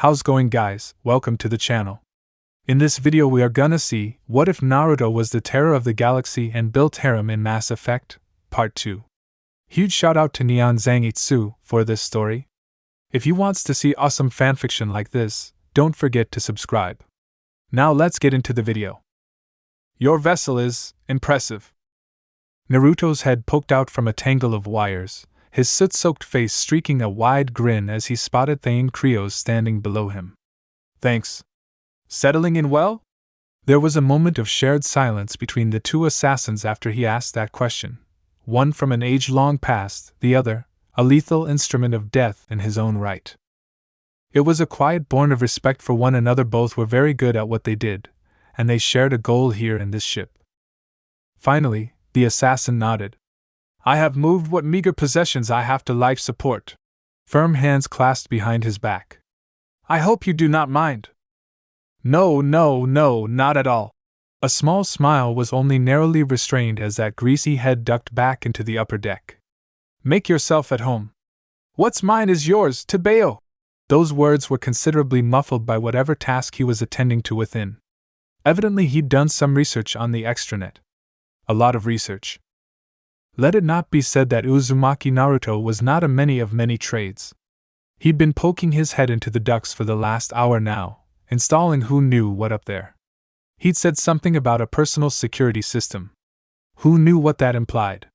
How's going, guys? Welcome to the channel. In this video we are gonna see, what if Naruto was the terror of the galaxy and built Harem in Mass Effect? Part 2. Huge shout out to NeonZangetsu for this story. If you wants to see awesome fanfiction like this, don't forget to subscribe. Now let's get into the video. Your vessel is impressive. Naruto's head poked out from a tangle of wires, his soot-soaked face streaking a wide grin as he spotted Thane Krios standing below him. Thanks. Settling in well? There was a moment of shared silence between the two assassins after he asked that question, one from an age long past, the other, a lethal instrument of death in his own right. It was a quiet born of respect for one another. Both were very good at what they did, and they shared a goal here in this ship. Finally, the assassin nodded. I have moved what meager possessions I have to life support. Firm hands clasped behind his back. I hope you do not mind. No, not at all. A small smile was only narrowly restrained as that greasy head ducked back into the upper deck. Make yourself at home. What's mine is yours, Tebeo. Those words were considerably muffled by whatever task he was attending to within. Evidently he'd done some research on the extranet. A lot of research. Let it not be said that Uzumaki Naruto was not a of many trades. He'd been poking his head into the ducts for the last hour now, installing who knew what up there. He'd said something about a personal security system. Who knew what that implied?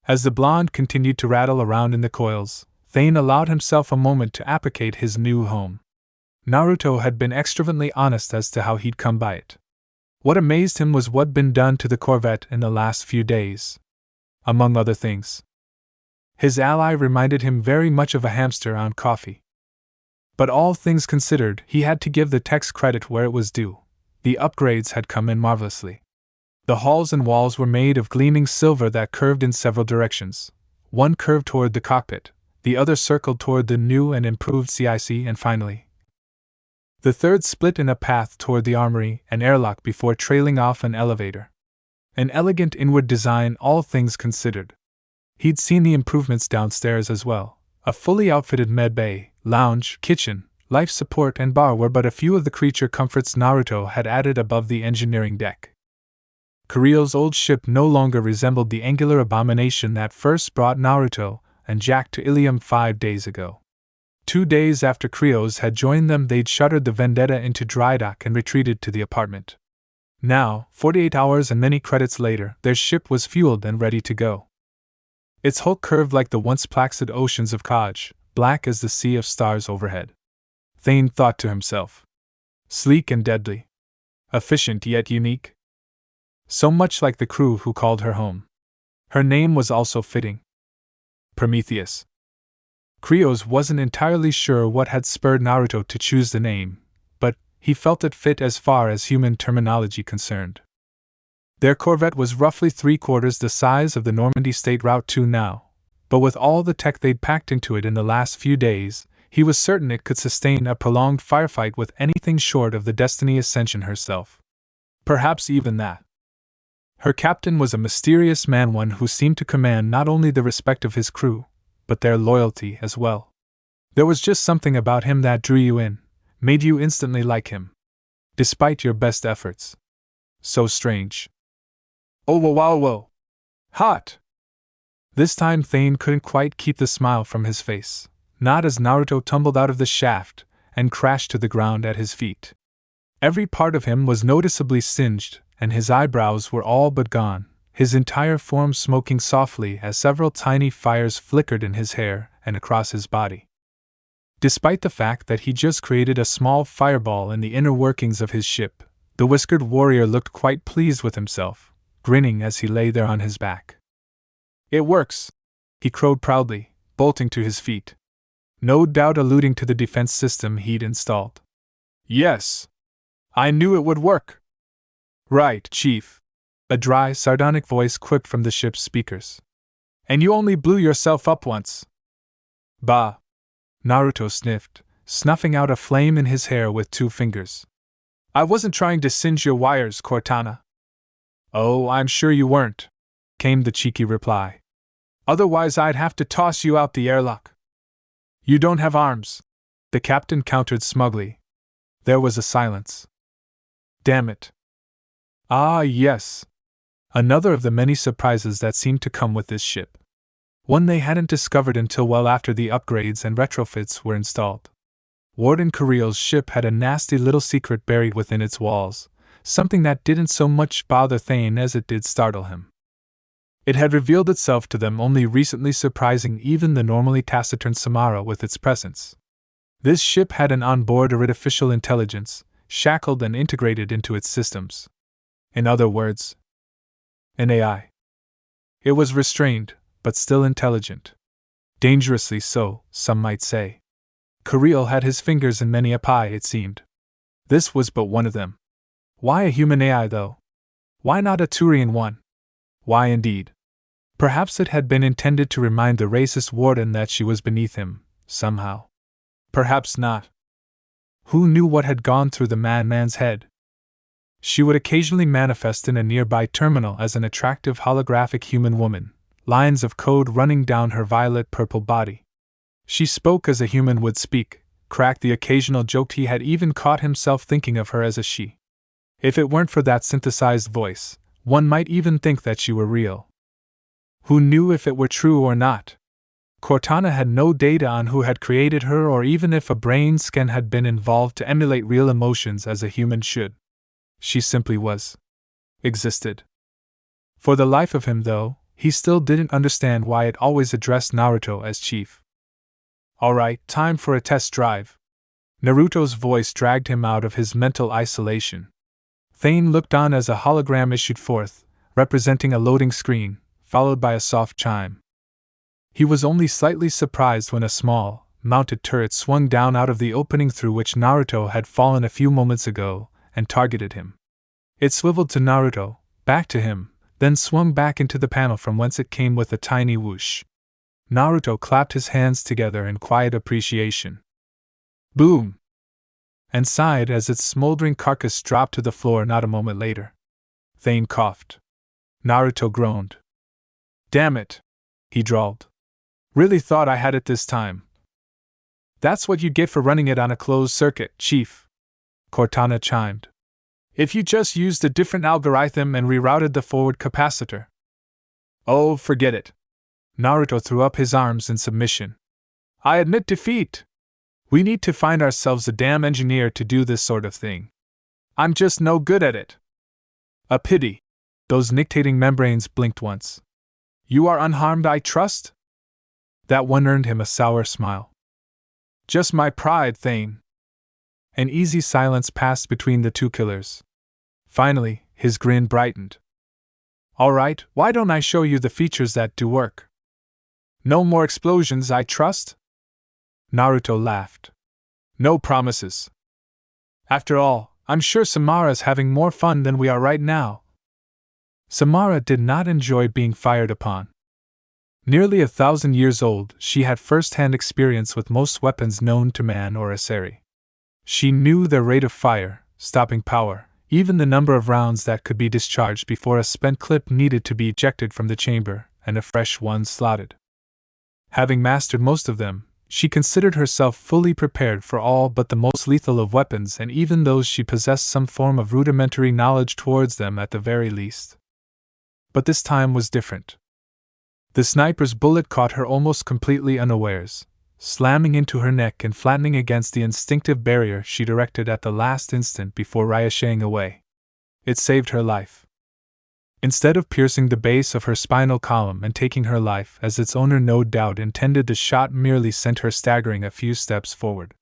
As the blonde continued to rattle around in the coils, Thane allowed himself a moment to appreciate his new home. Naruto had been extravagantly honest as to how he'd come by it. What amazed him was what'd been done to the Corvette in the last few days. Among other things, his ally reminded him very much of a hamster on coffee. But all things considered, he had to give the tech's credit where it was due. The upgrades had come in marvelously. The halls and walls were made of gleaming silver that curved in several directions. One curved toward the cockpit, the other circled toward the new and improved CIC, and finally, the third split in a path toward the armory and airlock before trailing off an elevator. An elegant inward design, all things considered. He'd seen the improvements downstairs as well. A fully outfitted med bay, lounge, kitchen, life support, and bar were but a few of the creature comforts Naruto had added above the engineering deck. Kirio's old ship no longer resembled the angular abomination that first brought Naruto and Jack to Ilium 5 days ago. 2 days after Krios had joined them, they'd shuttered the Vendetta into dry dock and retreated to the apartment. Now, 48 hours and many credits later, their ship was fueled and ready to go. Its hull curved like the once placid oceans of Kaj, black as the sea of stars overhead. Thane thought to himself. Sleek and deadly. Efficient yet unique. So much like the crew who called her home. Her name was also fitting. Prometheus. Krios wasn't entirely sure what had spurred Naruto to choose the name, but he felt it fit as far as human terminology concerned. Their Corvette was roughly 3/4 the size of the Normandy State Route 2 now, but with all the tech they'd packed into it in the last few days, he was certain it could sustain a prolonged firefight with anything short of the Destiny Ascension herself. Perhaps even that. Her captain was a mysterious man, one who seemed to command not only the respect of his crew, but their loyalty as well. There was just something about him that drew you in, made you instantly like him, despite your best efforts. So strange. Oh, whoa. Hot! This time Thane couldn't quite keep the smile from his face, not as Naruto tumbled out of the shaft and crashed to the ground at his feet. Every part of him was noticeably singed, and his eyebrows were all but gone, his entire form smoking softly as several tiny fires flickered in his hair and across his body. Despite the fact that he just created a small fireball in the inner workings of his ship, the whiskered warrior looked quite pleased with himself, grinning as he lay there on his back. It works, he crowed proudly, bolting to his feet. No doubt alluding to the defense system he'd installed. Yes. I knew it would work. Right, Chief. A dry, sardonic voice quipped from the ship's speakers. And you only blew yourself up once. Bah. Naruto sniffed, snuffing out a flame in his hair with 2 fingers. I wasn't trying to singe your wires, Cortana. Oh, I'm sure you weren't, came the cheeky reply. Otherwise I'd have to toss you out the airlock. You don't have arms. the captain countered smugly. There was a silence. Damn it. Ah, yes. Another of the many surprises that seemed to come with this ship. One they hadn't discovered until well after the upgrades and retrofits were installed. Warden Kiriel's ship had a nasty little secret buried within its walls, something that didn't so much bother Thane as it did startle him. It had revealed itself to them only recently, surprising even the normally taciturn Samara with its presence. This ship had an onboard artificial intelligence, shackled and integrated into its systems. In other words, an AI. It was restrained, but still intelligent. Dangerously so, some might say. Kiriel had his fingers in many a pie, it seemed. This was but one of them. Why a human AI, though? Why not a Turian one? Why indeed? Perhaps it had been intended to remind the racist warden that she was beneath him, somehow. Perhaps not. Who knew what had gone through the madman's head? She would occasionally manifest in a nearby terminal as an attractive holographic human woman, lines of code running down her violet-purple body. She spoke as a human would speak, cracked the occasional joke. He had even caught himself thinking of her as a she. If it weren't for that synthesized voice, one might even think that she were real. Who knew if it were true or not? Cortana had no data on who had created her or even if a brain scan had been involved to emulate real emotions as a human should. She simply was. Existed. For the life of him, though, he still didn't understand why it always addressed Naruto as chief. Alright, time for a test drive. Naruto's voice dragged him out of his mental isolation. Thane looked on as a hologram issued forth, representing a loading screen, followed by a soft chime. He was only slightly surprised when a small, mounted turret swung down out of the opening through which Naruto had fallen a few moments ago, and targeted him. It swiveled to Naruto, back to him, then swung back into the panel from whence it came with a tiny whoosh. Naruto clapped his hands together in quiet appreciation. Boom! And sighed as its smoldering carcass dropped to the floor not a moment later. Thane coughed. Naruto groaned. Damn it, he drawled. Really thought I had it this time. That's what you get for running it on a closed circuit, Chief, Cortana chimed. If you just used a different algorithm and rerouted the forward capacitor. Oh, forget it. Naruto threw up his arms in submission. I admit defeat. We need to find ourselves a damn engineer to do this sort of thing. I'm just no good at it. A pity. Those nictating membranes blinked once. You are unharmed, I trust? That one earned him a sour smile. Just my pride, Thane. An easy silence passed between the two killers. Finally, his grin brightened. All right, why don't I show you the features that do work? No more explosions, I trust? Naruto laughed. No promises. After all, I'm sure Samara's having more fun than we are right now. Samara did not enjoy being fired upon. Nearly 1,000 years old, she had first-hand experience with most weapons known to man or Asari. She knew their rate of fire, stopping power, even the number of rounds that could be discharged before a spent clip needed to be ejected from the chamber and a fresh one slotted. Having mastered most of them, she considered herself fully prepared for all but the most lethal of weapons, and even those she possessed some form of rudimentary knowledge towards them at the very least. But this time was different. The sniper's bullet caught her almost completely unawares, slamming into her neck and flattening against the instinctive barrier she'd erected at the last instant before ricocheting away. It saved her life. Instead of piercing the base of her spinal column and taking her life, as its owner no doubt intended, the shot merely sent her staggering a few steps forward.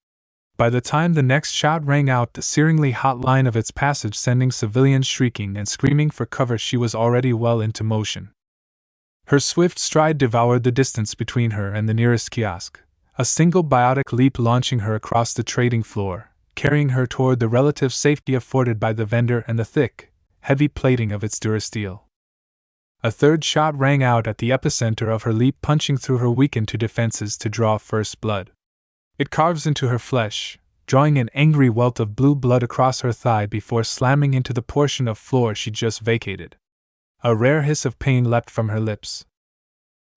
By the time the next shot rang out the searingly hot line of its passage, sending civilians shrieking and screaming for cover, she was already well into motion. Her swift stride devoured the distance between her and the nearest kiosk, a single biotic leap launching her across the trading floor, carrying her toward the relative safety afforded by the vendor and the thick, heavy plating of its durasteel. A third shot rang out at the epicenter of her leap, punching through her weakened defenses to draw first blood. It carves into her flesh, drawing an angry welt of blue blood across her thigh before slamming into the portion of floor she just vacated. A rare hiss of pain leapt from her lips.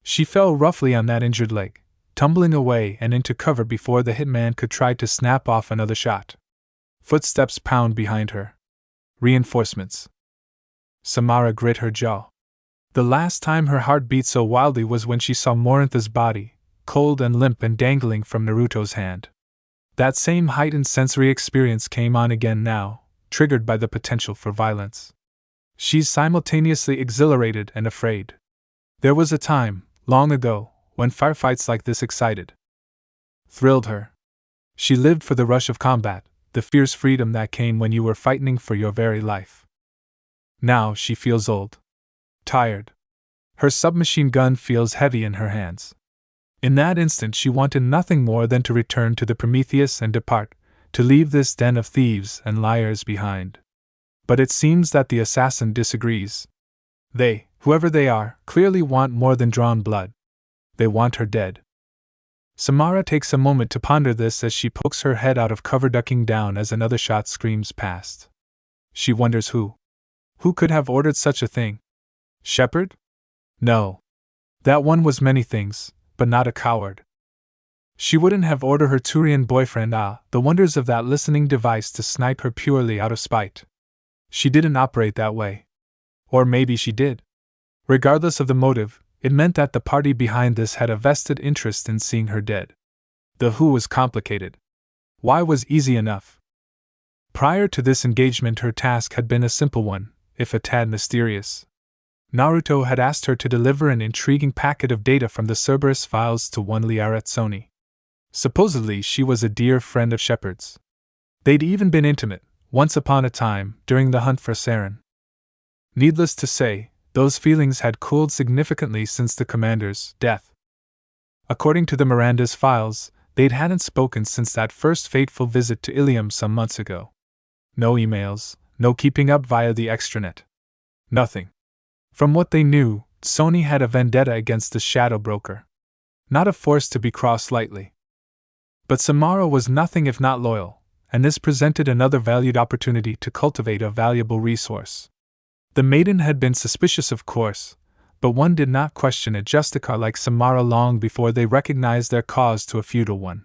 She fell roughly on that injured leg, tumbling away and into cover before the hitman could try to snap off another shot. Footsteps pound behind her. Reinforcements. Samara grit her jaw. The last time her heart beat so wildly was when she saw Morintha's body, cold and limp and dangling from Naruto's hand. That same heightened sensory experience came on again now, triggered by the potential for violence. She's simultaneously exhilarated and afraid. There was a time, long ago, when firefights like this excited, thrilled her. She lived for the rush of combat, the fierce freedom that came when you were fighting for your very life. Now she feels old. Tired. Her submachine gun feels heavy in her hands. In that instant she wanted nothing more than to return to the Prometheus and depart, to leave this den of thieves and liars behind. But it seems that the assassin disagrees. They, whoever they are, clearly want more than drawn blood. They want her dead. Samara takes a moment to ponder this as she pokes her head out of cover, ducking down as another shot screams past. She wonders who could have ordered such a thing? Shepard? No. That one was many things, but not a coward. She wouldn't have ordered her Turian boyfriend, the wonders of that listening device, to snipe her purely out of spite. She didn't operate that way. Or maybe she did. Regardless of the motive, it meant that the party behind this had a vested interest in seeing her dead. The who was complicated. Why was easy enough. Prior to this engagement, her task had been a simple one, if a tad mysterious. Naruto had asked her to deliver an intriguing packet of data from the Cerberus files to one Liarazzoni. Supposedly she was a dear friend of Shepard's. They'd even been intimate, once upon a time, during the hunt for Saren. Needless to say, those feelings had cooled significantly since the commander's death. According to the Miranda's files, they hadn't spoken since that first fateful visit to Ilium some months ago. No emails, no keeping up via the extranet. Nothing. From what they knew, Sony had a vendetta against the Shadow Broker. Not a force to be crossed lightly. But Samara was nothing if not loyal, and this presented another valued opportunity to cultivate a valuable resource. The maiden had been suspicious, of course, but one did not question a Justicar like Samara long before they recognized their cause to a feudal one.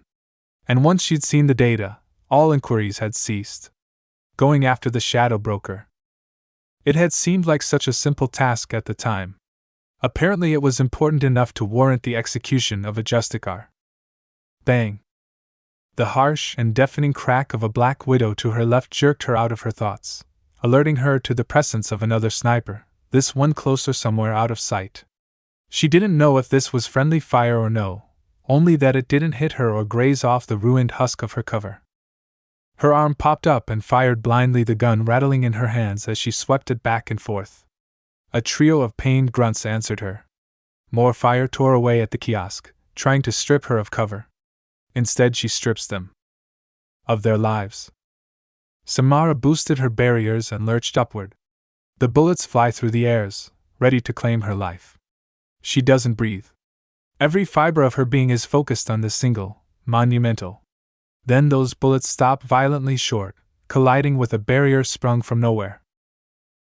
And once she'd seen the data, all inquiries had ceased. Going after the Shadow Broker. It had seemed like such a simple task at the time. Apparently it was important enough to warrant the execution of a Justicar. Bang! The harsh and deafening crack of a Black Widow to her left jerked her out of her thoughts, alerting her to the presence of another sniper, this one closer somewhere out of sight. She didn't know if this was friendly fire or no, only that it didn't hit her or graze off the ruined husk of her cover. Her arm popped up and fired blindly, the gun rattling in her hands as she swept it back and forth. A trio of pained grunts answered her. More fire tore away at the kiosk, trying to strip her of cover. Instead she strips them of their lives. Samara boosted her barriers and lurched upward. The bullets fly through the airs, ready to claim her life. She doesn't breathe. Every fiber of her being is focused on this single, monumental. Then those bullets stop violently short, colliding with a barrier sprung from nowhere.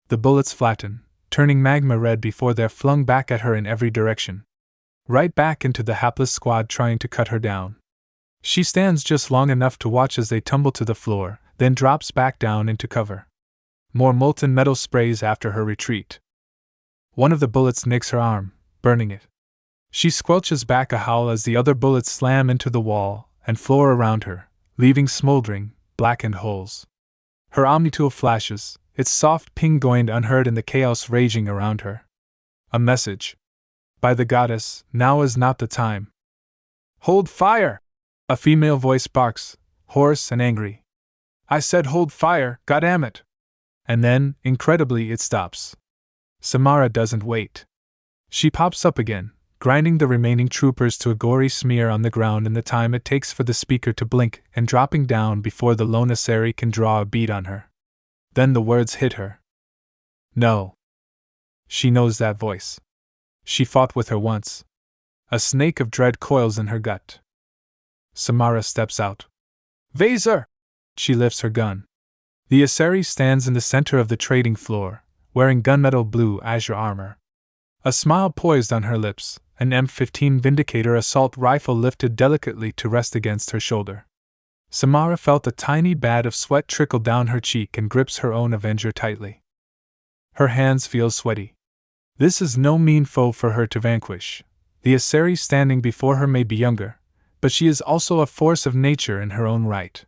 The bullets flatten, turning magma red before they're flung back at her in every direction. Right back into the hapless squad trying to cut her down. She stands just long enough to watch as they tumble to the floor, then drops back down into cover. More molten metal sprays after her retreat. One of the bullets nicks her arm, burning it. She squelches back a howl as the other bullets slam into the wall and floor around her, leaving smoldering, blackened holes. Her omnitool flashes, its soft ping going unheard in the chaos raging around her. A message. By the goddess, now is not the time. Hold fire! A female voice barks, hoarse and angry. I said hold fire, goddammit! And then, incredibly, it stops. Samara doesn't wait. She pops up again, grinding the remaining troopers to a gory smear on the ground in the time it takes for the speaker to blink and dropping down before the lone Asari can draw a bead on her. Then the words hit her. No. She knows that voice. She fought with her once. A snake of dread coils in her gut. Samara steps out. Vaser! She lifts her gun. The Asari stands in the center of the trading floor, wearing gunmetal blue azure armor. A smile poised on her lips, an M15 Vindicator assault rifle lifted delicately to rest against her shoulder. Samara felt a tiny bad of sweat trickle down her cheek and grips her own Avenger tightly. Her hands feel sweaty. This is no mean foe for her to vanquish. The Asari standing before her may be younger, but she is also a force of nature in her own right.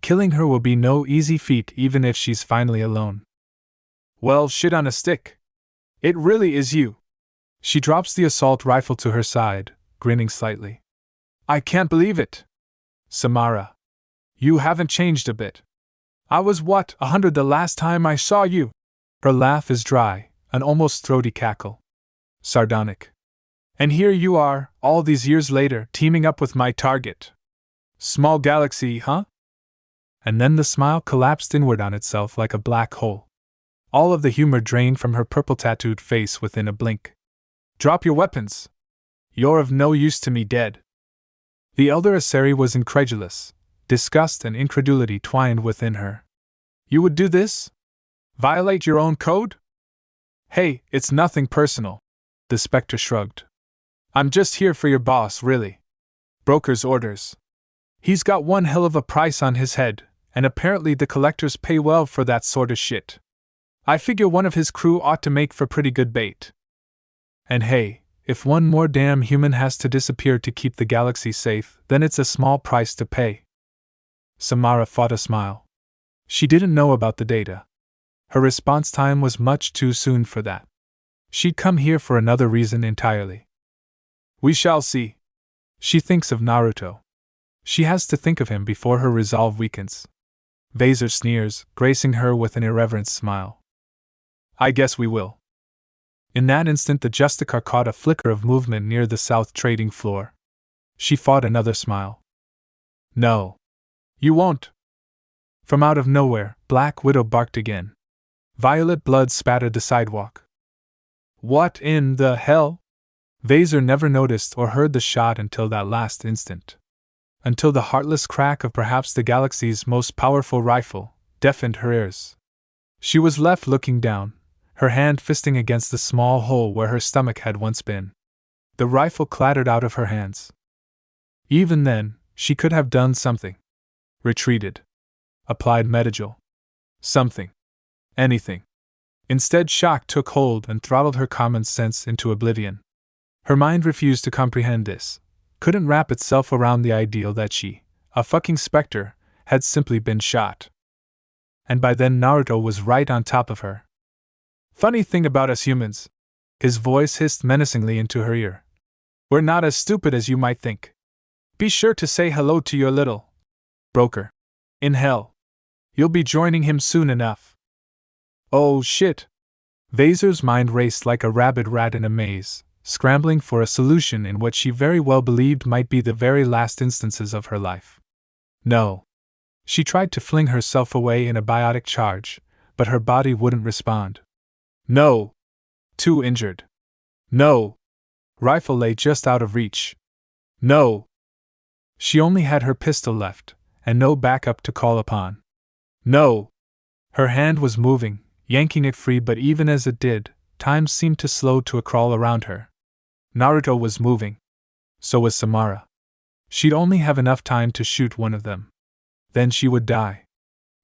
Killing her will be no easy feat even if she's finally alone. Well, shit on a stick. It really is you. She drops the assault rifle to her side, grinning slightly. I can't believe it. Samara. You haven't changed a bit. I was 100 the last time I saw you. Her laugh is dry, an almost throaty cackle. Sardonic. And here you are, all these years later, teaming up with my target. Small galaxy, huh? And then the smile collapsed inward on itself like a black hole. All of the humor drained from her purple-tattooed face within a blink. Drop your weapons. You're of no use to me dead. The elder Asari was incredulous. Disgust and incredulity twined within her. You would do this? Violate your own code? Hey, it's nothing personal. The Spectre shrugged. I'm just here for your boss, really. Broker's orders. He's got one hell of a price on his head, and apparently the collectors pay well for that sort of shit. I figure one of his crew ought to make for pretty good bait. And hey, if one more damn human has to disappear to keep the galaxy safe, then it's a small price to pay. Samara fought a smile. She didn't know about the data. Her response time was much too soon for that. She'd come here for another reason entirely. We shall see. She thinks of Naruto. She has to think of him before her resolve weakens. Vaser sneers, gracing her with an irreverent smile. I guess we will. In that instant the Justicar caught a flicker of movement near the south trading floor. She fought another smile. No. You won't. From out of nowhere, Black Widow barked again. Violet blood spattered the sidewalk. What in the hell? Vaser never noticed or heard the shot until that last instant. Until the heartless crack of perhaps the galaxy's most powerful rifle deafened her ears. She was left looking down, her hand fisting against the small hole where her stomach had once been. The rifle clattered out of her hands. Even then, she could have done something. Retreated. Applied Medigel. Something. Anything. Instead, shock took hold and throttled her common sense into oblivion. Her mind refused to comprehend this, couldn't wrap itself around the ideal that she, a fucking specter, had simply been shot. And by then Naruto was right on top of her. Funny thing about us humans. His voice hissed menacingly into her ear. We're not as stupid as you might think. Be sure to say hello to your little broker. In hell. You'll be joining him soon enough. Oh shit. Vaser's mind raced like a rabid rat in a maze, scrambling for a solution in what she very well believed might be the very last instances of her life. No. She tried to fling herself away in a biotic charge, but her body wouldn't respond. No. Too injured. No. Rifle lay just out of reach. No. She only had her pistol left, and no backup to call upon. No. Her hand was moving, yanking it free, but even as it did, time seemed to slow to a crawl around her. Naruto was moving. So was Samara. She'd only have enough time to shoot one of them. Then she would die.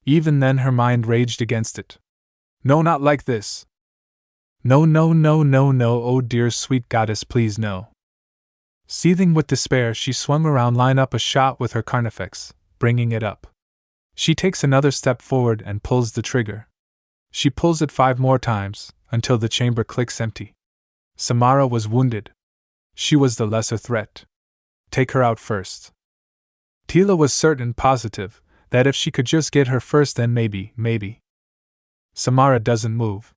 Even then her mind raged against it. No, not like this. No, no, no, no, no, oh dear sweet goddess, please no. Seething with despair, she swung around, line up a shot with her Carnifex, bringing it up. She takes another step forward and pulls the trigger. She pulls it 5 more times, until the chamber clicks empty. Samara was wounded. She was the lesser threat. Take her out first. Tila was certain, positive, that if she could just get her first, then maybe. Samara doesn't move.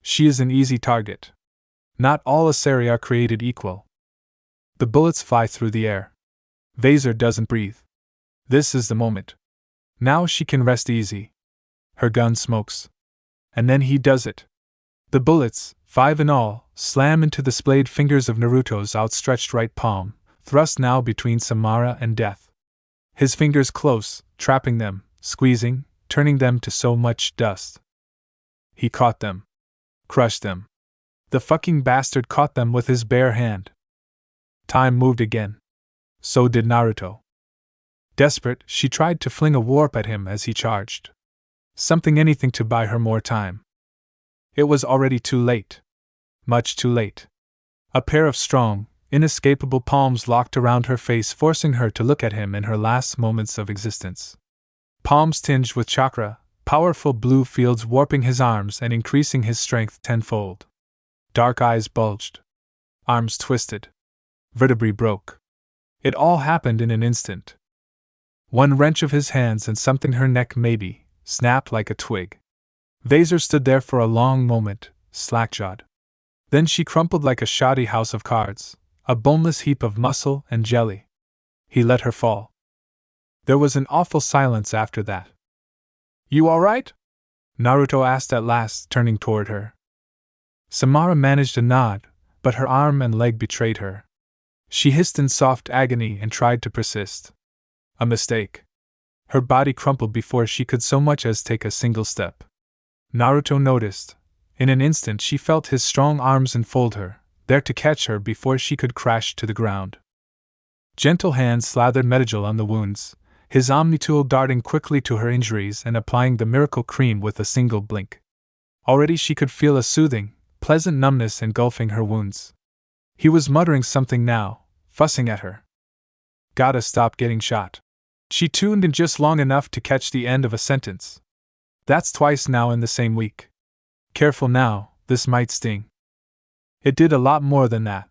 She is an easy target. Not all Asari are created equal. The bullets fly through the air. Vaser doesn't breathe. This is the moment. Now she can rest easy. Her gun smokes. And then he does it. The bullets, 5 in all, slam into the splayed fingers of Naruto's outstretched right palm, thrust now between Samara and death. His fingers close, trapping them, squeezing, turning them to so much dust. He caught them. Crushed them. The fucking bastard caught them with his bare hand. Time moved again. So did Naruto. Desperate, she tried to fling a warp at him as he charged. Anything to buy her more time. It was already too late. Much too late. A pair of strong, inescapable palms locked around her face, forcing her to look at him in her last moments of existence. Palms tinged with chakra, powerful blue fields warping his arms and increasing his strength tenfold. Dark eyes bulged. Arms twisted. Vertebrae broke. It all happened in an instant. One wrench of his hands and something her neck maybe snapped like a twig. Vaser stood there for a long moment, slack-jawed. Then she crumpled like a shoddy house of cards, a boneless heap of muscle and jelly. He let her fall. There was an awful silence after that. "You all right?" Naruto asked at last, turning toward her. Samara managed a nod, but her arm and leg betrayed her. She hissed in soft agony and tried to persist. A mistake. Her body crumpled before she could so much as take a single step. Naruto noticed. In an instant she felt his strong arms enfold her, there to catch her before she could crash to the ground. Gentle hands slathered medical on the wounds, his omnitool darting quickly to her injuries and applying the miracle cream with a single blink. Already she could feel a soothing, pleasant numbness engulfing her wounds. He was muttering something now, fussing at her. "Gotta stop getting shot." She tuned in just long enough to catch the end of a sentence. "That's twice now in the same week. Careful now, this might sting." It did a lot more than that.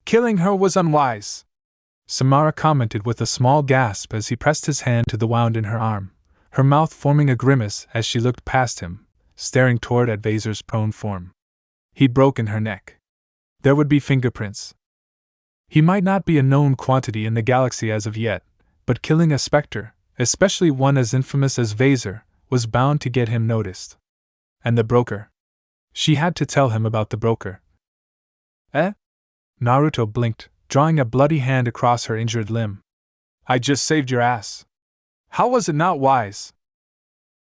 "Killing her was unwise," Samara commented with a small gasp as he pressed his hand to the wound in her arm, her mouth forming a grimace as she looked past him, staring toward at Vaser's prone form. He'd broken her neck. There would be fingerprints. He might not be a known quantity in the galaxy as of yet, but killing a specter, especially one as infamous as Vaser, was bound to get him noticed. And the broker. She had to tell him about the broker. "Eh?" Naruto blinked, drawing a bloody hand across her injured limb. "I just saved your ass. How was it not wise?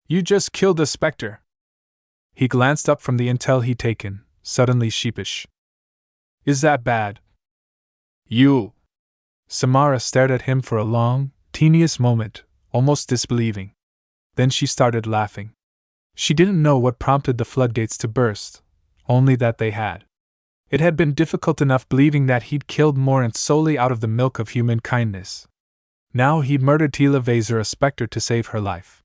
You just killed a specter." He glanced up from the intel he'd taken, suddenly sheepish. "Is that bad?" "You." Samara stared at him for a long, tedious moment, almost disbelieving. Then she started laughing. She didn't know what prompted the floodgates to burst, only that they had. It had been difficult enough believing that he'd killed Morant solely out of the milk of human kindness. Now he'd murdered Tila Vaser, a specter, to save her life.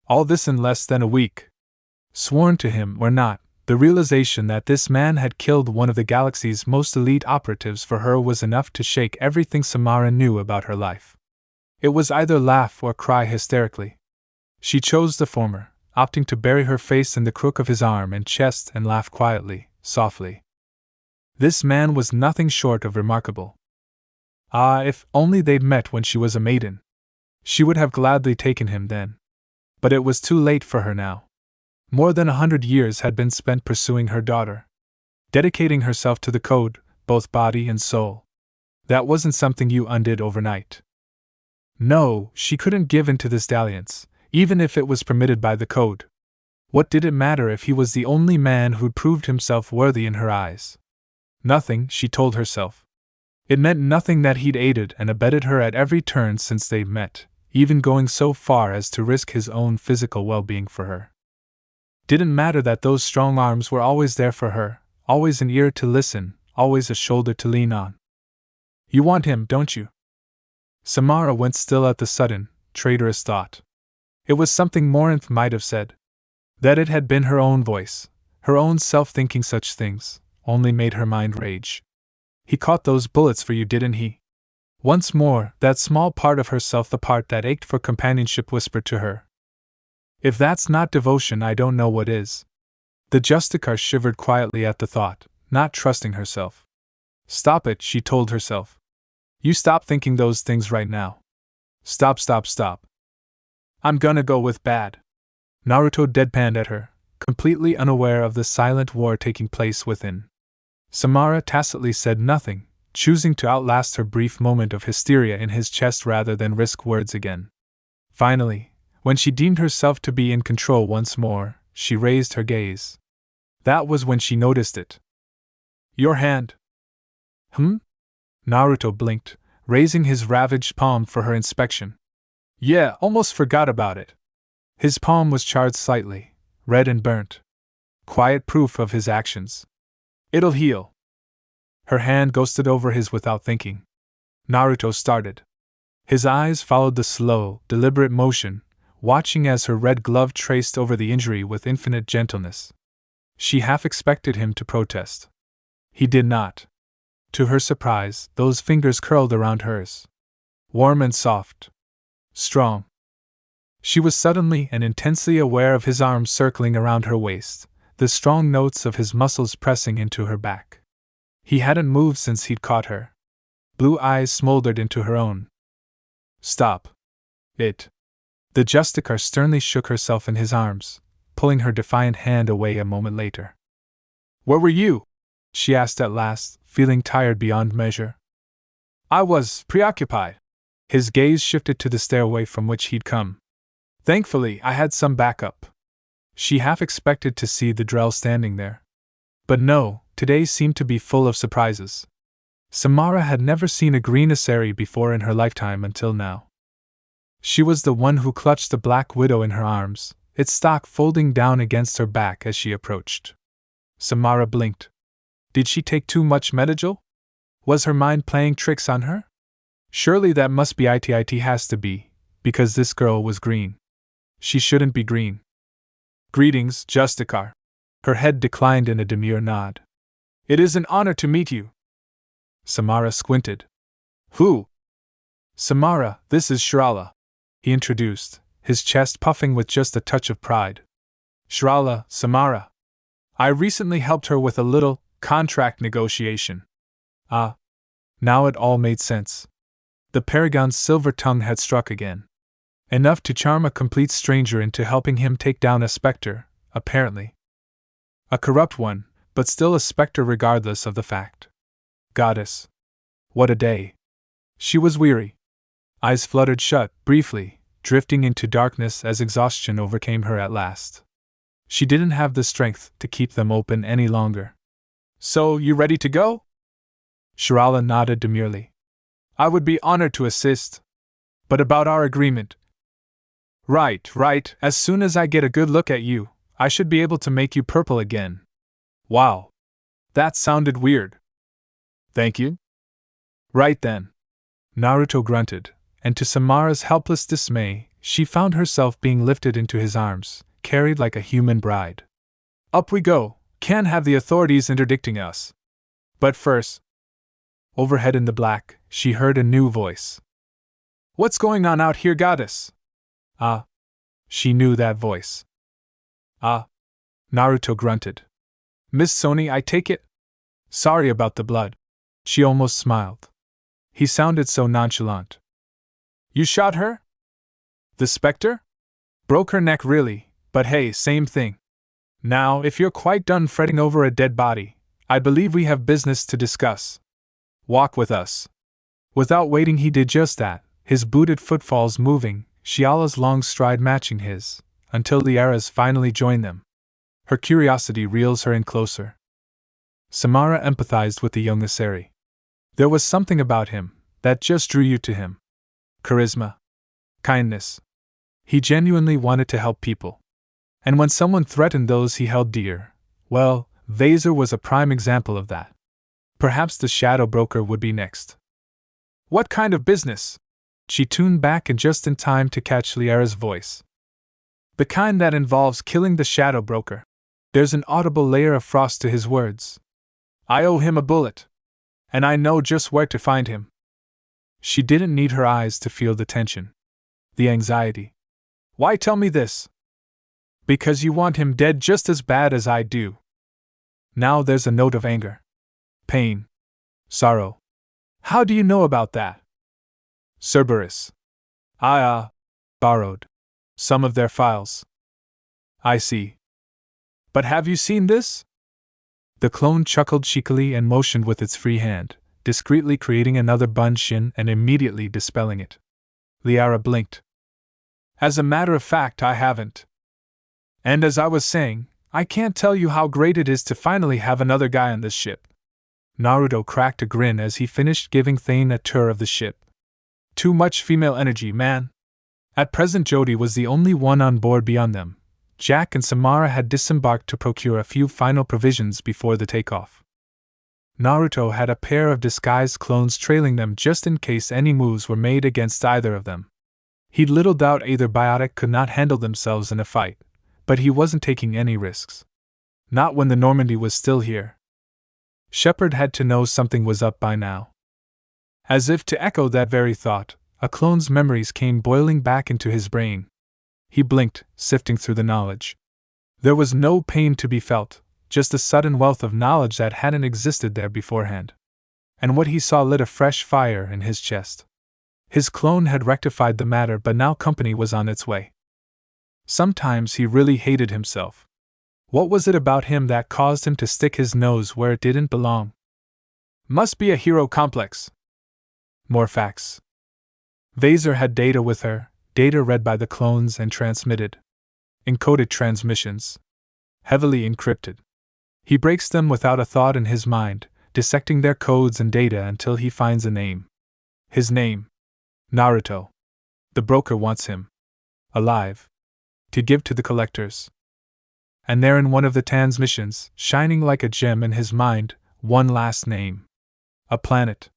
All this in less than a week. Sworn to him or not, the realization that this man had killed one of the galaxy's most elite operatives for her was enough to shake everything Samara knew about her life. It was either laugh or cry hysterically. She chose the former, opting to bury her face in the crook of his arm and chest and laugh quietly, softly. This man was nothing short of remarkable. Ah, if only they'd met when she was a maiden. She would have gladly taken him then. But it was too late for her now. More than 100 years had been spent pursuing her daughter. Dedicating herself to the code, both body and soul. That wasn't something you undid overnight. No, she couldn't give in to this dalliance, even if it was permitted by the code. What did it matter if he was the only man who'd proved himself worthy in her eyes? Nothing, she told herself. It meant nothing that he'd aided and abetted her at every turn since they'd met, even going so far as to risk his own physical well-being for her. Didn't matter that those strong arms were always there for her, always an ear to listen, always a shoulder to lean on. "You want him, don't you?" Samara went still at the sudden, traitorous thought. It was something Morinth might have said. That it had been her own voice, her own self thinking such things, only made her mind rage. "He caught those bullets for you, didn't he?" Once more, that small part of herself, the part that ached for companionship, whispered to her. If that's not devotion, I don't know what is. The Justicar shivered quietly at the thought, not trusting herself. "Stop it," she told herself. "You stop thinking those things right now. Stop. I'm gonna go with bad." Naruto deadpanned at her, completely unaware of the silent war taking place within. Samara tacitly said nothing, choosing to outlast her brief moment of hysteria in his chest rather than risk words again. Finally, when she deemed herself to be in control once more, she raised her gaze. That was when she noticed it. Your hand. Naruto blinked, raising his ravaged palm for her inspection. Yeah, almost forgot about it. His palm was charred slightly, red and burnt. Quiet proof of his actions. It'll heal. Her hand ghosted over his without thinking. Naruto started. His eyes followed the slow, deliberate motion, watching as her red glove traced over the injury with infinite gentleness. She half expected him to protest. He did not. To her surprise, those fingers curled around hers. Warm and soft. Strong. She was suddenly and intensely aware of his arms circling around her waist, the strong notes of his muscles pressing into her back. He hadn't moved since he'd caught her. Blue eyes smoldered into her own. Stop. It. The Justicar sternly shook herself in his arms, pulling her defiant hand away a moment later. Where were you? She asked at last, feeling tired beyond measure. I was preoccupied. His gaze shifted to the stairway from which he'd come. Thankfully, I had some backup. She half expected to see the Drell standing there. But no, today seemed to be full of surprises. Samara had never seen a green Asari before in her lifetime until now. She was the one who clutched the Black Widow in her arms, its stock folding down against her back as she approached. Samara blinked. Did she take too much Medijal? Was her mind playing tricks on her? Surely that must be it has to be, because this girl was green. She shouldn't be green. Greetings, Justicar. Her head declined in a demure nod. It is an honor to meet you. Samara squinted. Who? Samara, this is Shirala, he introduced, his chest puffing with just a touch of pride. Shirala, Samara. I recently helped her with a little contract negotiation. Ah. Now it all made sense. The Paragon's silver tongue had struck again. Enough to charm a complete stranger into helping him take down a specter, apparently. A corrupt one, but still a specter regardless of the fact. Goddess. What a day. She was weary. Eyes fluttered shut, briefly, drifting into darkness as exhaustion overcame her at last. She didn't have the strength to keep them open any longer. So, you ready to go? Shirala nodded demurely. I would be honored to assist. But about our agreement. Right. As soon as I get a good look at you, I should be able to make you purple again. Wow. That sounded weird. Thank you. Right then. Naruto grunted, and to Samara's helpless dismay, she found herself being lifted into his arms, carried like a human bride. Up we go, can't have the authorities interdicting us. But first. Overhead in the black, she heard a new voice. What's going on out here, goddess? Ah. She knew that voice. Ah. Naruto grunted. Miss Sony, I take it? Sorry about the blood. She almost smiled. He sounded so nonchalant. You shot her? The specter? Broke her neck really, but hey, same thing. Now, if you're quite done fretting over a dead body, I believe we have business to discuss. Walk with us. Without waiting, he did just that, his booted footfalls moving, Shiala's long stride matching his, until Liara's finally joined them. Her curiosity reels her in closer. Samara empathized with the young Asari. There was something about him that just drew you to him. Charisma. Kindness. He genuinely wanted to help people. And when someone threatened those he held dear, well, Vaser was a prime example of that. Perhaps the Shadow Broker would be next. What kind of business? She tuned back and just in time to catch Liara's voice. The kind that involves killing the Shadow Broker. There's an audible layer of frost to his words. I owe him a bullet. And I know just where to find him. She didn't need her eyes to feel the tension. The anxiety. Why tell me this? Because you want him dead just as bad as I do. Now there's a note of anger. Pain. Sorrow. How do you know about that? Cerberus. I, borrowed some of their files. I see. But have you seen this? The clone chuckled cheekily and motioned with its free hand, discreetly creating another bunshin and immediately dispelling it. Liara blinked. As a matter of fact, I haven't. And as I was saying, I can't tell you how great it is to finally have another guy on this ship. Naruto cracked a grin as he finished giving Thane a tour of the ship. Too much female energy, man. At present Jody was the only one on board beyond them. Jack and Samara had disembarked to procure a few final provisions before the takeoff. Naruto had a pair of disguised clones trailing them just in case any moves were made against either of them. He'd little doubt either biotic could not handle themselves in a fight, but he wasn't taking any risks. Not when the Normandy was still here. Shepard had to know something was up by now. As if to echo that very thought, a clone's memories came boiling back into his brain. He blinked, sifting through the knowledge. There was no pain to be felt, just a sudden wealth of knowledge that hadn't existed there beforehand. And what he saw lit a fresh fire in his chest. His clone had rectified the matter, but now company was on its way. Sometimes he really hated himself. What was it about him that caused him to stick his nose where it didn't belong? Must be a hero complex. More facts. Vaser had data with her, data read by the clones and transmitted. Encoded transmissions. Heavily encrypted. He breaks them without a thought in his mind, dissecting their codes and data until he finds a name. His name. Naruto. The broker wants him. Alive. To give to the collectors. And there in one of the transmissions, shining like a gem in his mind, one last name. A planet.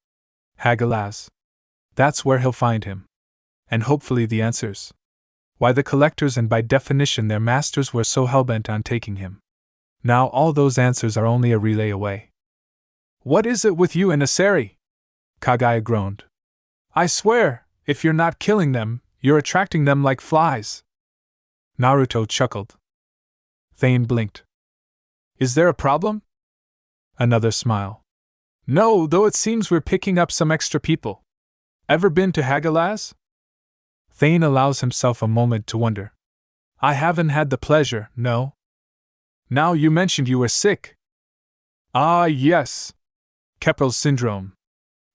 Hagalaz. That's where he'll find him. And hopefully the answers. Why the collectors and by definition their masters were so hellbent on taking him. Now all those answers are only a relay away. What is it with you and Asari? Kagaya groaned. I swear, if you're not killing them, you're attracting them like flies. Naruto chuckled. Thane blinked. Is there a problem? Another smile. No, though it seems we're picking up some extra people. Ever been to Hagalaz? Thane allows himself a moment to wonder. I haven't had the pleasure, no. Now you mentioned you were sick. Ah, yes. Keppel's syndrome.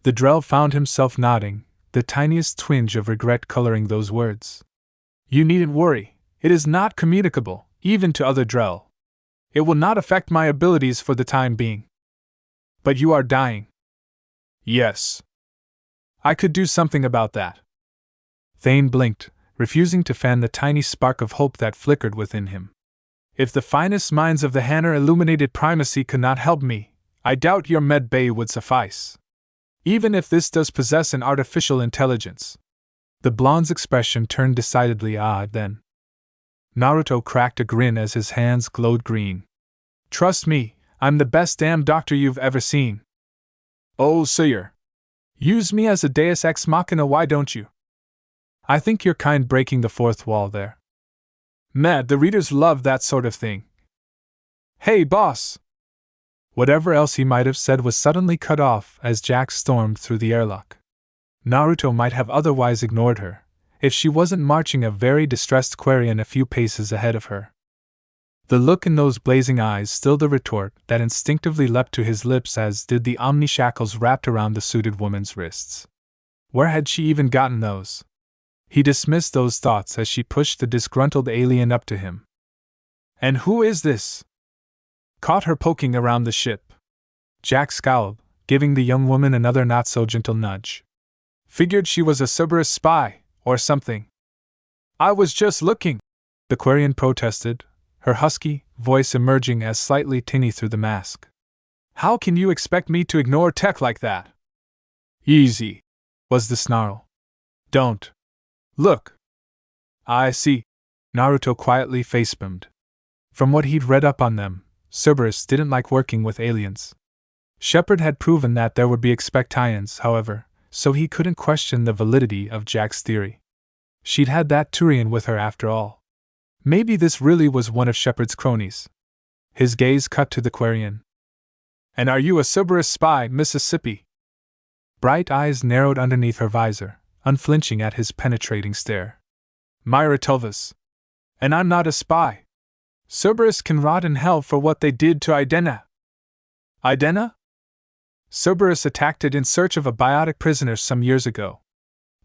The Drell found himself nodding, the tiniest twinge of regret coloring those words. You needn't worry, it is not communicable, even to other Drell. It will not affect my abilities for the time being. But you are dying. Yes. I could do something about that. Thane blinked, refusing to fan the tiny spark of hope that flickered within him. If the finest minds of the Hanner illuminated primacy could not help me, I doubt your med bay would suffice. Even if this does possess an artificial intelligence. The blonde's expression turned decidedly odd then. Naruto cracked a grin as his hands glowed green. Trust me, I'm the best damn doctor you've ever seen. Oh, sir. Use me as a deus ex machina, why don't you? I think you're kind breaking the fourth wall there. Mad, the readers love that sort of thing. Hey, boss! Whatever else he might have said was suddenly cut off as Jack stormed through the airlock. Naruto might have otherwise ignored her, if she wasn't marching a very distressed Quarian a few paces ahead of her. The look in those blazing eyes stilled the retort that instinctively leapt to his lips, as did the omni shackles wrapped around the suited woman's wrists. Where had she even gotten those? He dismissed those thoughts as she pushed the disgruntled alien up to him. And who is this? Caught her poking around the ship. Jack scowled, giving the young woman another not-so-gentle nudge. Figured she was a Cerberus spy, or something. I was just looking, the Quarian protested, her husky voice emerging as slightly tinny through the mask. How can you expect me to ignore tech like that? Easy, was the snarl. Don't. Look. I see. Naruto quietly facepalmed. From what he'd read up on them, Cerberus didn't like working with aliens. Shepard had proven that there would be expectations, however, so he couldn't question the validity of Jack's theory. She'd had that Turian with her after all. Maybe this really was one of Shepard's cronies. His gaze cut to the Quarian. And are you a Cerberus spy, Mississippi? Bright eyes narrowed underneath her visor, unflinching at his penetrating stare. Myra Tovas. And I'm not a spy. Cerberus can rot in hell for what they did to Idena. Idena? Cerberus attacked it in search of a biotic prisoner some years ago.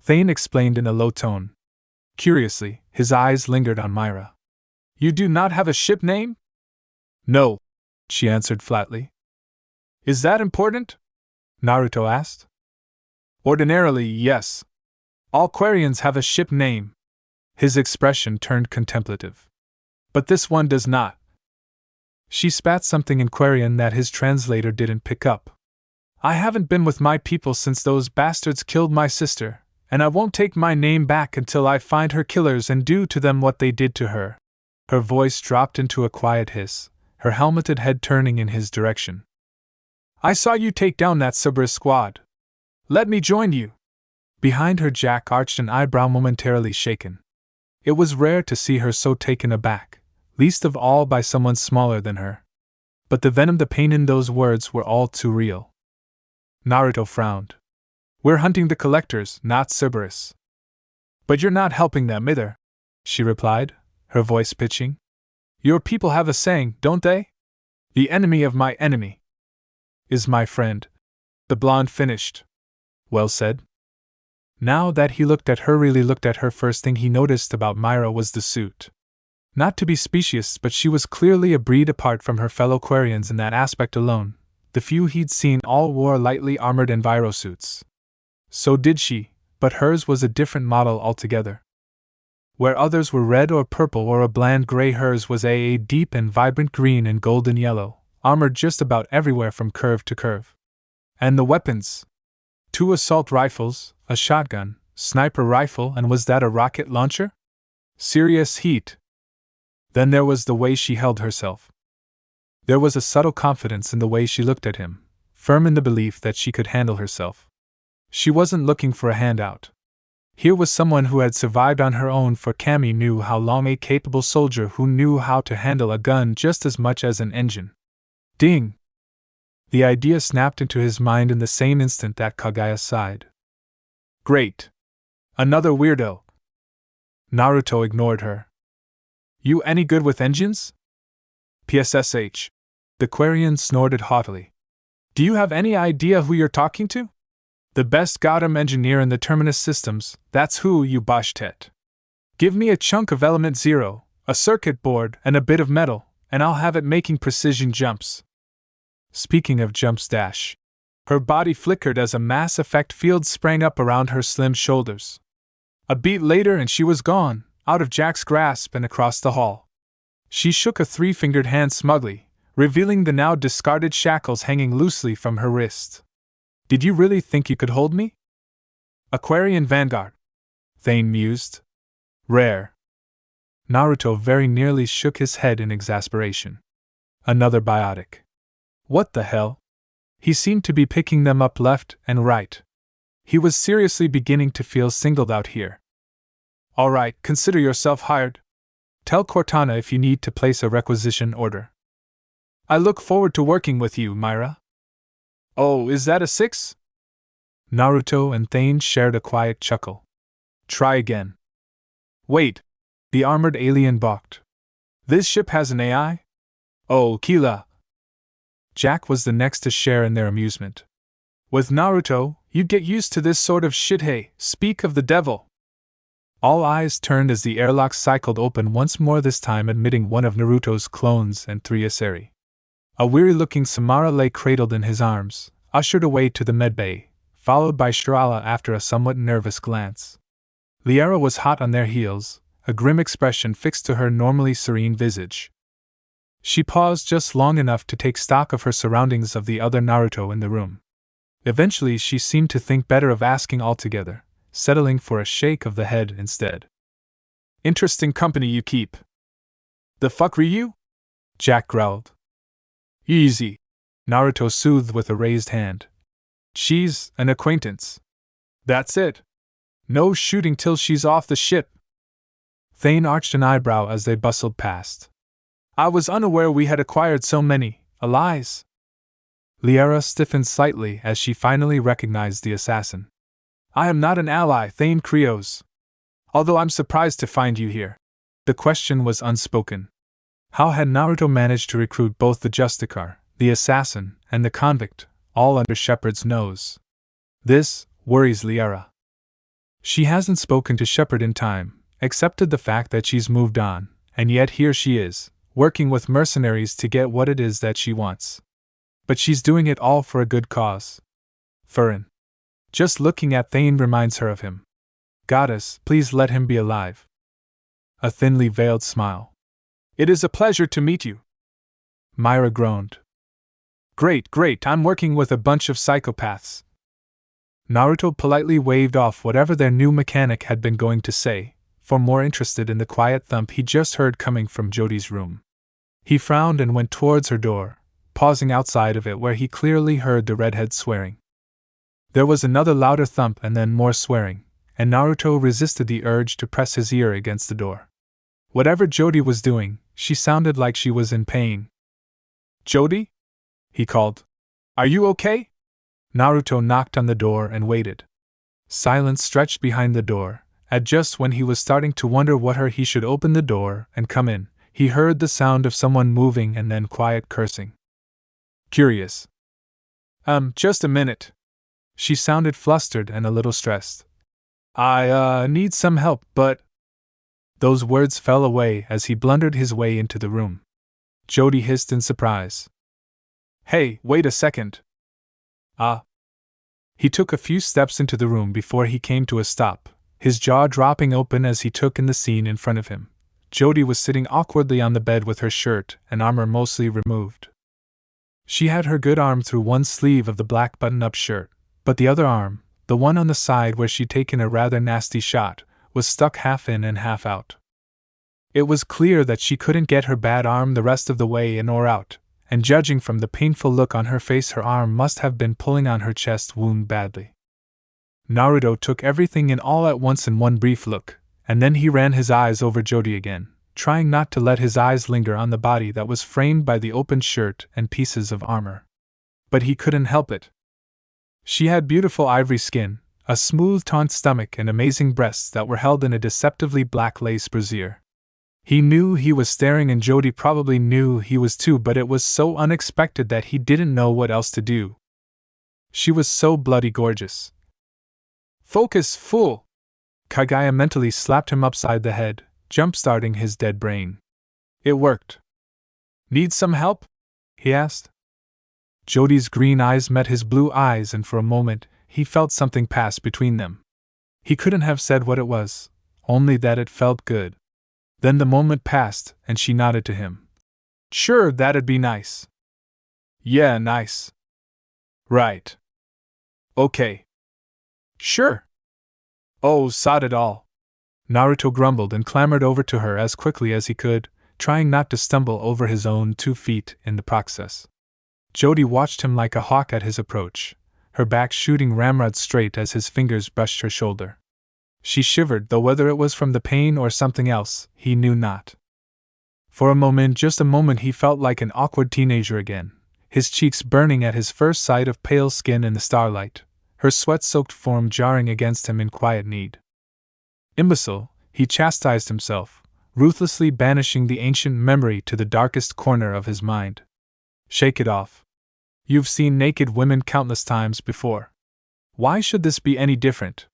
Thane explained in a low tone. Curiously, his eyes lingered on Myra. You do not have a ship name? No, she answered flatly. Is that important? Naruto asked. Ordinarily, yes. All Quarians have a ship name. His expression turned contemplative. But this one does not. She spat something in Quarian that his translator didn't pick up. I haven't been with my people since those bastards killed my sister, and I won't take my name back until I find her killers and do to them what they did to her. Her voice dropped into a quiet hiss, her helmeted head turning in his direction. I saw you take down that Cerberus squad. Let me join you. Behind her, Jack arched an eyebrow momentarily shaken. It was rare to see her so taken aback, least of all by someone smaller than her. But the venom, the pain in those words were all too real. Naruto frowned. We're hunting the collectors, not Cerberus. But you're not helping them either, she replied, her voice pitching. Your people have a saying, don't they? The enemy of my enemy is my friend. The blonde finished. Well said. Now that he looked at her, really looked at her, first thing he noticed about Myra was the suit. Not to be specious, but she was clearly a breed apart from her fellow Quarians in that aspect alone. The few he'd seen all wore lightly armored envirosuits. So did she, but hers was a different model altogether. Where others were red or purple or a bland gray, hers was a deep and vibrant green and golden yellow, armored just about everywhere from curve to curve. And the weapons? 2 assault rifles, a shotgun, sniper rifle, and was that a rocket launcher? Serious heat. Then there was the way she held herself. There was a subtle confidence in the way she looked at him, firm in the belief that she could handle herself. She wasn't looking for a handout. Here was someone who had survived on her own, for Cammy knew how long, a capable soldier who knew how to handle a gun just as much as an engine. Ding! The idea snapped into his mind in the same instant that Kaguya sighed. Great! Another weirdo! Naruto ignored her. You any good with engines? PSSH. The Quarian snorted haughtily. Do you have any idea who you're talking to? The best goddamn engineer in the Terminus systems, that's who, you Boshtet. Give me a chunk of element 0, a circuit board, and a bit of metal, and I'll have it making precision jumps. Speaking of jumps dash. Her body flickered as a Mass Effect field sprang up around her slim shoulders. A beat later and she was gone, out of Jack's grasp and across the hall. She shook a 3-fingered hand smugly, revealing the now discarded shackles hanging loosely from her wrist. Did you really think you could hold me? Aquarian Vanguard, Thane mused. Rare. Naruto very nearly shook his head in exasperation. Another biotic. What the hell? He seemed to be picking them up left and right. He was seriously beginning to feel singled out here. All right, consider yourself hired. Tell Cortana if you need to place a requisition order. I look forward to working with you, Myra. Oh, is that a 6? Naruto and Thane shared a quiet chuckle. Try again. Wait. The armored alien balked. This ship has an AI? Oh, Kila. Jack was the next to share in their amusement. With Naruto, you'd get used to this sort of shit. Hey, speak of the devil. All eyes turned as the airlock cycled open once more, this time admitting one of Naruto's clones and 3 Asari. A weary-looking Samara lay cradled in his arms, ushered away to the medbay, followed by Shirala after a somewhat nervous glance. Liara was hot on their heels, a grim expression fixed to her normally serene visage. She paused just long enough to take stock of her surroundings, of the other Naruto in the room. Eventually she seemed to think better of asking altogether, settling for a shake of the head instead. Interesting company you keep. The fuck, Ryu? Jack growled. Easy, Naruto soothed with a raised hand. She's an acquaintance. That's it. No shooting till she's off the ship. Thane arched an eyebrow as they bustled past. I was unaware we had acquired so many allies. Liara stiffened slightly as she finally recognized the assassin. I am not an ally, Thane Krios. Although I'm surprised to find you here. The question was unspoken. How had Naruto managed to recruit both the Justicar, the assassin, and the convict, all under Shepard's nose? This worries Liara. She hasn't spoken to Shepard in time, accepted the fact that she's moved on, and yet here she is, working with mercenaries to get what it is that she wants. But she's doing it all for a good cause. Furin. Just looking at Thane reminds her of him. Goddess, please let him be alive. A thinly veiled smile. It is a pleasure to meet you. Myra groaned. Great, I'm working with a bunch of psychopaths. Naruto politely waved off whatever their new mechanic had been going to say, for more interested in the quiet thump he just heard coming from Jodi's room. He frowned and went towards her door, pausing outside of it where he clearly heard the redhead swearing. There was another louder thump and then more swearing, and Naruto resisted the urge to press his ear against the door. Whatever Jodi was doing, she sounded like she was in pain. Jodi? He called. Are you okay? Naruto knocked on the door and waited. Silence stretched behind the door, and just when he was starting to wonder he should open the door and come in, he heard the sound of someone moving and then quiet cursing. Curious. Just a minute. She sounded flustered and a little stressed. I need some help, but... Those words fell away as he blundered his way into the room. Jodi hissed in surprise. Hey, wait a second. He took a few steps into the room before he came to a stop, his jaw dropping open as he took in the scene in front of him. Jodi was sitting awkwardly on the bed with her shirt and armor mostly removed. She had her good arm through one sleeve of the black button-up shirt, but the other arm, the one on the side where she'd taken a rather nasty shot, was stuck half in and half out. It was clear that she couldn't get her bad arm the rest of the way in or out, and judging from the painful look on her face, her arm must have been pulling on her chest wound badly. Naruto took everything in all at once in one brief look, and then he ran his eyes over Jodi again, trying not to let his eyes linger on the body that was framed by the open shirt and pieces of armor. But he couldn't help it. She had beautiful ivory skin, a smooth taunt stomach and amazing breasts that were held in a deceptively black lace brassiere. He knew he was staring and Jodi probably knew he was too, but it was so unexpected that he didn't know what else to do. She was so bloody gorgeous. Focus, fool! Kagaya mentally slapped him upside the head, jump-starting his dead brain. It worked. Need some help? He asked. Jodi's green eyes met his blue eyes and for a moment, he felt something pass between them. He couldn't have said what it was, only that it felt good. Then the moment passed, and she nodded to him. Sure, that'd be nice. Yeah, nice. Right. Okay. Sure. Oh, sod it all. Naruto grumbled and clambered over to her as quickly as he could, trying not to stumble over his own 2 feet in the process. Jodi watched him like a hawk at his approach, her back shooting ramrod straight as his fingers brushed her shoulder. She shivered, though whether it was from the pain or something else, he knew not. For a moment, just a moment, he felt like an awkward teenager again, his cheeks burning at his first sight of pale skin in the starlight, her sweat-soaked form jarring against him in quiet need. Imbecile, he chastised himself, ruthlessly banishing the ancient memory to the darkest corner of his mind. Shake it off. You've seen naked women countless times before. Why should this be any different?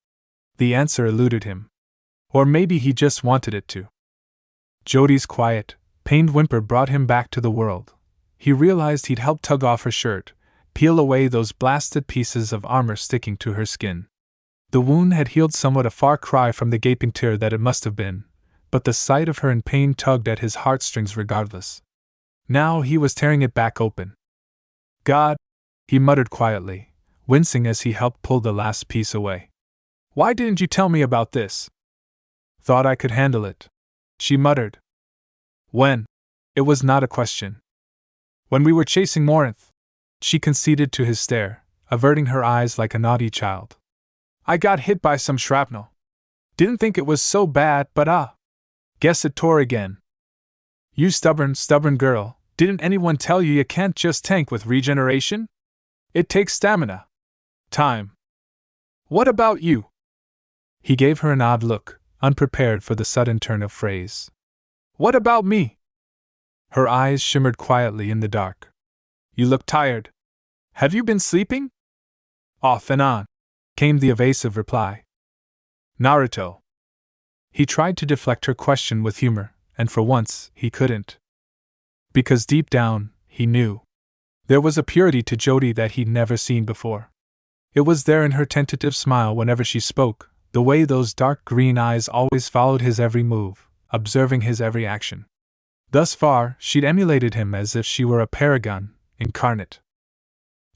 The answer eluded him. Or maybe he just wanted it to. Jodi's quiet, pained whimper brought him back to the world. He realized he'd helped tug off her shirt, peel away those blasted pieces of armor sticking to her skin. The wound had healed somewhat, a far cry from the gaping tear that it must have been, but the sight of her in pain tugged at his heartstrings regardless. Now he was tearing it back open. God, he muttered quietly, wincing as he helped pull the last piece away. Why didn't you tell me about this? Thought I could handle it, she muttered. When? It was not a question. When we were chasing Morinth, she conceded to his stare, averting her eyes like a naughty child. I got hit by some shrapnel. Didn't think it was so bad, but guess it tore again. You stubborn girl, didn't anyone tell you can't just tank with regeneration? It takes stamina. Time. What about you? He gave her an odd look, unprepared for the sudden turn of phrase. What about me? Her eyes shimmered quietly in the dark. You look tired. Have you been sleeping? Off and on, came the evasive reply. Naruto. He tried to deflect her question with humor, and for once, he couldn't. Because deep down, he knew. There was a purity to Jody that he'd never seen before. It was there in her tentative smile whenever she spoke, the way those dark green eyes always followed his every move, observing his every action. Thus far, she'd emulated him as if she were a paragon, incarnate.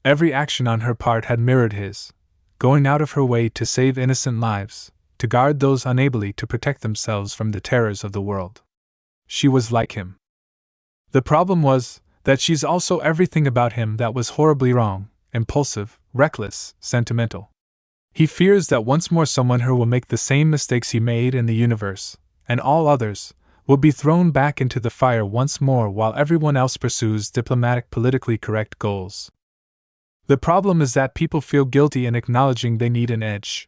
Every action on her part had mirrored his, going out of her way to save innocent lives, to guard those unable to protect themselves from the terrors of the world. She was like him. The problem was that she's also everything about him that was horribly wrong, impulsive, reckless, sentimental. He fears that once more someone her will make the same mistakes he made in the universe, and all others will be thrown back into the fire once more while everyone else pursues diplomatic, politically correct goals. The problem is that people feel guilty in acknowledging they need an edge.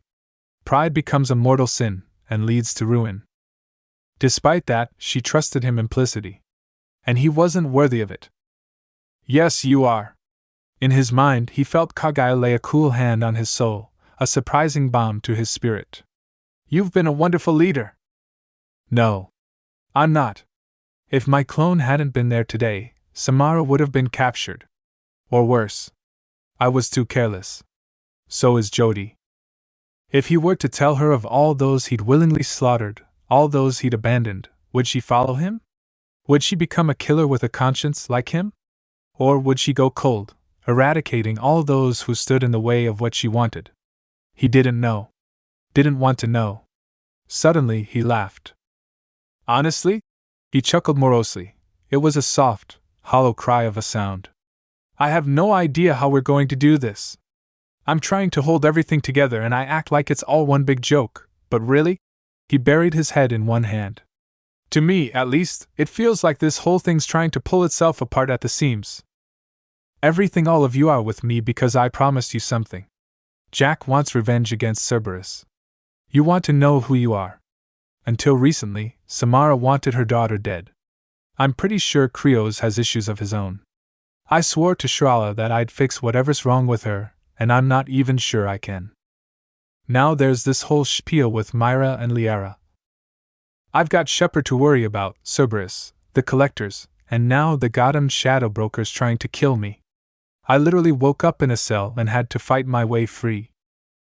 Pride becomes a mortal sin and leads to ruin. Despite that, she trusted him implicitly. And he wasn't worthy of it. Yes, you are. In his mind, he felt Kagaya lay a cool hand on his soul, a surprising balm to his spirit. You've been a wonderful leader. No. I'm not. If my clone hadn't been there today, Samara would have been captured. Or worse. I was too careless. So is Jody. If he were to tell her of all those he'd willingly slaughtered, all those he'd abandoned, would she follow him? Would she become a killer with a conscience like him? Or would she go cold, eradicating all those who stood in the way of what she wanted? He didn't know. Didn't want to know. Suddenly, he laughed. Honestly? He chuckled morosely. It was a soft, hollow cry of a sound. I have no idea how we're going to do this. I'm trying to hold everything together and I act like it's all one big joke, but really? He buried his head in one hand. To me, at least, it feels like this whole thing's trying to pull itself apart at the seams. Everything all of you are with me because I promised you something. Jack wants revenge against Cerberus. You want to know who you are. Until recently, Samara wanted her daughter dead. I'm pretty sure Krios has issues of his own. I swore to Shrala that I'd fix whatever's wrong with her, and I'm not even sure I can. Now there's this whole spiel with Myra and Liara. I've got Shepard to worry about, Cerberus, the collectors, and now the goddamn shadow brokers trying to kill me. I literally woke up in a cell and had to fight my way free.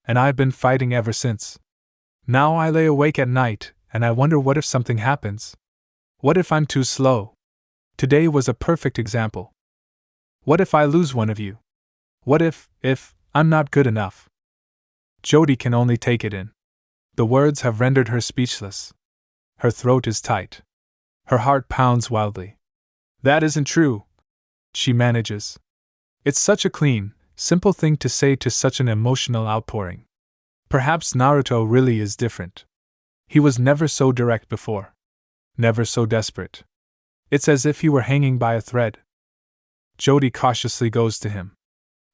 And I've been fighting ever since. Now I lay awake at night, and I wonder what if something happens? What if I'm too slow? Today was a perfect example. What if I lose one of you? What if I'm not good enough? Jody can only take it in. The words have rendered her speechless. Her throat is tight. Her heart pounds wildly. That isn't true. She manages. It's such a clean, simple thing to say to such an emotional outpouring. Perhaps Naruto really is different. He was never so direct before. Never so desperate. It's as if he were hanging by a thread. Jody cautiously goes to him.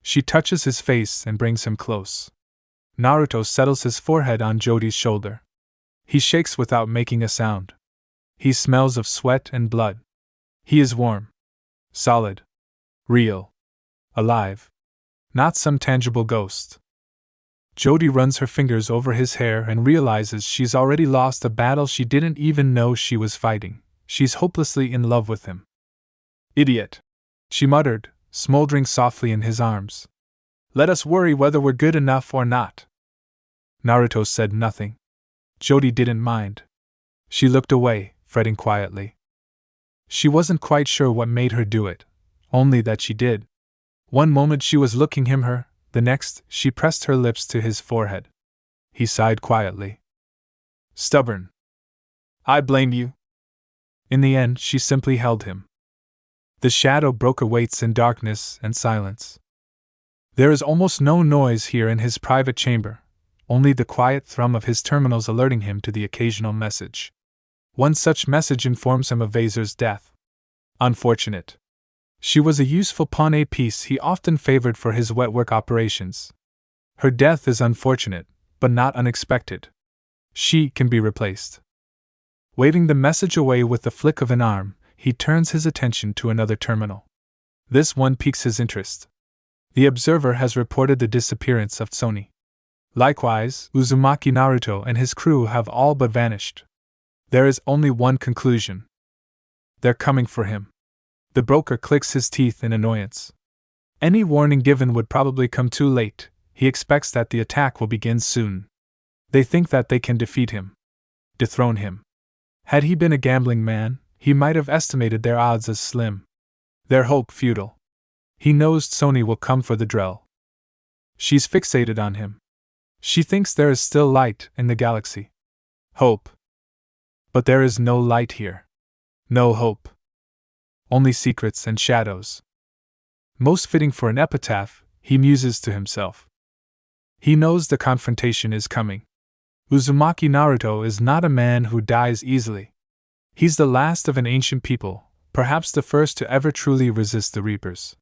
She touches his face and brings him close. Naruto settles his forehead on Jody's shoulder. He shakes without making a sound. He smells of sweat and blood. He is warm. Solid. Real. Alive. Not some tangible ghost. Jody runs her fingers over his hair and realizes she's already lost a battle she didn't even know she was fighting. She's hopelessly in love with him. Idiot. She muttered, smoldering softly in his arms. Let us worry whether we're good enough or not. Naruto said nothing. Jody didn't mind. She looked away, fretting quietly. She wasn't quite sure what made her do it, only that she did. One moment she was looking her, the next, she pressed her lips to his forehead. He sighed quietly. Stubborn. I blame you. In the end, she simply held him. The shadow broker waits in darkness and silence. There is almost no noise here in his private chamber, only the quiet thrum of his terminals alerting him to the occasional message. One such message informs him of Vaser's death. Unfortunate. She was a useful pawn, a piece he often favored for his wet work operations. Her death is unfortunate, but not unexpected. She can be replaced. Waving the message away with the flick of an arm, he turns his attention to another terminal. This one piques his interest. The observer has reported the disappearance of Tsoni. Likewise, Uzumaki Naruto and his crew have all but vanished. There is only one conclusion. They're coming for him. The broker clicks his teeth in annoyance. Any warning given would probably come too late. He expects that the attack will begin soon. They think that they can defeat him. Dethrone him. Had he been a gambling man, he might have estimated their odds as slim. Their hope futile. He knows Sony will come for the Drell. She's fixated on him. She thinks there is still light in the galaxy. Hope. But there is no light here. No hope. Only secrets and shadows. Most fitting for an epitaph, he muses to himself. He knows the confrontation is coming. Uzumaki Naruto is not a man who dies easily. He's the last of an ancient people, perhaps the first to ever truly resist the Reapers.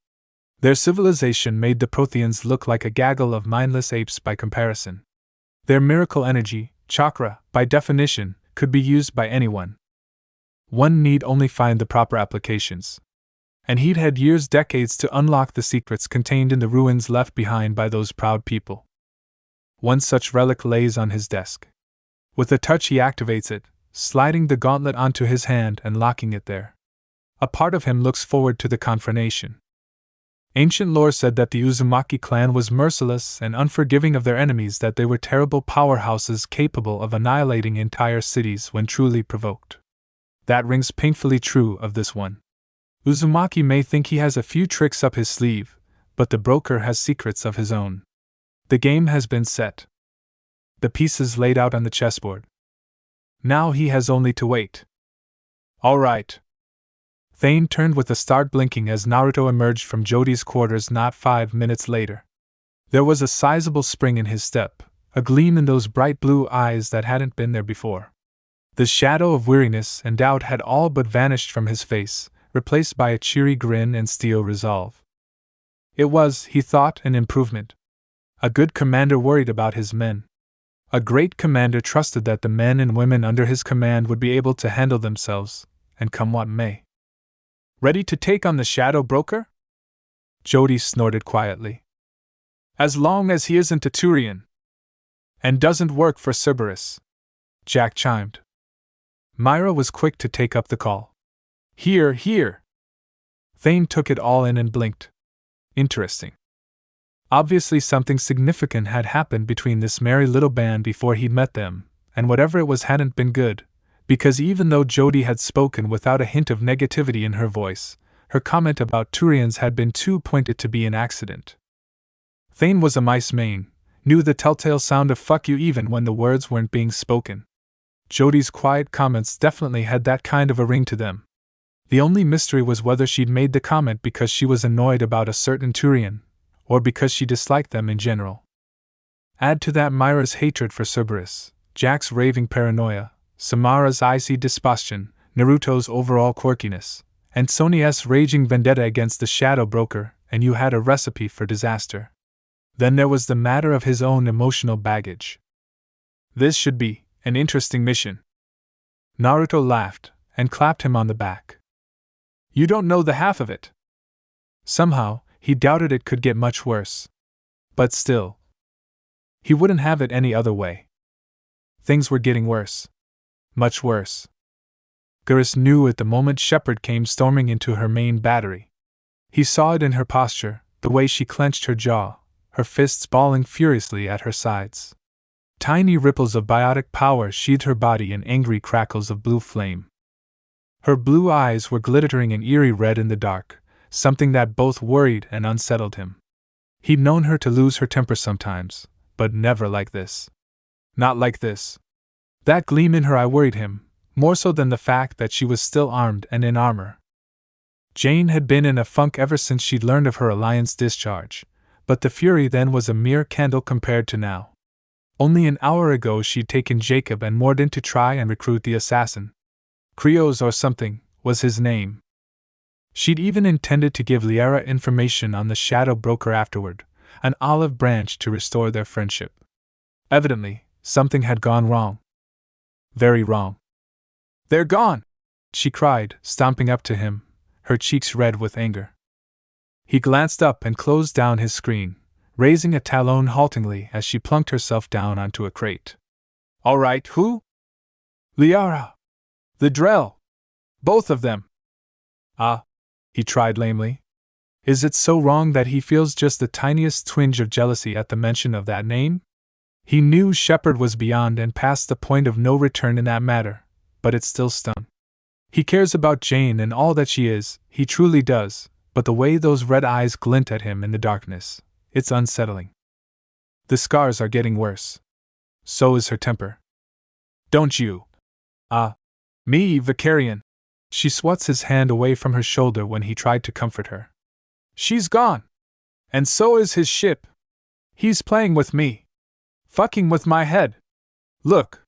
Their civilization made the Protheans look like a gaggle of mindless apes by comparison. Their miracle energy, chakra, by definition, could be used by anyone. One need only find the proper applications. And he'd had years, decades to unlock the secrets contained in the ruins left behind by those proud people. One such relic lays on his desk. With a touch he activates it, sliding the gauntlet onto his hand and locking it there. A part of him looks forward to the confrontation. Ancient lore said that the Uzumaki clan was merciless and unforgiving of their enemies, that they were terrible powerhouses capable of annihilating entire cities when truly provoked. That rings painfully true of this one. Uzumaki may think he has a few tricks up his sleeve, but the broker has secrets of his own. The game has been set. The pieces laid out on the chessboard. Now he has only to wait. All right. Thane turned with a start, blinking as Naruto emerged from Jody's quarters not 5 minutes later. There was a sizable spring in his step, a gleam in those bright blue eyes that hadn't been there before. The shadow of weariness and doubt had all but vanished from his face, replaced by a cheery grin and steel resolve. It was, he thought, an improvement. A good commander worried about his men. A great commander trusted that the men and women under his command would be able to handle themselves, and come what may. Ready to take on the Shadow Broker? Jody snorted quietly. As long as he isn't a Turian. And doesn't work for Cerberus. Jack chimed. Myra was quick to take up the call. Here, here. Thane took it all in and blinked. Interesting. Obviously something significant had happened between this merry little band before he'd met them, and whatever it was hadn't been good, because even though Jody had spoken without a hint of negativity in her voice, her comment about Turians had been too pointed to be an accident. Thane was a mice main, knew the telltale sound of fuck you even when the words weren't being spoken. Jody's quiet comments definitely had that kind of a ring to them. The only mystery was whether she'd made the comment because she was annoyed about a certain Turian, or because she disliked them in general. Add to that Myra's hatred for Cerberus, Jack's raving paranoia, Samara's icy disposition, Naruto's overall quirkiness, and Sonia's raging vendetta against the Shadow Broker, and you had a recipe for disaster. Then there was the matter of his own emotional baggage. This should be an interesting mission. Naruto laughed and clapped him on the back. You don't know the half of it. Somehow, he doubted it could get much worse. But still, he wouldn't have it any other way. Things were getting worse. Much worse. Geras knew it the moment Shepard came storming into her main battery. He saw it in her posture, the way she clenched her jaw, her fists balling furiously at her sides. Tiny ripples of biotic power sheathed her body in angry crackles of blue flame. Her blue eyes were glittering an eerie red in the dark, something that both worried and unsettled him. He'd known her to lose her temper sometimes, but never like this. Not like this. That gleam in her eye worried him, more so than the fact that she was still armed and in armor. Jane had been in a funk ever since she'd learned of her alliance discharge, but the fury then was a mere candle compared to now. Only an hour ago she'd taken Jacob and Morden to try and recruit the assassin. Krios or something was his name. She'd even intended to give Liara information on the Shadow Broker afterward, an olive branch to restore their friendship. Evidently, something had gone wrong. Very wrong. They're gone! She cried, stomping up to him, her cheeks red with anger. He glanced up and closed down his screen, raising a talon haltingly as she plunked herself down onto a crate. All right, who? Liara. The Drell. Both of them. Ah. he tried lamely. Is it so wrong that he feels just the tiniest twinge of jealousy at the mention of that name? He knew Shepard was beyond and past the point of no return in that matter, but it still stung. He cares about Jane and all that she is, he truly does, but the way those red eyes glint at him in the darkness, it's unsettling. The scars are getting worse. So is her temper. Don't you? Me, Vicarian. She swats his hand away from her shoulder when he tried to comfort her. She's gone. And so is his ship. He's playing with me. Fucking with my head. Look.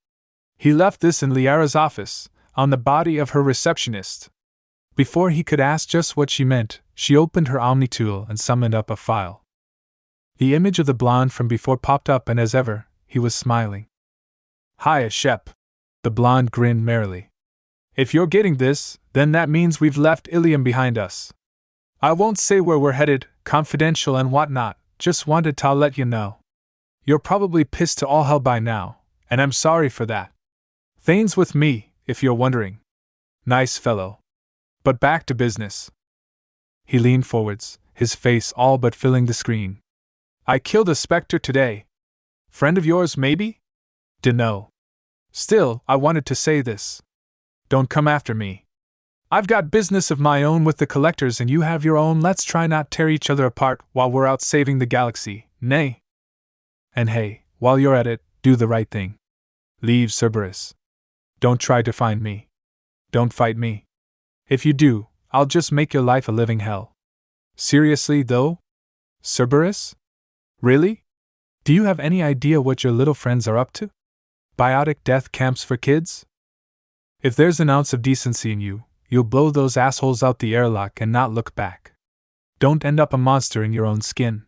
He left this in Liara's office, on the body of her receptionist. Before he could ask just what she meant, she opened her Omni-tool and summoned up a file. The image of the blonde from before popped up, and as ever, he was smiling. Hiya, Shep. The blonde grinned merrily. If you're getting this, then that means we've left Ilium behind us. I won't say where we're headed, confidential and whatnot, just wanted to let you know. You're probably pissed to all hell by now, and I'm sorry for that. Thane's with me, if you're wondering. Nice fellow. But back to business. He leaned forwards, his face all but filling the screen. I killed a specter today. Friend of yours, maybe? Dunno. Still, I wanted to say this. Don't come after me. I've got business of my own with the collectors and you have your own. Let's try not tear each other apart while we're out saving the galaxy, nay? And hey, while you're at it, do the right thing. Leave Cerberus. Don't try to find me. Don't fight me. If you do, I'll just make your life a living hell. Seriously, though? Cerberus? Really? Do you have any idea what your little friends are up to? Biotic death camps for kids? If there's an ounce of decency in you, you'll blow those assholes out the airlock and not look back. Don't end up a monster in your own skin.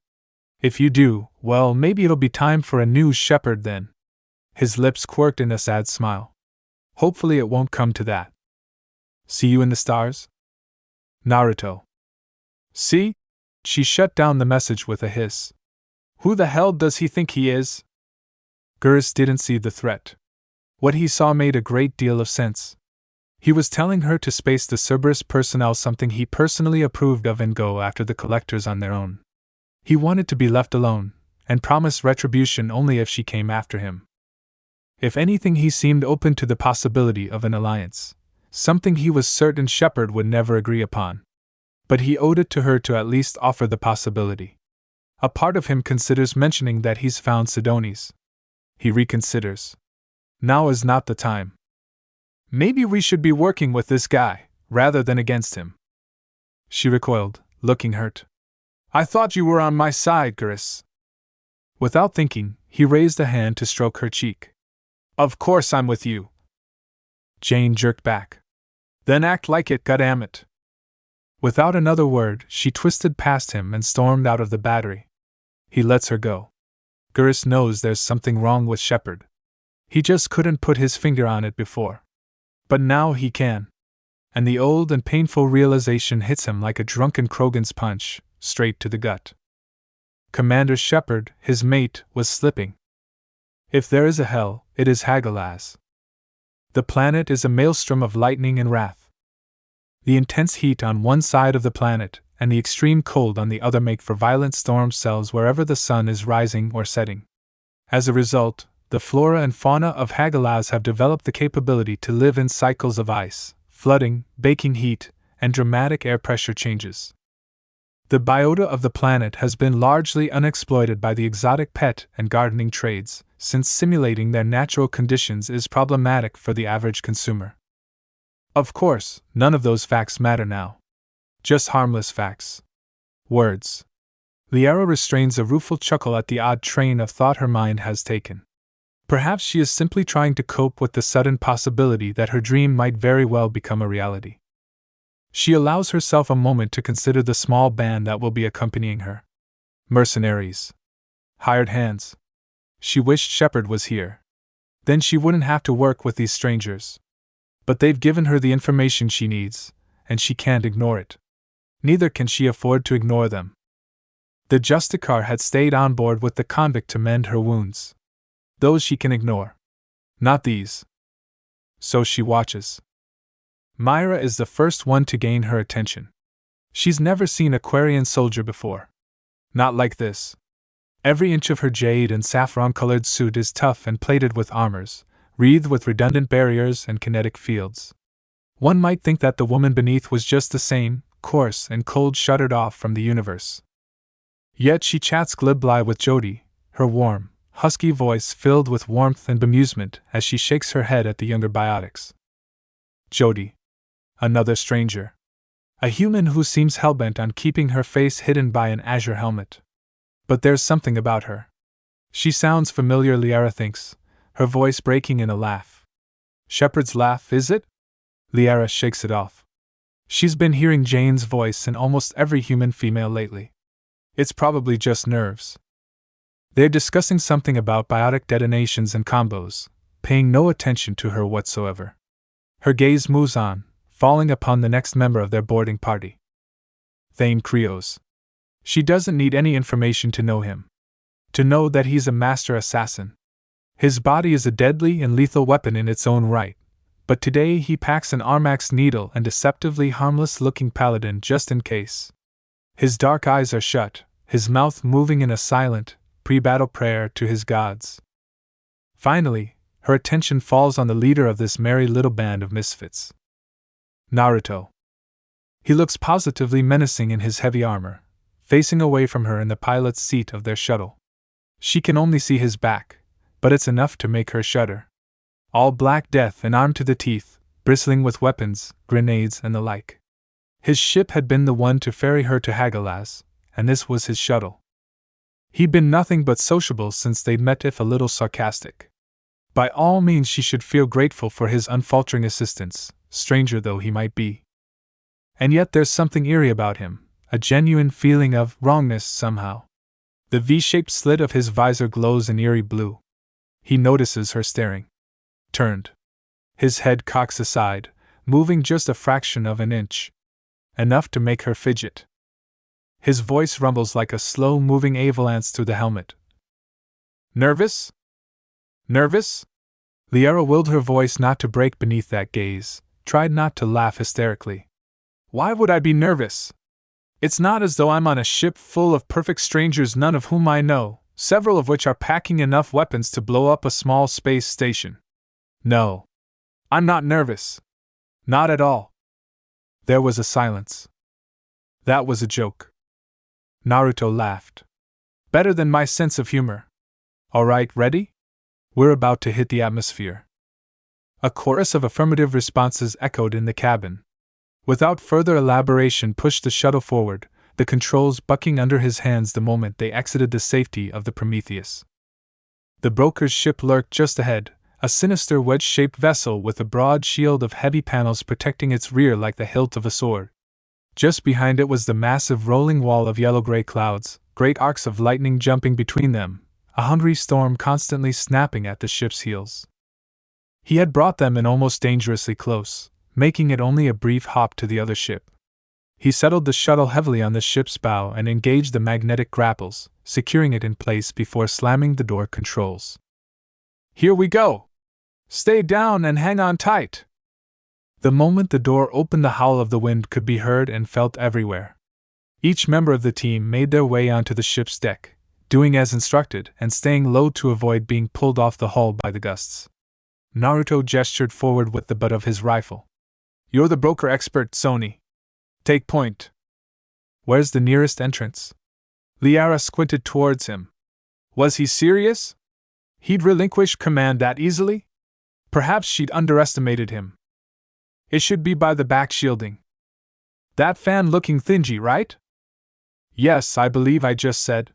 If you do, well, maybe it'll be time for a new shepherd then. His lips quirked in a sad smile. Hopefully it won't come to that. See you in the stars? Naruto. See? She shut down the message with a hiss. Who the hell does he think he is? Geras didn't see the threat. What he saw made a great deal of sense. He was telling her to space the Cerberus personnel, something he personally approved of, and go after the collectors on their own. He wanted to be left alone, and promised retribution only if she came after him. If anything, he seemed open to the possibility of an alliance, something he was certain Shepard would never agree upon. But he owed it to her to at least offer the possibility. A part of him considers mentioning that he's found Sidoni's. He reconsiders. Now is not the time. Maybe we should be working with this guy, rather than against him. She recoiled, looking hurt. I thought you were on my side, Geras. Without thinking, he raised a hand to stroke her cheek. Of course I'm with you. Jane jerked back. Then act like it, goddammit. Without another word, she twisted past him and stormed out of the battery. He lets her go. Geras knows there's something wrong with Shepard. He just couldn't put his finger on it before. But now he can. And the old and painful realization hits him like a drunken Krogan's punch, straight to the gut. Commander Shepard, his mate, was slipping. If there is a hell, it is Hagalaz. The planet is a maelstrom of lightning and wrath. The intense heat on one side of the planet and the extreme cold on the other make for violent storm cells wherever the sun is rising or setting. As a result, the flora and fauna of Hagalaz have developed the capability to live in cycles of ice, flooding, baking heat, and dramatic air pressure changes. The biota of the planet has been largely unexploited by the exotic pet and gardening trades, since simulating their natural conditions is problematic for the average consumer. Of course, none of those facts matter now. Just harmless facts. Words. Liara restrains a rueful chuckle at the odd train of thought her mind has taken. Perhaps she is simply trying to cope with the sudden possibility that her dream might very well become a reality. She allows herself a moment to consider the small band that will be accompanying her. Mercenaries. Hired hands. She wished Shepard was here. Then she wouldn't have to work with these strangers. But they've given her the information she needs, and she can't ignore it. Neither can she afford to ignore them. The Justicar had stayed on board with the convict to mend her wounds. Those she can ignore. Not these. So she watches. Myra is the first one to gain her attention. She's never seen a Quarian soldier before. Not like this. Every inch of her jade and saffron-colored suit is tough and plated with armors, wreathed with redundant barriers and kinetic fields. One might think that the woman beneath was just the same, coarse and cold, shuttered off from the universe. Yet she chats glibly with Jody, her warm, husky voice filled with warmth and bemusement as she shakes her head at the younger biotics. Jody. Another stranger. A human who seems hellbent on keeping her face hidden by an azure helmet. But there's something about her. She sounds familiar, Liara thinks, her voice breaking in a laugh. Shepard's laugh, is it? Liara shakes it off. She's been hearing Jane's voice in almost every human female lately. It's probably just nerves. They're discussing something about biotic detonations and combos, paying no attention to her whatsoever. Her gaze moves on, falling upon the next member of their boarding party. Thane Krios. She doesn't need any information to know him. To know that he's a master assassin. His body is a deadly and lethal weapon in its own right, but today he packs an Armax needle and deceptively harmless-looking paladin just in case. His dark eyes are shut, his mouth moving in a silent, pre-battle prayer to his gods. Finally, her attention falls on the leader of this merry little band of misfits. Naruto. He looks positively menacing in his heavy armor, facing away from her in the pilot's seat of their shuttle. She can only see his back, but it's enough to make her shudder. All black death and armed to the teeth, bristling with weapons, grenades, and the like. His ship had been the one to ferry her to Hagalaz, and this was his shuttle. He'd been nothing but sociable since they'd met, if a little sarcastic. By all means she should feel grateful for his unfaltering assistance, stranger though he might be. And yet there's something eerie about him, a genuine feeling of wrongness somehow. The V-shaped slit of his visor glows an eerie blue. He notices her staring. Turned. His head cocks aside, moving just a fraction of an inch. Enough to make her fidget. His voice rumbles like a slow-moving avalanche through the helmet. Nervous? Nervous? Liara willed her voice not to break beneath that gaze, tried not to laugh hysterically. Why would I be nervous? It's not as though I'm on a ship full of perfect strangers, none of whom I know, several of which are packing enough weapons to blow up a small space station. No. I'm not nervous. Not at all. There was a silence. That was a joke. Naruto laughed. Better than my sense of humor. Alright, ready? We're about to hit the atmosphere. A chorus of affirmative responses echoed in the cabin. Without further elaboration, pushed the shuttle forward, the controls bucking under his hands the moment they exited the safety of the Prometheus. The broker's ship lurked just ahead, a sinister wedge-shaped vessel with a broad shield of heavy panels protecting its rear like the hilt of a sword. Just behind it was the massive rolling wall of yellow-gray clouds, great arcs of lightning jumping between them, a hungry storm constantly snapping at the ship's heels. He had brought them in almost dangerously close, making it only a brief hop to the other ship. He settled the shuttle heavily on the ship's bow and engaged the magnetic grapples, securing it in place before slamming the door controls. Here we go! Stay down and hang on tight! The moment the door opened, the howl of the wind could be heard and felt everywhere. Each member of the team made their way onto the ship's deck, doing as instructed and staying low to avoid being pulled off the hull by the gusts. Naruto gestured forward with the butt of his rifle. You're the broker expert, Sony. Take point. Where's the nearest entrance? Liara squinted towards him. Was he serious? He'd relinquish command that easily? Perhaps she'd underestimated him. It should be by the back shielding. That fan-looking thingy, right? Yes, I believe I just said.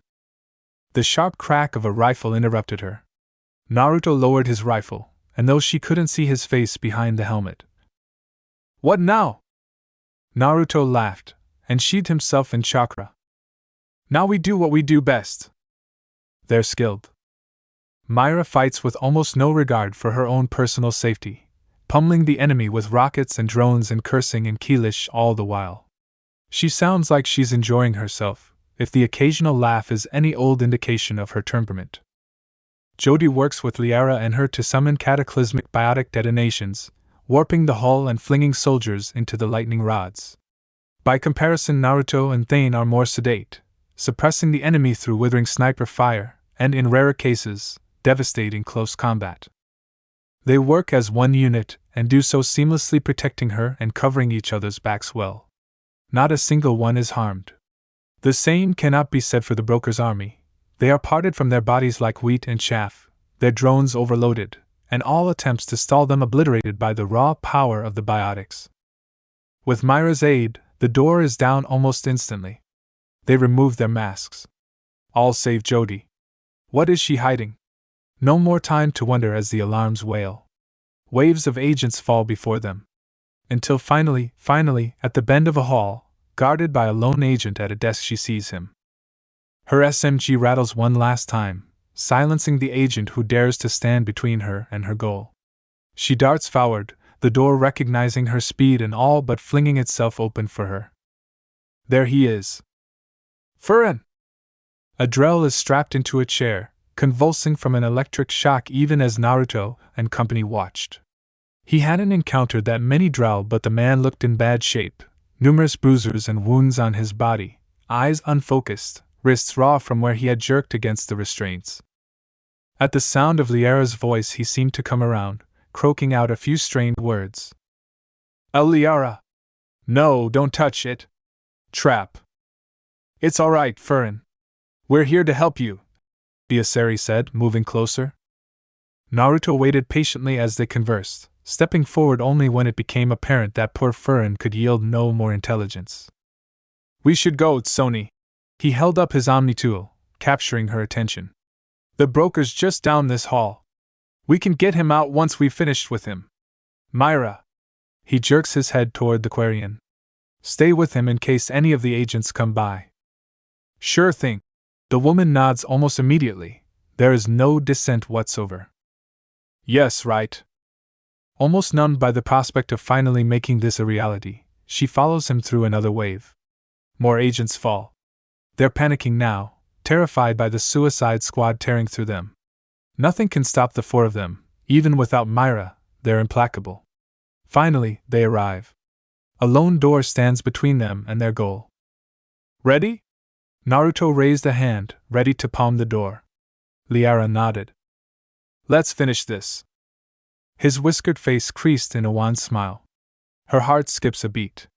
The sharp crack of a rifle interrupted her. Naruto lowered his rifle, and though she couldn't see his face behind the helmet. What now? Naruto laughed, and sheathed himself in chakra. Now we do what we do best. They're skilled. Myra fights with almost no regard for her own personal safety, pummeling the enemy with rockets and drones and cursing in Keelish all the while. She sounds like she's enjoying herself, if the occasional laugh is any old indication of her temperament. Jody works with Liara and her to summon cataclysmic biotic detonations, warping the hull and flinging soldiers into the lightning rods. By comparison, Naruto and Thane are more sedate, suppressing the enemy through withering sniper fire, and in rarer cases, devastating close combat. They work as one unit, and do so seamlessly, protecting her and covering each other's backs well. Not a single one is harmed. The same cannot be said for the Broker's army. They are parted from their bodies like wheat and chaff, their drones overloaded, and all attempts to stall them obliterated by the raw power of the biotics. With Myra's aid, the door is down almost instantly. They remove their masks. All save Jody. What is she hiding? No more time to wonder as the alarms wail. Waves of agents fall before them. Until finally, at the bend of a hall, guarded by a lone agent at a desk, she sees him. Her SMG rattles one last time, silencing the agent who dares to stand between her and her goal. She darts forward, the door recognizing her speed and all but flinging itself open for her. There he is. Furin! Adrel is strapped into a chair, convulsing from an electric shock even as Naruto and company watched. He hadn't encountered that many drow, but the man looked in bad shape, numerous bruises and wounds on his body, eyes unfocused, wrists raw from where he had jerked against the restraints. At the sound of Liara's voice he seemed to come around, croaking out a few strained words. Liara! No, don't touch it! Trap! It's alright, Furin. We're here to help you, Biaseri said, moving closer. Naruto waited patiently as they conversed, stepping forward only when it became apparent that poor Furin could yield no more intelligence. We should go, Tsoni. He held up his Omni-tool, capturing her attention. The Broker's just down this hall. We can get him out once we've finished with him. Myra. He jerks his head toward the Quarian. Stay with him in case any of the agents come by. Sure thing. The woman nods almost immediately. There is no dissent whatsoever. Yes, right. Almost numbed by the prospect of finally making this a reality, she follows him through another wave. More agents fall. They're panicking now, terrified by the suicide squad tearing through them. Nothing can stop the four of them, even without Myra, they're implacable. Finally, they arrive. A lone door stands between them and their goal. Ready? Naruto raised a hand, ready to palm the door. Liara nodded. Let's finish this. His whiskered face creased in a wan smile. Her heart skips a beat.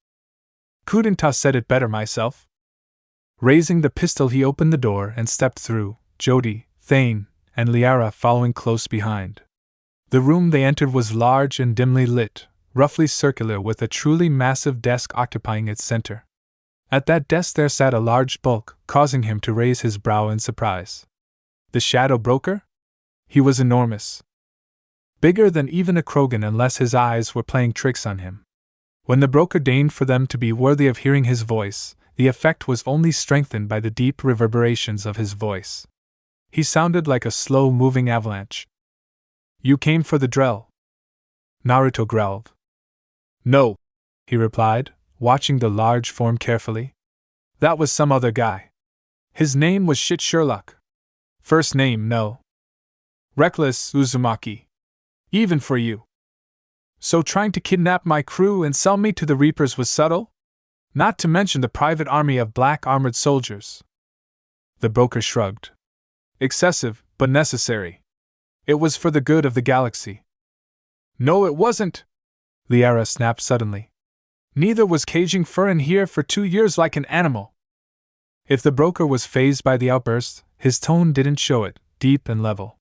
Couldn't I said it better myself? Raising the pistol, he opened the door and stepped through, Jody, Thane, and Liara following close behind. The room they entered was large and dimly lit, roughly circular, with a truly massive desk occupying its center. At that desk there sat a large bulk, causing him to raise his brow in surprise. The Shadow Broker? He was enormous. Bigger than even a Krogan unless his eyes were playing tricks on him. When the Broker deigned for them to be worthy of hearing his voice, the effect was only strengthened by the deep reverberations of his voice. He sounded like a slow-moving avalanche. You came for the Drell? Naruto growled. No, he replied, watching the large form carefully. That was some other guy. His name was Shit Sherlock. First name, no. Reckless Uzumaki. Even for you. So trying to kidnap my crew and sell me to the Reapers was subtle? Not to mention the private army of black armored soldiers. The Broker shrugged. Excessive, but necessary. It was for the good of the galaxy. No, it wasn't, Liara snapped suddenly. Neither was caging Furin here for 2 years like an animal. If the Broker was fazed by the outburst, his tone didn't show it, deep and level.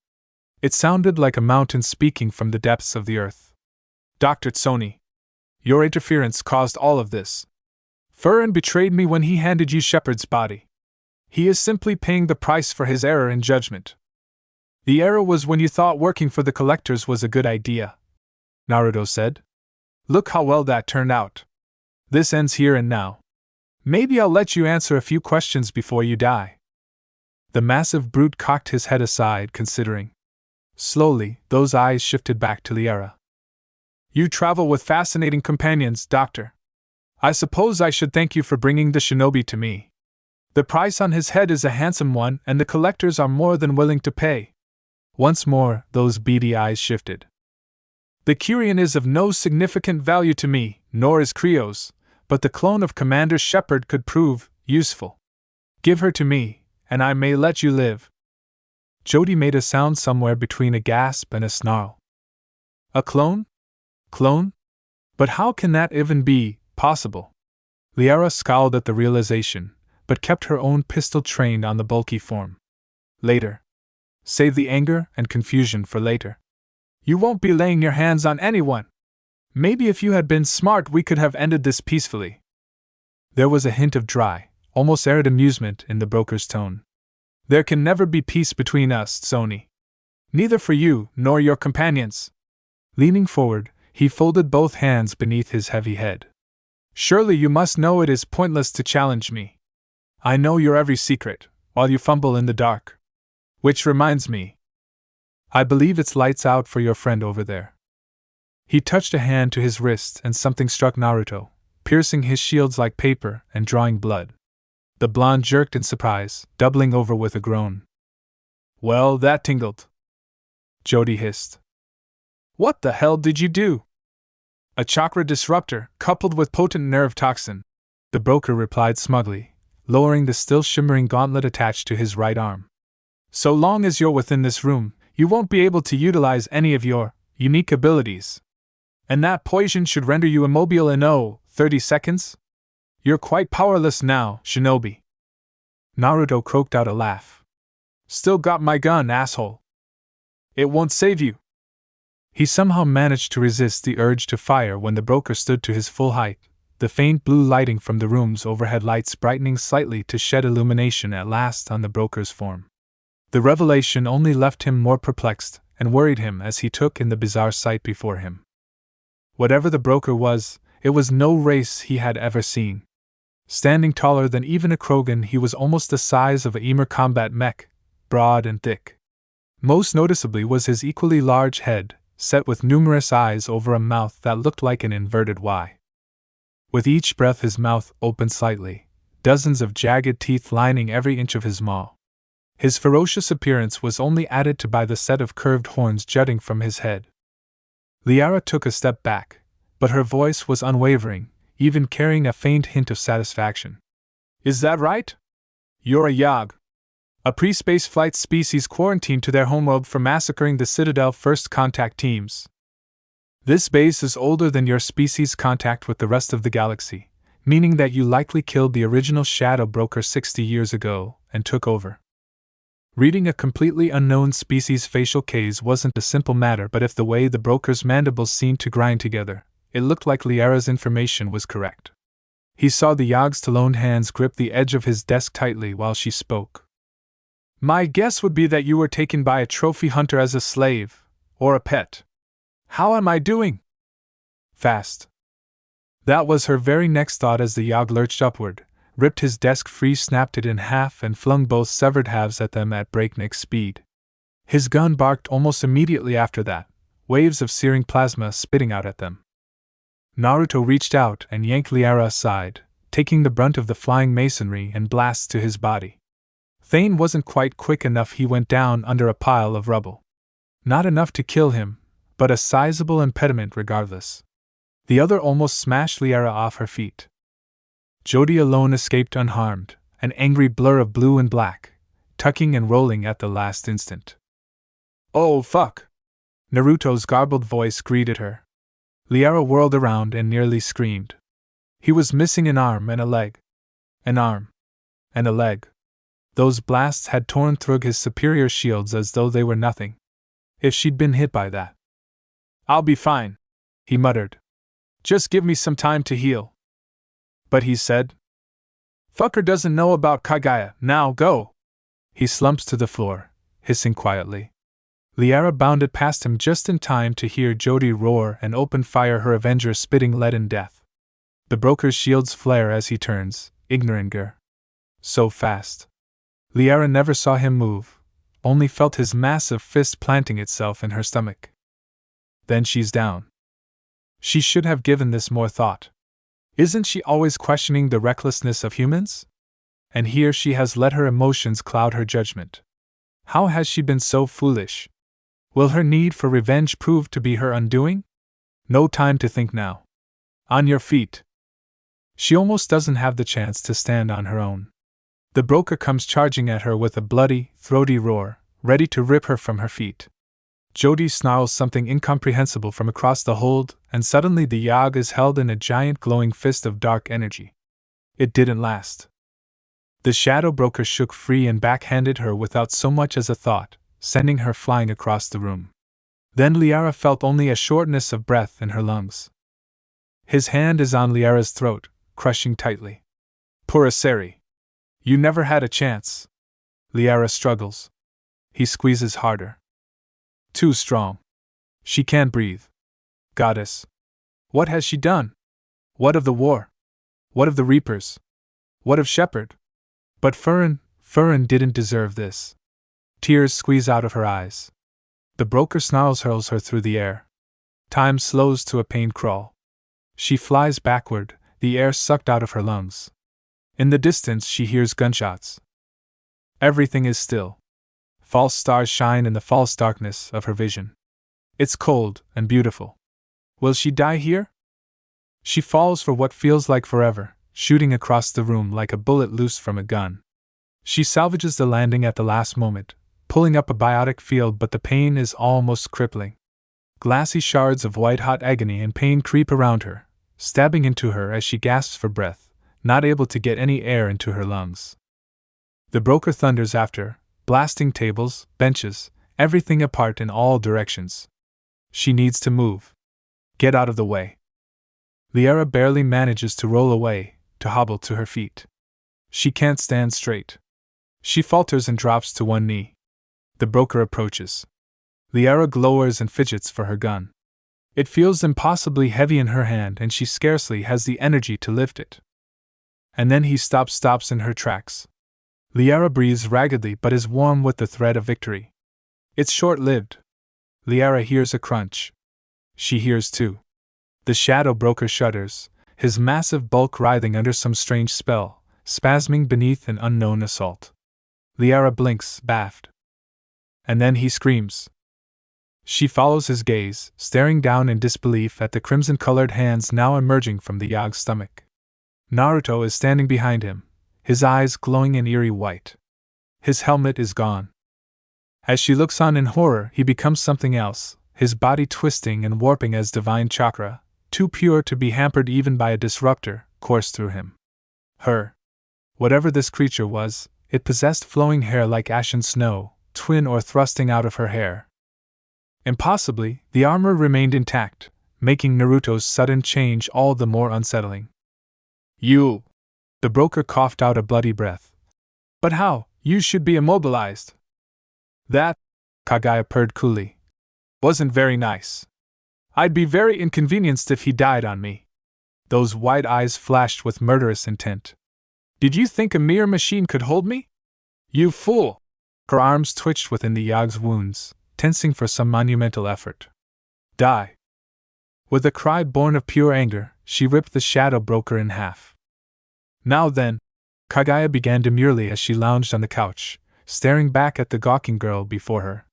It sounded like a mountain speaking from the depths of the earth. Dr. Tsoni, your interference caused all of this. Furin betrayed me when he handed you Shepard's body. He is simply paying the price for his error in judgment. The error was when you thought working for the collectors was a good idea, Naruto said. Look how well that turned out. This ends here and now. Maybe I'll let you answer a few questions before you die. The massive brute cocked his head aside, considering. Slowly, those eyes shifted back to Liara. You travel with fascinating companions, Doctor. I suppose I should thank you for bringing the shinobi to me. The price on his head is a handsome one, and the collectors are more than willing to pay. Once more, those beady eyes shifted. The Kyrian is of no significant value to me, nor is Krios, but the clone of Commander Shepard could prove useful. Give her to me, and I may let you live. Jody made a sound somewhere between a gasp and a snarl. A clone? Clone? But how can that even be possible? Liara scowled at the realization, but kept her own pistol trained on the bulky form. Later. Save the anger and confusion for later. You won't be laying your hands on anyone. Maybe if you had been smart we could have ended this peacefully. There was a hint of dry, almost arid amusement in the broker's tone. There can never be peace between us, Sony. Neither for you nor your companions. Leaning forward, he folded both hands beneath his heavy head. Surely you must know it is pointless to challenge me. I know your every secret, while you fumble in the dark. Which reminds me. I believe it's lights out for your friend over there. He touched a hand to his wrist and something struck Naruto, piercing his shields like paper and drawing blood. The blonde jerked in surprise, doubling over with a groan. Well, that tingled. Jody hissed. What the hell did you do? A chakra disruptor, coupled with potent nerve toxin, the broker replied smugly, lowering the still shimmering gauntlet attached to his right arm. So long as you're within this room, you won't be able to utilize any of your unique abilities. And that poison should render you immobile in 30 seconds? You're quite powerless now, Shinobi. Naruto croaked out a laugh. Still got my gun, asshole. It won't save you. He somehow managed to resist the urge to fire when the broker stood to his full height, the faint blue lighting from the room's overhead lights brightening slightly to shed illumination at last on the broker's form. The revelation only left him more perplexed and worried him as he took in the bizarre sight before him. Whatever the broker was, it was no race he had ever seen. Standing taller than even a Krogan, he was almost the size of a Ymir combat mech, broad and thick. Most noticeably was his equally large head, set with numerous eyes over a mouth that looked like an inverted Y. With each breath his mouth opened slightly, dozens of jagged teeth lining every inch of his maw. His ferocious appearance was only added to by the set of curved horns jutting from his head. Liara took a step back, but her voice was unwavering, even carrying a faint hint of satisfaction. Is that right? You're a Yag. A pre-space flight species quarantined to their homeworld for massacring the Citadel First Contact teams. This base is older than your species' contact with the rest of the galaxy, meaning that you likely killed the original Shadow Broker 60 years ago and took over. Reading a completely unknown species' facial Ks wasn't a simple matter, but if the way the broker's mandibles seemed to grind together, it looked like Liara's information was correct. He saw the Yag's taloned hands grip the edge of his desk tightly while she spoke. My guess would be that you were taken by a trophy hunter as a slave, or a pet. How am I doing? Fast. That was her very next thought as the Yag lurched upward, ripped his desk free, snapped it in half, and flung both severed halves at them at breakneck speed. His gun barked almost immediately after that, waves of searing plasma spitting out at them. Naruto reached out and yanked Liara aside, taking the brunt of the flying masonry and blasts to his body. Thane wasn't quite quick enough. He went down under a pile of rubble. Not enough to kill him, but a sizable impediment regardless. The other almost smashed Liara off her feet. Jody alone escaped unharmed, an angry blur of blue and black, tucking and rolling at the last instant. Oh fuck! Naruto's garbled voice greeted her. Liara whirled around and nearly screamed. He was missing an arm and a leg. An arm. And a leg. Those blasts had torn through his superior shields as though they were nothing. If she'd been hit by that. I'll be fine, he muttered. Just give me some time to heal. But he said, Fucker doesn't know about Kagaya, now go! He slumps to the floor, hissing quietly. Liara bounded past him just in time to hear Jody roar and open fire, her Avenger spitting leaden death. The broker's shields flare as he turns, ignoring. So fast. Liara never saw him move, only felt his massive fist planting itself in her stomach. Then she's down. She should have given this more thought. Isn't she always questioning the recklessness of humans? And here she has let her emotions cloud her judgment. How has she been so foolish? Will her need for revenge prove to be her undoing? No time to think now. On your feet. She almost doesn't have the chance to stand on her own. The broker comes charging at her with a bloody, throaty roar, ready to rip her from her feet. Jody snarls something incomprehensible from across the hold, and suddenly the Yag is held in a giant glowing fist of dark energy. It didn't last. The shadow broker shook free and backhanded her without so much as a thought, sending her flying across the room. Then Liara felt only a shortness of breath in her lungs. His hand is on Liara's throat, crushing tightly. Puraseri. You never had a chance. Liara struggles. He squeezes harder. Too strong. She can't breathe. Goddess. What has she done? What of the war? What of the Reapers? What of Shepherd? But Furin didn't deserve this. Tears squeeze out of her eyes. The broker snarls hurls her through the air. Time slows to a pained crawl. She flies backward, the air sucked out of her lungs. In the distance she hears gunshots. Everything is still. False stars shine in the false darkness of her vision. It's cold and beautiful. Will she die here? She falls for what feels like forever, shooting across the room like a bullet loosed from a gun. She salvages the landing at the last moment, pulling up a biotic field, but the pain is almost crippling. Glassy shards of white-hot agony and pain creep around her, stabbing into her as she gasps for breath, not able to get any air into her lungs. The broker thunders after, blasting tables, benches, everything apart in all directions. She needs to move. Get out of the way. Liara barely manages to roll away, to hobble to her feet. She can't stand straight. She falters and drops to one knee. The broker approaches. Liara glowers and fidgets for her gun. It feels impossibly heavy in her hand and she scarcely has the energy to lift it. And then he stops in her tracks. Liara breathes raggedly but is warm with the threat of victory. It's short-lived. Liara hears a crunch. She hears too. The shadow broker shudders, his massive bulk writhing under some strange spell, spasming beneath an unknown assault. Liara blinks, baffled. And then he screams. She follows his gaze, staring down in disbelief at the crimson-colored hands now emerging from the Yag's stomach. Naruto is standing behind him, his eyes glowing an eerie white. His helmet is gone. As she looks on in horror, he becomes something else, his body twisting and warping as divine chakra, too pure to be hampered even by a disruptor, coursed through him. Whatever this creature was, it possessed flowing hair like ashen snow, twin or thrusting out of her hair. Impossibly, the armor remained intact, making Naruto's sudden change all the more unsettling. You! The broker coughed out a bloody breath. But how? You should be immobilized. That, Kaguya purred coolly, wasn't very nice. I'd be very inconvenienced if he died on me. Those wide eyes flashed with murderous intent. Did you think a mere machine could hold me? You fool! Her arms twitched within the Yag's wounds, tensing for some monumental effort. Die! With a cry born of pure anger, she ripped the shadow broker in half. Now then, Kaguya began demurely as she lounged on the couch, staring back at the gawking girl before her.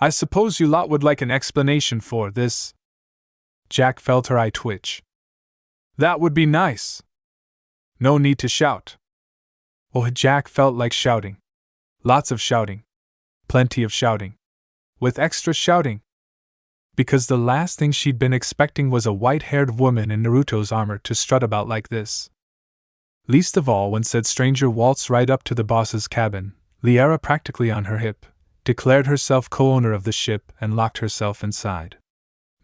I suppose you lot would like an explanation for this. Jack felt her eye twitch. That would be nice. No need to shout. Oh, Jack felt like shouting. Lots of shouting. Plenty of shouting. With extra shouting. Because the last thing she'd been expecting was a white-haired woman in Naruto's armor to strut about like this. Least of all when said stranger waltzed right up to the boss's cabin, Liara practically on her hip, declared herself co-owner of the ship and locked herself inside.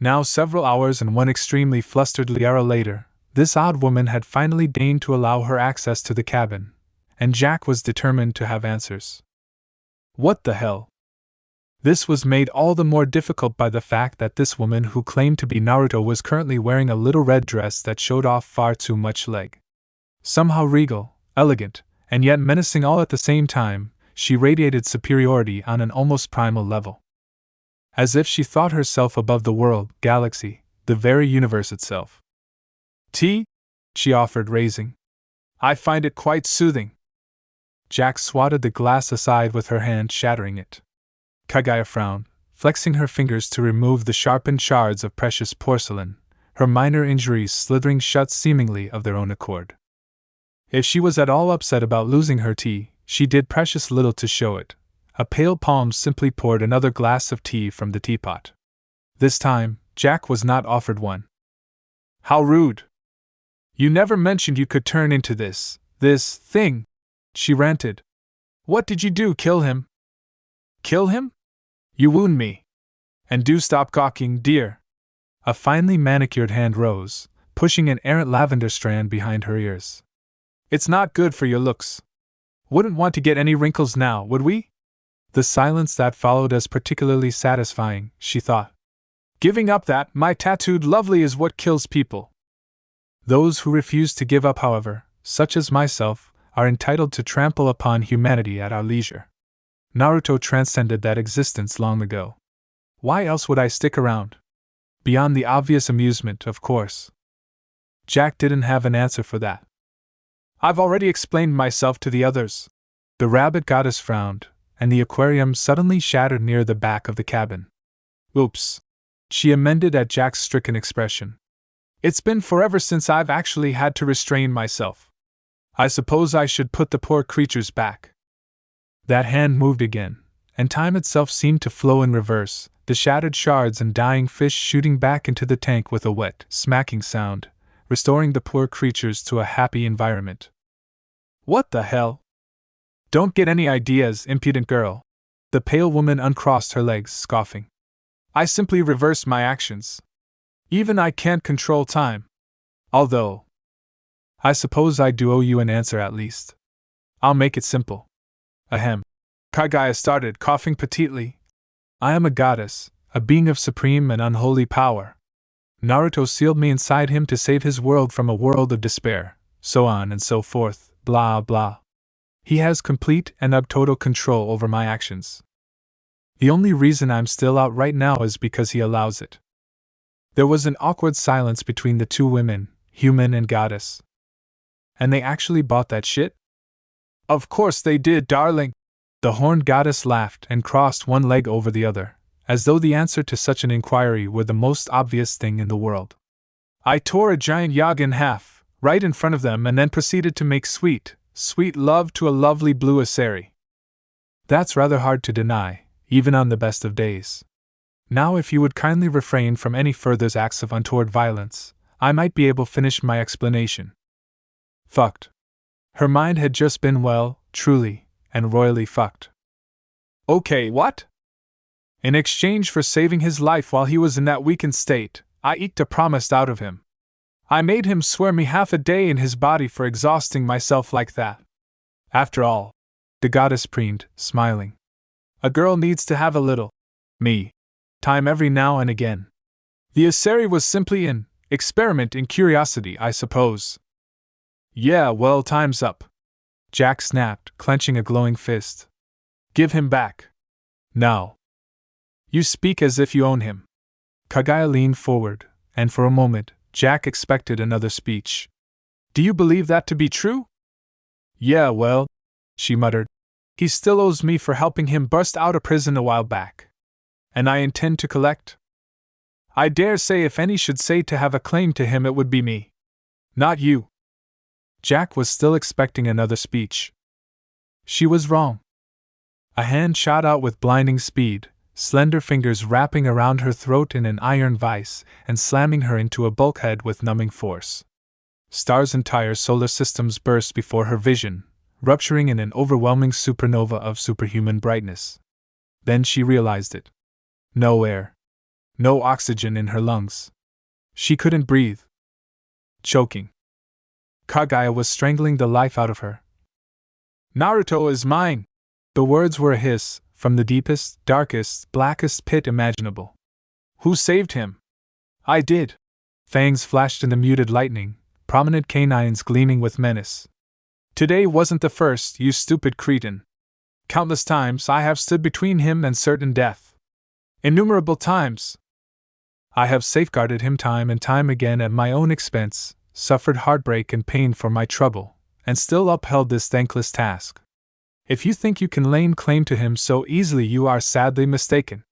Now several hours and one extremely flustered Liara later, this odd woman had finally deigned to allow her access to the cabin, and Jack was determined to have answers. What the hell? This was made all the more difficult by the fact that this woman who claimed to be Naruto was currently wearing a little red dress that showed off far too much leg. Somehow regal, elegant, and yet menacing all at the same time, she radiated superiority on an almost primal level. As if she thought herself above the world, galaxy, the very universe itself. Tea? She offered, raising. I find it quite soothing. Jack swatted the glass aside with her hand, shattering it. Kaguya frowned, flexing her fingers to remove the sharpened shards of precious porcelain, her minor injuries slithering shut seemingly of their own accord. If she was at all upset about losing her tea, she did precious little to show it. A pale palm simply poured another glass of tea from the teapot. This time, Jack was not offered one. How rude! You never mentioned you could turn into this thing, she ranted. What did you do, kill him? Kill him? You wound me. And do stop gawking, dear. A finely manicured hand rose, pushing an errant lavender strand behind her ears. It's not good for your looks. Wouldn't want to get any wrinkles now, would we? The silence that followed as particularly satisfying, she thought. Giving up that, my tattooed lovely, is what kills people. Those who refuse to give up, however, such as myself, are entitled to trample upon humanity at our leisure. Naruto transcended that existence long ago. Why else would I stick around? Beyond the obvious amusement, of course. Jack didn't have an answer for that. I've already explained myself to the others. The rabbit goddess frowned, and the aquarium suddenly shattered near the back of the cabin. Oops. She amended at Jack's stricken expression. It's been forever since I've actually had to restrain myself. I suppose I should put the poor creatures back. That hand moved again, and time itself seemed to flow in reverse, the shattered shards and dying fish shooting back into the tank with a wet, smacking sound, restoring the poor creatures to a happy environment. What the hell? Don't get any ideas, impudent girl. The pale woman uncrossed her legs, scoffing. I simply reversed my actions. Even I can't control time. Although, I suppose I do owe you an answer at least. I'll make it simple. Ahem. Kagaya started, coughing petitely. I am a goddess, a being of supreme and unholy power. Naruto sealed me inside him to save his world from a world of despair, so on and so forth, blah blah. He has complete and total control over my actions. The only reason I'm still out right now is because he allows it. There was an awkward silence between the two women, human and goddess. And they actually bought that shit? Of course they did, darling. The horned goddess laughed and crossed one leg over the other, as though the answer to such an inquiry were the most obvious thing in the world. I tore a giant yag in half, right in front of them, and then proceeded to make sweet love to a lovely blue Asari. That's rather hard to deny, even on the best of days. Now if you would kindly refrain from any further acts of untoward violence, I might be able to finish my explanation. Fucked. Her mind had just been, well, truly, and royally fucked. Okay, what? In exchange for saving his life while he was in that weakened state, I eked a promise out of him. I made him swear me half a day in his body for exhausting myself like that. After all, the goddess preened, smiling. A girl needs to have a little me time every now and again. The Asari was simply an experiment in curiosity, I suppose. Yeah, well, time's up. Jack snapped, clenching a glowing fist. Give him back. Now. You speak as if you own him. Kagaya leaned forward, and for a moment, Jack expected another speech. Do you believe that to be true? Yeah, well, she muttered. He still owes me for helping him burst out of prison a while back. And I intend to collect. I dare say if any should say to have a claim to him, it would be me. Not you. Jack was still expecting another speech. She was wrong. A hand shot out with blinding speed, slender fingers wrapping around her throat in an iron vice and slamming her into a bulkhead with numbing force. Stars' entire solar systems burst before her vision, rupturing in an overwhelming supernova of superhuman brightness. Then she realized it. No air. No oxygen in her lungs. She couldn't breathe. Choking. Kagaya was strangling the life out of her. Naruto is mine! The words were a hiss, from the deepest, darkest, blackest pit imaginable. Who saved him? I did. Fangs flashed in the muted lightning, prominent canines gleaming with menace. Today wasn't the first, you stupid cretin. Countless times I have stood between him and certain death. Innumerable times. I have safeguarded him time and time again at my own expense, suffered heartbreak and pain for my trouble, and still upheld this thankless task. If you think you can lay claim to him so easily, you are sadly mistaken.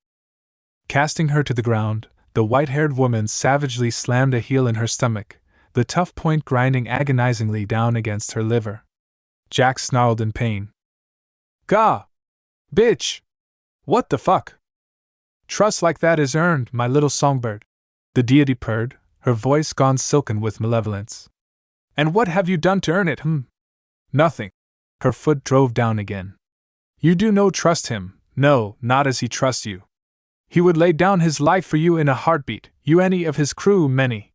Casting her to the ground, The white-haired woman savagely slammed a heel in her stomach, the tough point grinding agonizingly down against her liver. Jack snarled in pain. Gah! Bitch! What the fuck? Trust like that is earned, my little songbird. The deity purred, her voice gone silken with malevolence. And what have you done to earn it, Nothing. Her foot drove down again. You do no trust him, no, not as he trusts you. He would lay down his life for you in a heartbeat, you any of his crew many.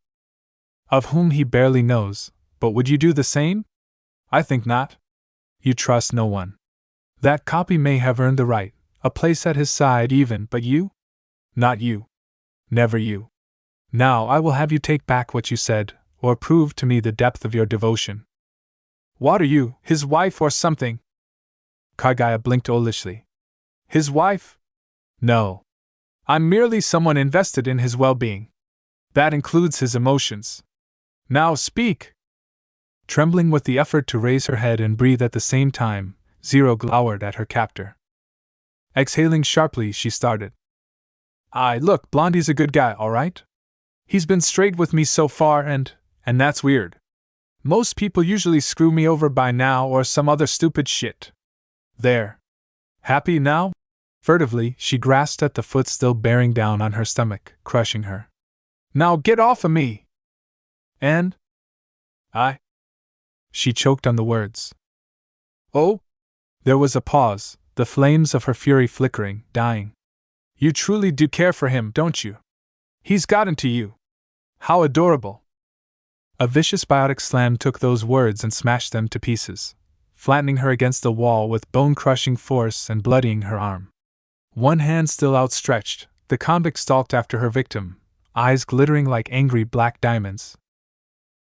Of whom he barely knows, but would you do the same? I think not. You trust no one. That copy may have earned the right, a place at his side even, but you? Not you. Never you. Now I will have you take back what you said, or prove to me the depth of your devotion. What are you, his wife or something? Kaguya blinked owlishly. His wife? No. I'm merely someone invested in his well-being. That includes his emotions. Now speak! Trembling with the effort to raise her head and breathe at the same time, Zero glowered at her captor. Exhaling sharply, she started. Look, Blondie's a good guy, alright? He's been straight with me so far and that's weird. Most people usually screw me over by now or some other stupid shit. There. Happy now? Furtively, she grasped at the foot still bearing down on her stomach, crushing her. Now get off of me! And? She choked on the words. Oh? There was a pause, the flames of her fury flickering, dying. You truly do care for him, don't you? He's gotten to you. How adorable. A vicious biotic slam took those words and smashed them to pieces, flattening her against the wall with bone-crushing force and bloodying her arm. One hand still outstretched, the convict stalked after her victim, eyes glittering like angry black diamonds.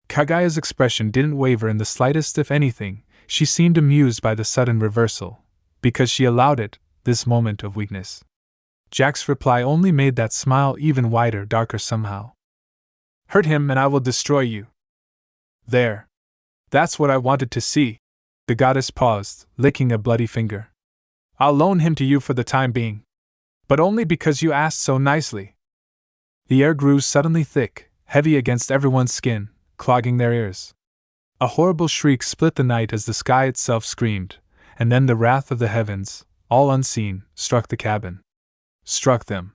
Kaguya's expression didn't waver in the slightest. If anything, she seemed amused by the sudden reversal, because she allowed it, this moment of weakness. Jack's reply only made that smile even wider, darker somehow. Hurt him and I will destroy you. There. That's what I wanted to see. The goddess paused, licking a bloody finger. I'll loan him to you for the time being. But only because you asked so nicely. The air grew suddenly thick, heavy against everyone's skin, clogging their ears. A horrible shriek split the night as the sky itself screamed, and then the wrath of the heavens, all unseen, struck the cabin. Struck them.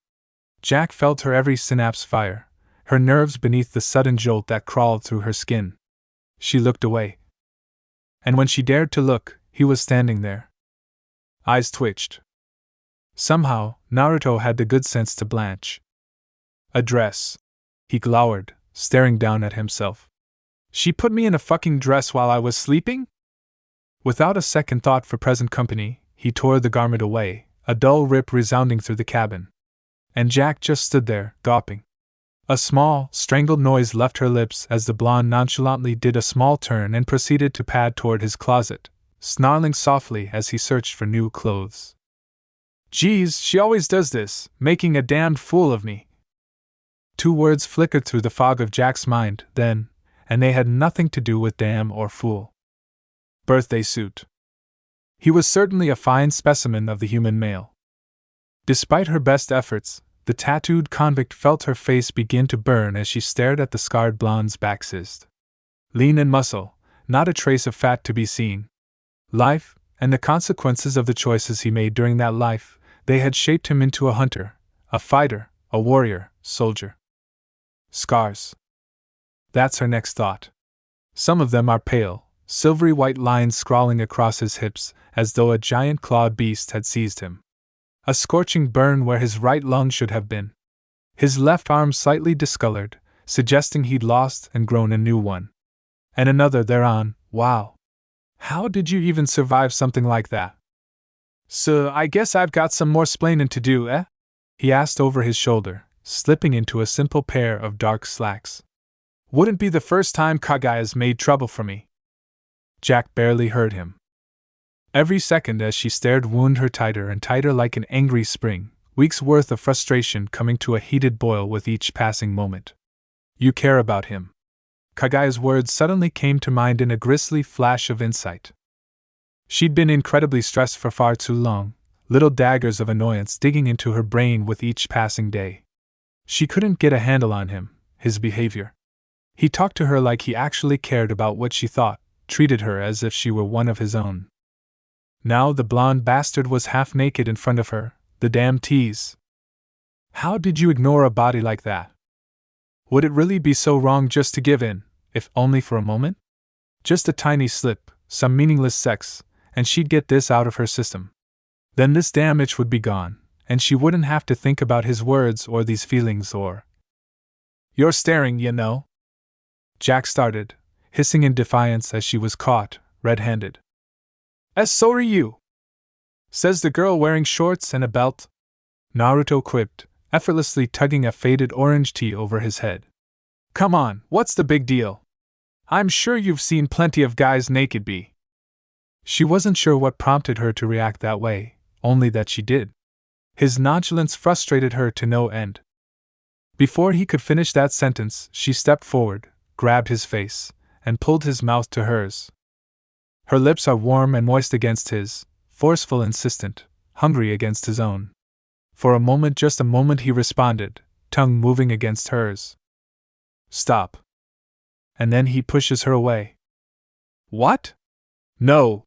Jack felt her every synapse fire, her nerves beneath the sudden jolt that crawled through her skin. She looked away. And when she dared to look, he was standing there. Eyes twitched. Somehow, Naruto had the good sense to blanch. A dress. He glowered, staring down at himself. She put me in a fucking dress while I was sleeping? Without a second thought for present company, he tore the garment away, a dull rip resounding through the cabin. And Jack just stood there, gawping. A small, strangled noise left her lips as the blonde nonchalantly did a small turn and proceeded to pad toward his closet, snarling softly as he searched for new clothes. Geez, she always does this, making a damned fool of me. 2 words flickered through the fog of Jack's mind, then, and they had nothing to do with damn or fool. Birthday suit. He was certainly a fine specimen of the human male. Despite her best efforts, the tattooed convict felt her face begin to burn as she stared at the scarred blonde's back-cyst. Lean and muscle, not a trace of fat to be seen. Life, and the consequences of the choices he made during that life, they had shaped him into a hunter, a fighter, a warrior, soldier. Scars. That's her next thought. Some of them are pale, silvery white lines scrawling across his hips, as though a giant clawed beast had seized him. A scorching burn where his right lung should have been. His left arm slightly discolored, suggesting he'd lost and grown a new one. And another thereon. Wow. How did you even survive something like that? So, I guess I've got some more splainin' to do, eh? He asked over his shoulder, slipping into a simple pair of dark slacks. Wouldn't be the first time Kaguya's made trouble for me. Jack barely heard him. Every second as she stared wound her tighter and tighter like an angry spring, weeks' worth of frustration coming to a heated boil with each passing moment. You care about him. Kaguya's words suddenly came to mind in a grisly flash of insight. She'd been incredibly stressed for far too long, little daggers of annoyance digging into her brain with each passing day. She couldn't get a handle on him, his behavior. He talked to her like he actually cared about what she thought, treated her as if she were one of his own. Now the blonde bastard was half naked in front of her, the damn tease. How did you ignore a body like that? Would it really be so wrong just to give in, if only for a moment? Just a tiny slip, some meaningless sex, and she'd get this out of her system. Then this damn itch would be gone, and she wouldn't have to think about his words or these feelings or… You're staring, you know. Jack started, hissing in defiance as she was caught, red-handed. So are you, says the girl wearing shorts and a belt. Naruto quipped, effortlessly tugging a faded orange tee over his head. Come on, what's the big deal? I'm sure you've seen plenty of guys naked be. She wasn't sure what prompted her to react that way, only that she did. His nonchalance frustrated her to no end. Before he could finish that sentence, she stepped forward, grabbed his face, and pulled his mouth to hers. Her lips are warm and moist against his, forceful, insistent, hungry against his own. For a moment, just a moment, he responded, tongue moving against hers. Stop. And then he pushes her away. What? No.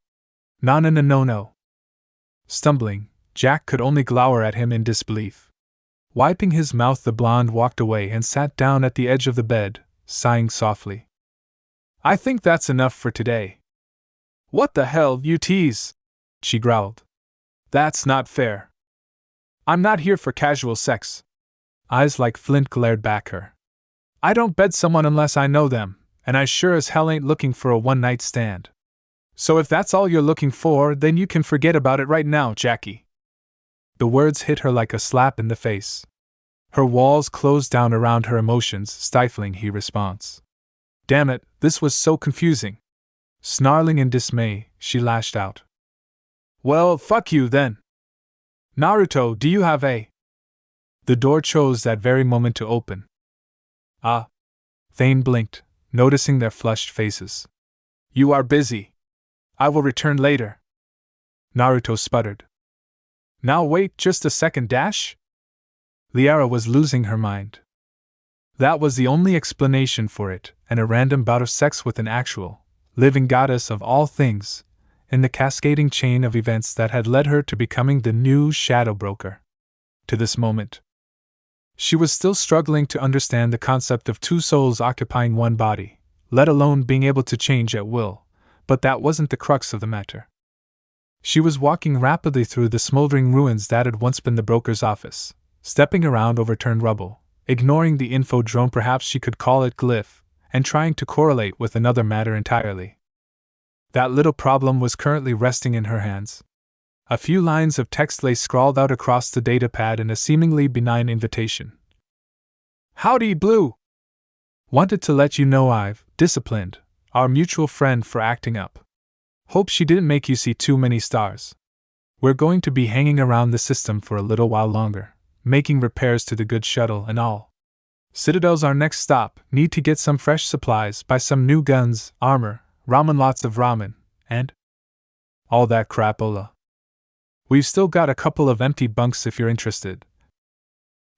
No. Stumbling, Jack could only glower at him in disbelief. Wiping his mouth, the blonde walked away and sat down at the edge of the bed, sighing softly. I think that's enough for today. What the hell, you tease? She growled. That's not fair. I'm not here for casual sex. Eyes like flint glared back her. I don't bed someone unless I know them, and I sure as hell ain't looking for a one-night stand. So if that's all you're looking for, then you can forget about it right now, Jackie. The words hit her like a slap in the face. Her walls closed down around her emotions, stifling her response. Damn it, this was so confusing. Snarling in dismay, she lashed out. Well, fuck you then. Naruto, do you have a… The door chose that very moment to open. Ah. Thane blinked, noticing their flushed faces. You are busy. I will return later. Naruto sputtered. Now wait just a second, dash? Liara was losing her mind. That was the only explanation for it, and a random bout of sex with an actual, living goddess of all things, in the cascading chain of events that had led her to becoming the new shadow broker. To this moment, she was still struggling to understand the concept of two souls occupying one body, let alone being able to change at will, but that wasn't the crux of the matter. She was walking rapidly through the smoldering ruins that had once been the broker's office, stepping around overturned rubble, ignoring the info drone, perhaps she could call it glyph, and trying to correlate with another matter entirely. That little problem was currently resting in her hands. A few lines of text lay scrawled out across the datapad in a seemingly benign invitation. Howdy, Blue! Wanted to let you know I've disciplined our mutual friend for acting up. Hope she didn't make you see too many stars. We're going to be hanging around the system for a little while longer, making repairs to the good shuttle and all. Citadel's our next stop, need to get some fresh supplies, buy some new guns, armor, ramen, lots of ramen, and all that crapola. We've still got a couple of empty bunks if you're interested.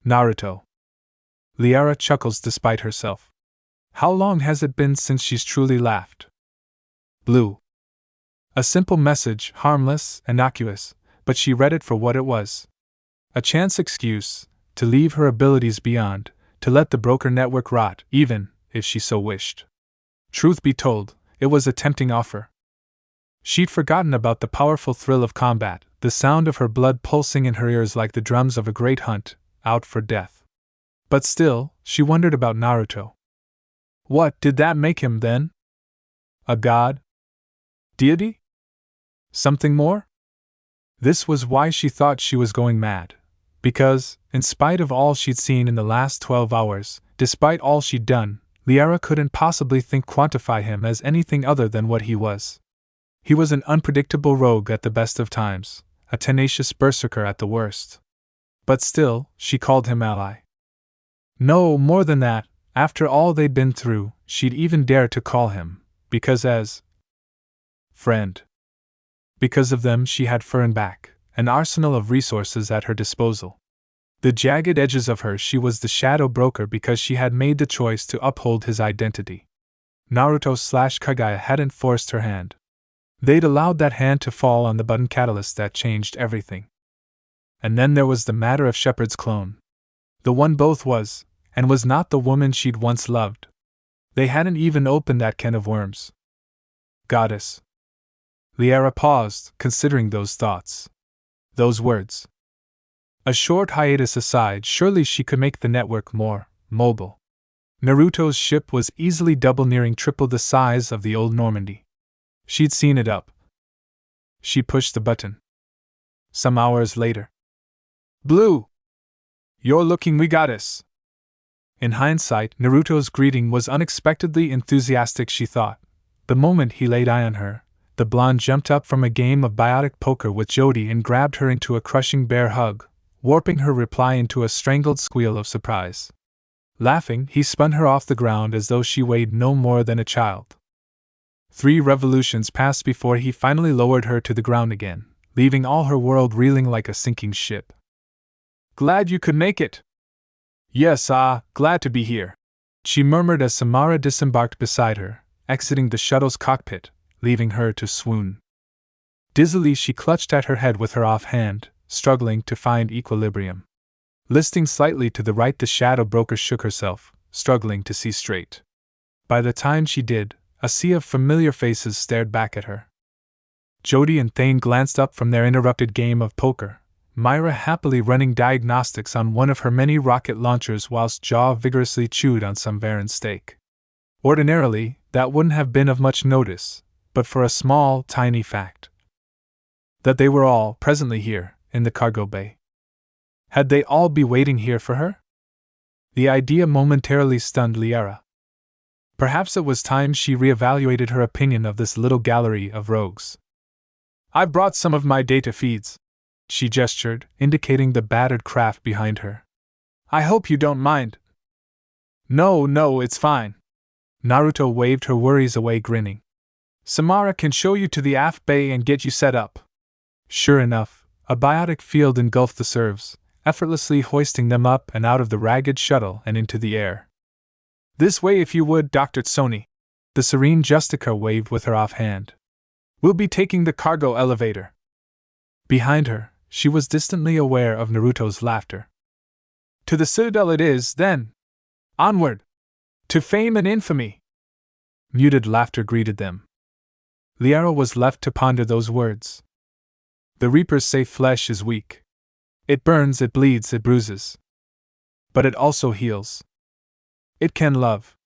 Naruto. Liara chuckles despite herself. How long has it been since she's truly laughed? Blue. A simple message, harmless, innocuous, but she read it for what it was. A chance excuse, to leave her abilities beyond, to let the broker network rot, even if she so wished. Truth be told, it was a tempting offer. She'd forgotten about the powerful thrill of combat, the sound of her blood pulsing in her ears like the drums of a great hunt, out for death. But still, she wondered about Naruto. What did that make him then? A god? Deity? Something more? This was why she thought she was going mad. Because, in spite of all she'd seen in the last 12 hours, despite all she'd done, Liara couldn't possibly quantify him as anything other than what he was. He was an unpredictable rogue at the best of times, a tenacious berserker at the worst. But still, she called him ally. No, more than that, after all they'd been through, she'd even dare to call him, because as friend. Because of them she had Fern back, an arsenal of resources at her disposal. The jagged edges of her, she was the shadow broker because she had made the choice to uphold his identity. Naruto/Kaguya hadn't forced her hand. They'd allowed that hand to fall on the button catalyst that changed everything. And then there was the matter of Shepard's clone. The one both was, and was not the woman she'd once loved. They hadn't even opened that can of worms. Goddess. Liara paused, considering those thoughts. Those words. A short hiatus aside, surely she could make the network more mobile. Naruto's ship was easily double, nearing triple the size of the old Normandy. She'd seen it up. She pushed the button. Some hours later. Blue! You're looking we goddess! In hindsight, Naruto's greeting was unexpectedly enthusiastic, she thought. The moment he laid eye on her, the blonde jumped up from a game of biotic poker with Jody and grabbed her into a crushing bear hug, warping her reply into a strangled squeal of surprise. Laughing, he spun her off the ground as though she weighed no more than a child. 3 revolutions passed before he finally lowered her to the ground again, leaving all her world reeling like a sinking ship. Glad you could make it. Yes, glad to be here, she murmured as Samara disembarked beside her, exiting the shuttle's cockpit, leaving her to swoon. Dizzily she clutched at her head with her offhand, struggling to find equilibrium. Listing slightly to the right, the shadow broker shook herself, struggling to see straight. By the time she did, a sea of familiar faces stared back at her. Jody and Thane glanced up from their interrupted game of poker, Myra happily running diagnostics on one of her many rocket launchers whilst Jaw vigorously chewed on some Varan steak. Ordinarily, that wouldn't have been of much notice, but for a small, tiny fact. That they were all presently here, in the cargo bay. Had they all be waiting here for her? The idea momentarily stunned Liara. Perhaps it was time she reevaluated her opinion of this little gallery of rogues. I've brought some of my data feeds, she gestured, indicating the battered craft behind her. I hope you don't mind. No, it's fine. Naruto waved her worries away, grinning. Samara can show you to the aft bay and get you set up. Sure enough, a biotic field engulfed the servs, effortlessly hoisting them up and out of the ragged shuttle and into the air. This way if you would, Dr. Tsoni. The serene Justica waved with her offhand. We'll be taking the cargo elevator. Behind her, she was distantly aware of Naruto's laughter. To the Citadel it is, then. Onward! To fame and infamy! Muted laughter greeted them. Liara was left to ponder those words. The Reapers say flesh is weak. It burns, it bleeds, it bruises. But it also heals. It can love.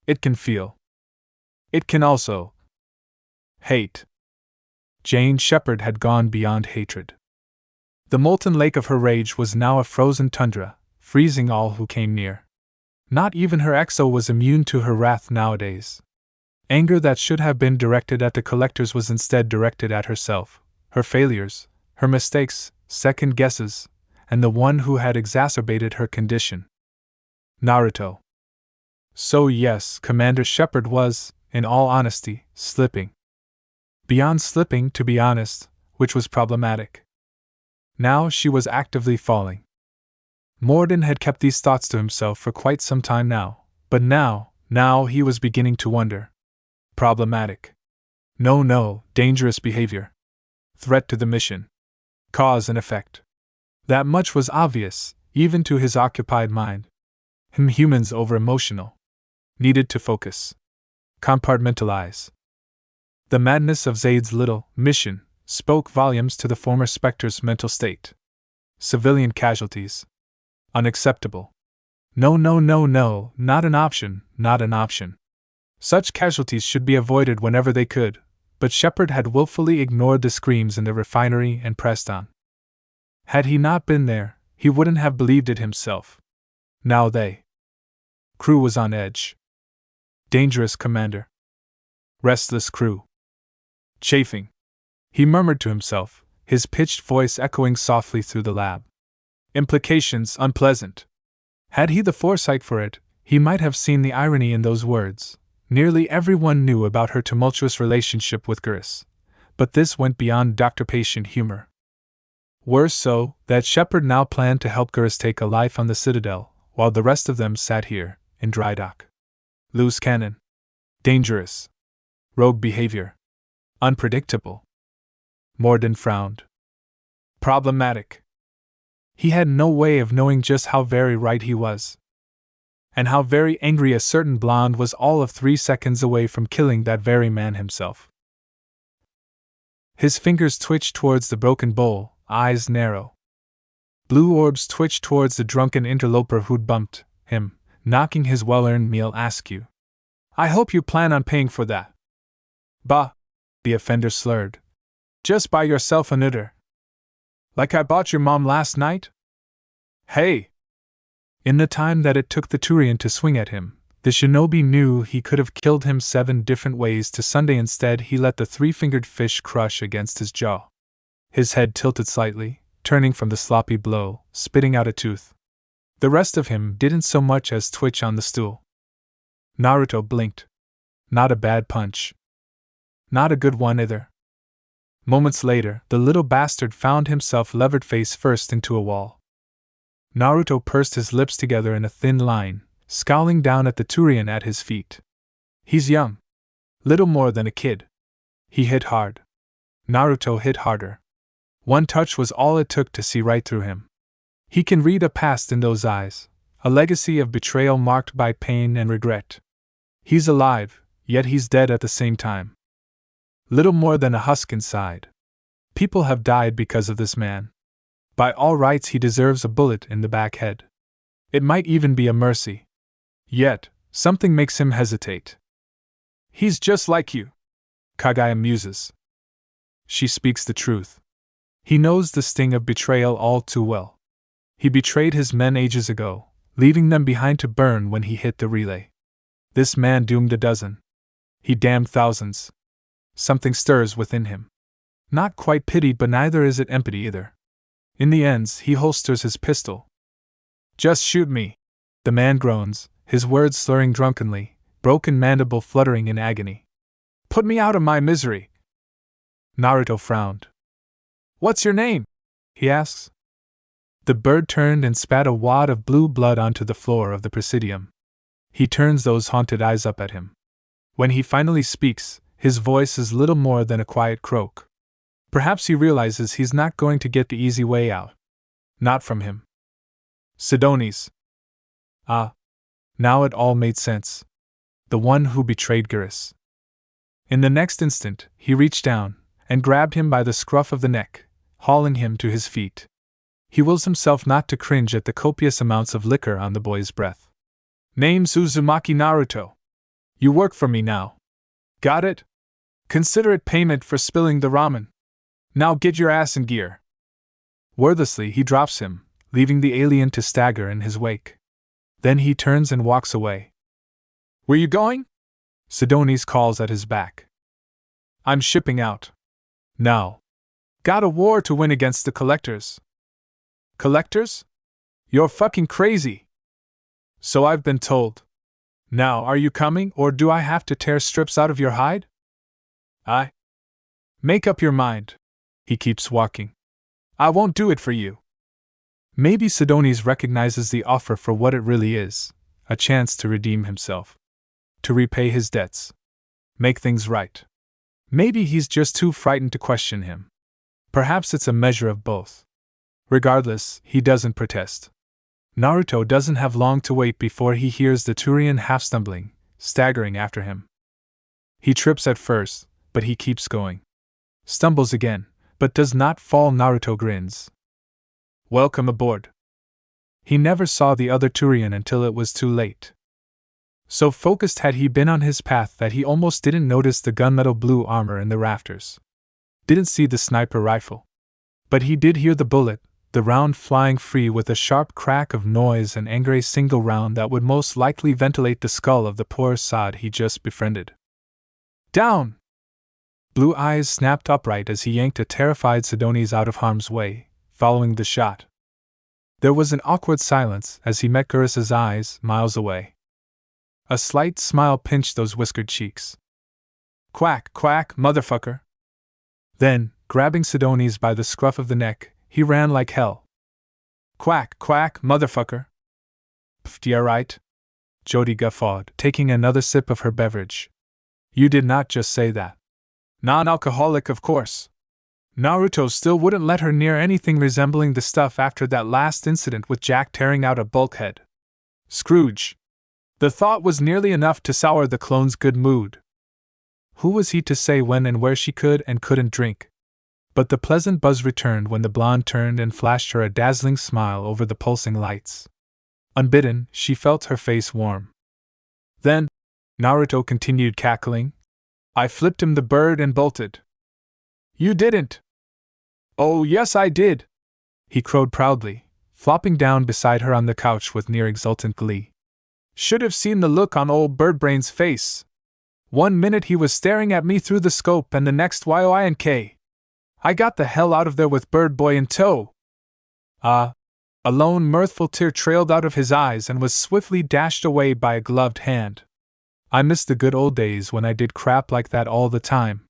It can feel. It can also hate. Jane Shepard had gone beyond hatred. The molten lake of her rage was now a frozen tundra, freezing all who came near. Not even her exo was immune to her wrath nowadays. Anger that should have been directed at the collectors was instead directed at herself, her failures, her mistakes, second guesses, and the one who had exacerbated her condition. Naruto. So yes, Commander Shepard was, in all honesty, slipping. Beyond slipping, to be honest, which was problematic. Now she was actively falling. Morden had kept these thoughts to himself for quite some time now, but now he was beginning to wonder. Problematic. No, dangerous behavior. Threat to the mission. Cause and effect. That much was obvious, even to his occupied mind. Humans over-emotional. Needed to focus. Compartmentalize. The madness of Zaid's little mission spoke volumes to the former Spectre's mental state. Civilian casualties. Unacceptable. No, not an option. Such casualties should be avoided whenever they could, but Shepard had willfully ignored the screams in the refinery and pressed on. Had he not been there, he wouldn't have believed it himself. Now crew was on edge. Dangerous, Commander. Restless crew. Chafing. He murmured to himself, his pitched voice echoing softly through the lab. Implications unpleasant. Had he the foresight for it, he might have seen the irony in those words. Nearly everyone knew about her tumultuous relationship with Gurus, but this went beyond doctor-patient humor. Worse so, that shepherd now planned to help Gurus take a life on the citadel, while the rest of them sat here, in dry dock. Loose cannon. Dangerous. Rogue behavior. Unpredictable. Morden frowned. Problematic. He had no way of knowing just how very right he was. And how very angry a certain blonde was all of 3 seconds away from killing that very man himself. His fingers twitched towards the broken bowl, eyes narrow. Blue orbs twitched towards the drunken interloper who'd bumped him, knocking his well-earned meal askew. I hope you plan on paying for that. Bah, the offender slurred. Just buy yourself a knitter. Like I bought your mom last night? Hey! In the time that it took the Turian to swing at him, the shinobi knew he could have killed him 7 different ways to Sunday. Instead, he let the 3-fingered fish crush against his jaw. His head tilted slightly, turning from the sloppy blow, spitting out a tooth. The rest of him didn't so much as twitch on the stool. Naruto blinked. Not a bad punch. Not a good one either. Moments later, the little bastard found himself levered face first into a wall. Naruto pursed his lips together in a thin line, scowling down at the Turian at his feet. He's young. Little more than a kid. He hit hard. Naruto hit harder. One touch was all it took to see right through him. He can read a past in those eyes, a legacy of betrayal marked by pain and regret. He's alive, yet he's dead at the same time. Little more than a husk inside. People have died because of this man. By all rights, he deserves a bullet in the back head. It might even be a mercy. Yet, something makes him hesitate. He's just like you, Kagaya muses. She speaks the truth. He knows the sting of betrayal all too well. He betrayed his men ages ago, leaving them behind to burn when he hit the relay. This man doomed a dozen. He damned thousands. Something stirs within him. Not quite pity, but neither is it empathy either. In the ends, he holsters his pistol. Just shoot me, the man groans, his words slurring drunkenly, broken mandible fluttering in agony. Put me out of my misery. Naruto frowned. What's your name? He asks. The bird turned and spat a wad of blue blood onto the floor of the presidium. He turns those haunted eyes up at him. When he finally speaks, his voice is little more than a quiet croak. Perhaps he realizes he's not going to get the easy way out. Not from him. Sidonis. Ah. Now it all made sense. The one who betrayed Gurus. In the next instant, he reached down and grabbed him by the scruff of the neck, hauling him to his feet. He wills himself not to cringe at the copious amounts of liquor on the boy's breath. Name's Uzumaki Naruto. You work for me now. Got it? Consider it payment for spilling the ramen. Now get your ass in gear. Wordlessly, he drops him, leaving the alien to stagger in his wake. Then he turns and walks away. Where you going? Sidonis calls at his back. I'm shipping out. Now. Got a war to win against the collectors. Collectors? You're fucking crazy. So I've been told. Now, are you coming, or do I have to tear strips out of your hide? Make up your mind. He keeps walking. I won't do it for you. Maybe Sidonis recognizes the offer for what it really is, a chance to redeem himself. To repay his debts. Make things right. Maybe he's just too frightened to question him. Perhaps it's a measure of both. Regardless, he doesn't protest. Naruto doesn't have long to wait before he hears the Turian half-stumbling, staggering after him. He trips at first, but he keeps going. Stumbles again, but does not fall. Naruto grins. Welcome aboard. He never saw the other Turian until it was too late. So focused had he been on his path that he almost didn't notice the gunmetal blue armor in the rafters. Didn't see the sniper rifle. But he did hear the bullet, the round flying free with a sharp crack of noise and angry single round that would most likely ventilate the skull of the poor sod he just befriended. Down! Blue eyes snapped upright as he yanked a terrified Sidonis out of harm's way, following the shot. There was an awkward silence as he met Gurus's eyes miles away. A slight smile pinched those whiskered cheeks. Quack, quack, motherfucker! Then, grabbing Sidonis by the scruff of the neck, he ran like hell. Quack, quack, motherfucker. Pfft, yeah right. Jody guffawed, taking another sip of her beverage. You did not just say that. Non-alcoholic, of course. Naruto still wouldn't let her near anything resembling the stuff after that last incident with Jack tearing out a bulkhead. Scrooge. The thought was nearly enough to sour the clone's good mood. Who was he to say when and where she could and couldn't drink? But the pleasant buzz returned when the blonde turned and flashed her a dazzling smile over the pulsing lights. Unbidden, she felt her face warm. Then, Naruto continued cackling, I flipped him the bird and bolted. You didn't. Oh, yes, I did, he crowed proudly, flopping down beside her on the couch with near exultant glee. Should have seen the look on old Birdbrain's face. 1 minute he was staring at me through the scope and the next YOINK. I got the hell out of there with Bird Boy in tow. A lone mirthful tear trailed out of his eyes and was swiftly dashed away by a gloved hand. I miss the good old days when I did crap like that all the time.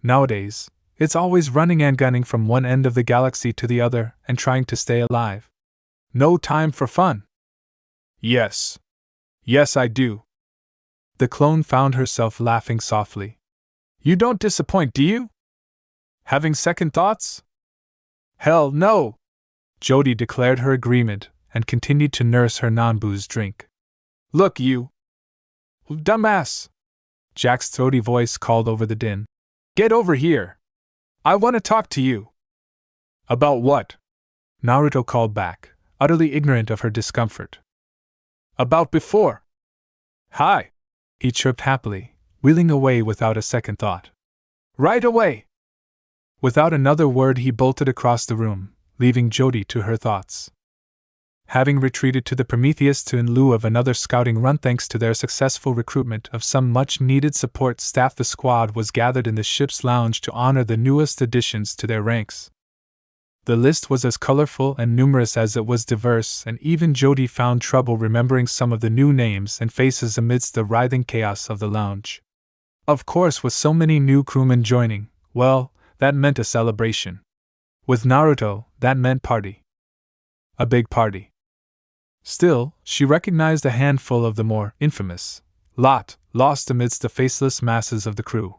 Nowadays, it's always running and gunning from one end of the galaxy to the other and trying to stay alive. No time for fun. Yes. Yes, I do. The clone found herself laughing softly. You don't disappoint, do you? Having second thoughts? Hell no! Jody declared her agreement and continued to nurse her non-booze drink. Look, you dumbass! Jack's throaty voice called over the din. Get over here! I want to talk to you. About what? Naruto called back, utterly ignorant of her discomfort. About before. Hi! He chirped happily, wheeling away without a second thought. Right away! Without another word he bolted across the room, leaving Jody to her thoughts. Having retreated to the Prometheus in lieu of another scouting run thanks to their successful recruitment of some much-needed support staff, the squad was gathered in the ship's lounge to honor the newest additions to their ranks. The list was as colorful and numerous as it was diverse, and even Jody found trouble remembering some of the new names and faces amidst the writhing chaos of the lounge. Of course, with so many new crewmen joining, well, that meant a celebration. With Naruto, that meant party. A big party. Still, she recognized a handful of the more infamous lot lost amidst the faceless masses of the crew.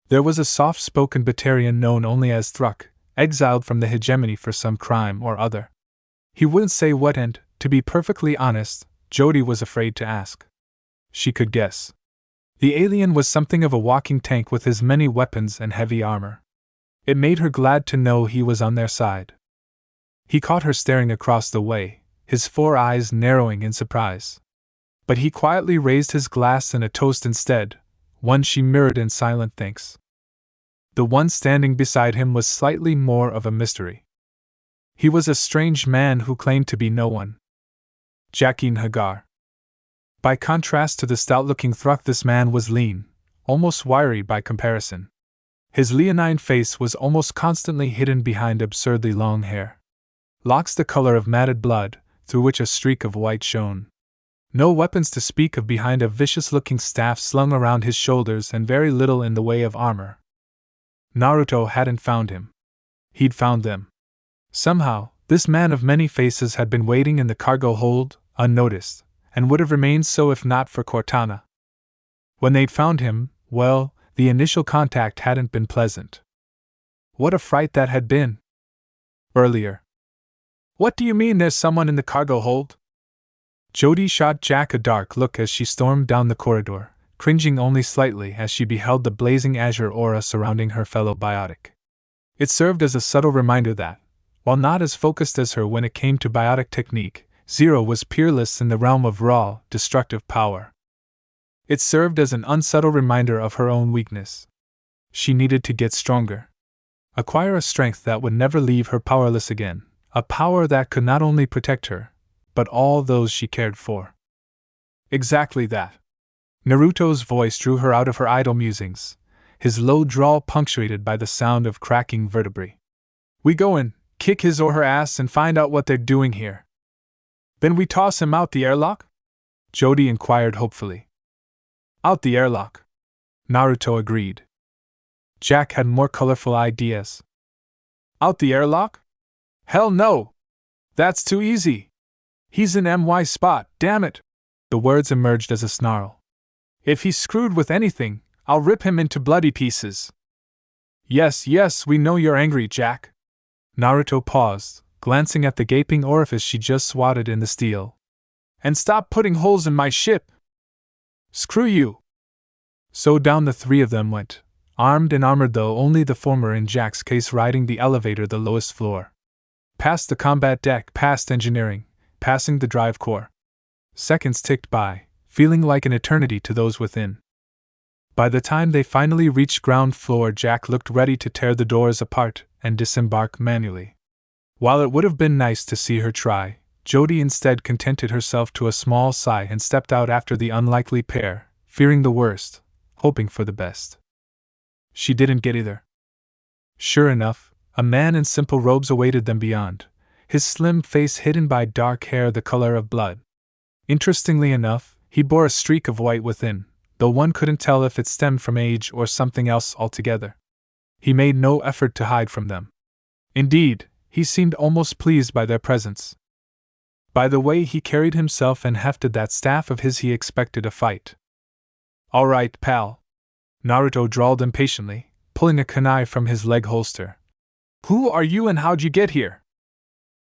There was a soft-spoken Batarian known only as Thruck, exiled from the hegemony for some crime or other. He wouldn't say what, and, to be perfectly honest, Jody was afraid to ask. She could guess. The alien was something of a walking tank with his many weapons and heavy armor. It made her glad to know he was on their side. He caught her staring across the way, his 4 eyes narrowing in surprise. But he quietly raised his glass in a toast instead, one she mirrored in silent thanks. The one standing beside him was slightly more of a mystery. He was a strange man who claimed to be no one. Jackin Hagar. By contrast to the stout-looking Thruck, this man was lean, almost wiry by comparison. His leonine face was almost constantly hidden behind absurdly long hair. Locks the color of matted blood, through which a streak of white shone. No weapons to speak of behind a vicious-looking staff slung around his shoulders, and very little in the way of armor. Naruto hadn't found him. He'd found them. Somehow, this man of many faces had been waiting in the cargo hold, unnoticed, and would have remained so if not for Cortana. When they'd found him, well, the initial contact hadn't been pleasant. What a fright that had been! Earlier. What do you mean there's someone in the cargo hold? Jody shot Jack a dark look as she stormed down the corridor, cringing only slightly as she beheld the blazing azure aura surrounding her fellow biotic. It served as a subtle reminder that, while not as focused as her when it came to biotic technique, Zero was peerless in the realm of raw, destructive power. It served as an unsubtle reminder of her own weakness. She needed to get stronger. Acquire a strength that would never leave her powerless again, a power that could not only protect her, but all those she cared for. Exactly that. Naruto's voice drew her out of her idle musings, his low drawl punctuated by the sound of cracking vertebrae. We go in, kick his or her ass, and find out what they're doing here. Then we toss him out the airlock? Jody inquired hopefully. Out the airlock. Naruto agreed. Jack had more colorful ideas. Out the airlock? Hell no! That's too easy! He's in my spot, damn it! The words emerged as a snarl. If he's screwed with anything, I'll rip him into bloody pieces. Yes, we know you're angry, Jack. Naruto paused, glancing at the gaping orifice she just swatted in the steel. And stop putting holes in my ship! Screw you! So down the three of them went, armed and armored, though only the former in Jack's case riding the elevator the lowest floor. Past the combat deck, past engineering, passing the drive core. Seconds ticked by, feeling like an eternity to those within. By the time they finally reached ground floor, Jack looked ready to tear the doors apart and disembark manually. While it would have been nice to see her try, Jody instead contented herself to a small sigh and stepped out after the unlikely pair, fearing the worst, hoping for the best. She didn't get either. Sure enough, a man in simple robes awaited them beyond, his slim face hidden by dark hair the color of blood. Interestingly enough, he bore a streak of white within, though one couldn't tell if it stemmed from age or something else altogether. He made no effort to hide from them. Indeed, he seemed almost pleased by their presence. By the way he carried himself and hefted that staff of his, he expected a fight. All right, pal. Naruto drawled impatiently, pulling a kunai from his leg holster. Who are you and how'd you get here?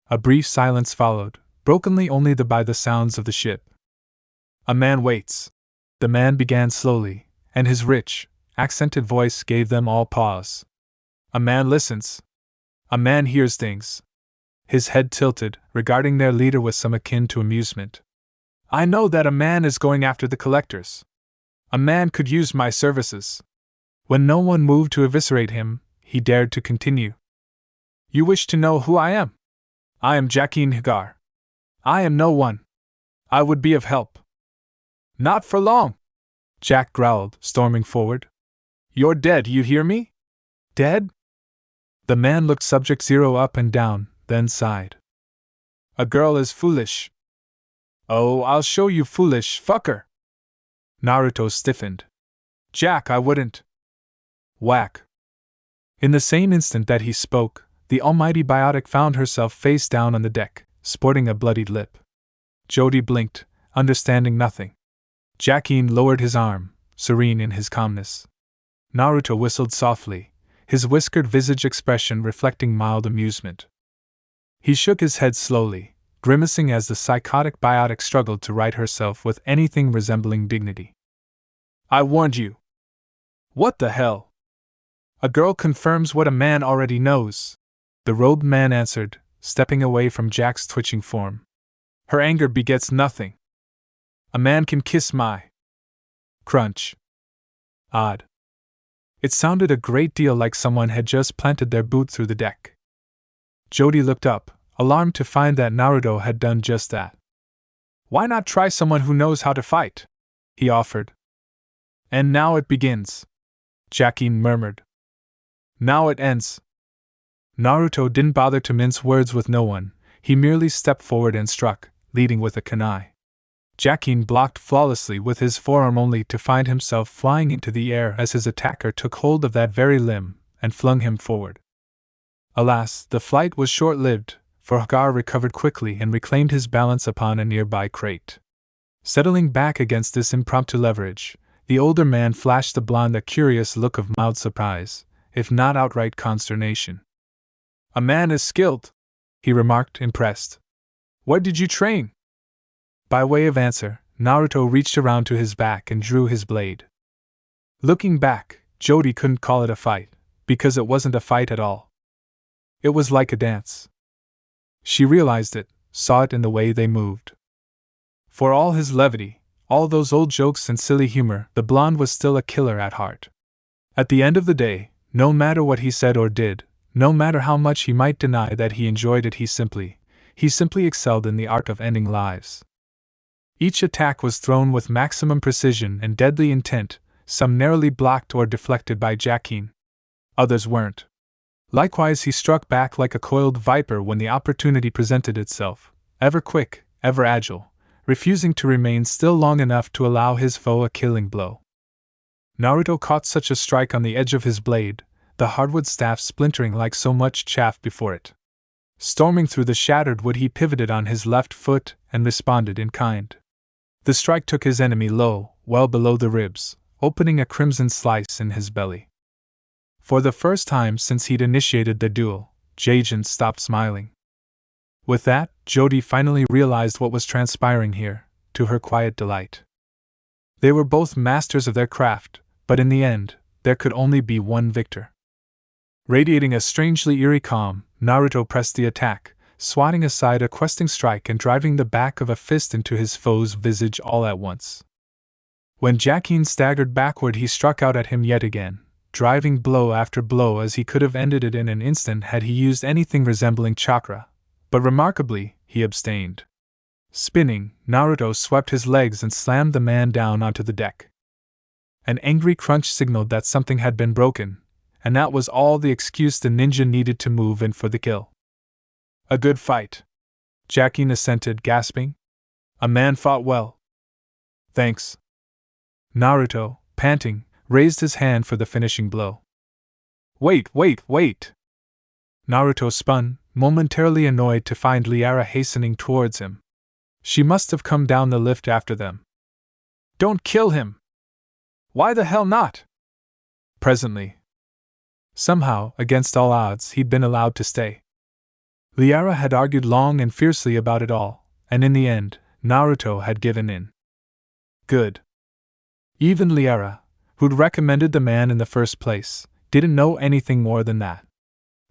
A brief silence followed, brokenly only by the sounds of the ship. A man waits. The man began slowly, and his rich, accented voice gave them all pause. A man listens. A man hears things. His head tilted, regarding their leader with some akin to amusement. I know that a man is going after the collectors. A man could use my services. When no one moved to eviscerate him, he dared to continue. You wish to know who I am? I am Jackin Hagar. I am no one. I would be of help. Not for long, Jack growled, storming forward. You're dead, you hear me? Dead? The man looked Subject Zero up and down, then sighed. A girl is foolish. Oh, I'll show you, foolish fucker. Naruto stiffened. Jack, I wouldn't. Whack. In the same instant that he spoke, the almighty Biotic found herself face down on the deck, sporting a bloodied lip. Jody blinked, understanding nothing. Jackin lowered his arm, serene in his calmness. Naruto whistled softly, his whiskered visage expression reflecting mild amusement. He shook his head slowly, grimacing as the psychotic Biotic struggled to right herself with anything resembling dignity. I warned you. What the hell? A girl confirms what a man already knows, the robed man answered, stepping away from Jack's twitching form. Her anger begets nothing. A man can kiss my... Crunch. Odd. It sounded a great deal like someone had just planted their boot through the deck. Jody looked up, alarmed to find that Naruto had done just that. Why not try someone who knows how to fight? He offered. And now it begins, Jackin murmured. Now it ends. Naruto didn't bother to mince words with no one, he merely stepped forward and struck, leading with a kunai. Jackin blocked flawlessly with his forearm only to find himself flying into the air as his attacker took hold of that very limb and flung him forward. Alas, the flight was short-lived, for Hagar recovered quickly and reclaimed his balance upon a nearby crate. Settling back against this impromptu leverage, the older man flashed the blonde a curious look of mild surprise, if not outright consternation. A man is skilled, he remarked, impressed. Where did you train? By way of answer, Naruto reached around to his back and drew his blade. Looking back, Jody couldn't call it a fight, because it wasn't a fight at all. It was like a dance. She realized it, saw it in the way they moved. For all his levity, all those old jokes and silly humor, the blonde was still a killer at heart. At the end of the day, no matter what he said or did, no matter how much he might deny that he enjoyed it, he simply excelled in the art of ending lives. Each attack was thrown with maximum precision and deadly intent, some narrowly blocked or deflected by Jackin. Others weren't. Likewise, he struck back like a coiled viper when the opportunity presented itself, ever quick, ever agile, refusing to remain still long enough to allow his foe a killing blow. Naruto caught such a strike on the edge of his blade, the hardwood staff splintering like so much chaff before it. Storming through the shattered wood, he pivoted on his left foot and responded in kind. The strike took his enemy low, well below the ribs, opening a crimson slice in his belly. For the first time since he'd initiated the duel, Jaijin stopped smiling. With that, Jody finally realized what was transpiring here, to her quiet delight. They were both masters of their craft, but in the end, there could only be one victor. Radiating a strangely eerie calm, Naruto pressed the attack, swatting aside a questing strike and driving the back of a fist into his foe's visage all at once. When Jacqueline staggered backward, he struck out at him yet again, driving blow after blow as he could have ended it in an instant had he used anything resembling chakra, but remarkably, he abstained. Spinning, Naruto swept his legs and slammed the man down onto the deck. An angry crunch signaled that something had been broken, and that was all the excuse the ninja needed to move in for the kill. A good fight, Jacqueline assented, gasping. A man fought well. Thanks. Naruto, panting, raised his hand for the finishing blow. Wait! Naruto spun, momentarily annoyed to find Liara hastening towards him. She must have come down the lift after them. Don't kill him! Why the hell not? Presently. Somehow, against all odds, he'd been allowed to stay. Liara had argued long and fiercely about it all, and in the end, Naruto had given in. Good. Even Liara, who'd recommended the man in the first place, didn't know anything more than that.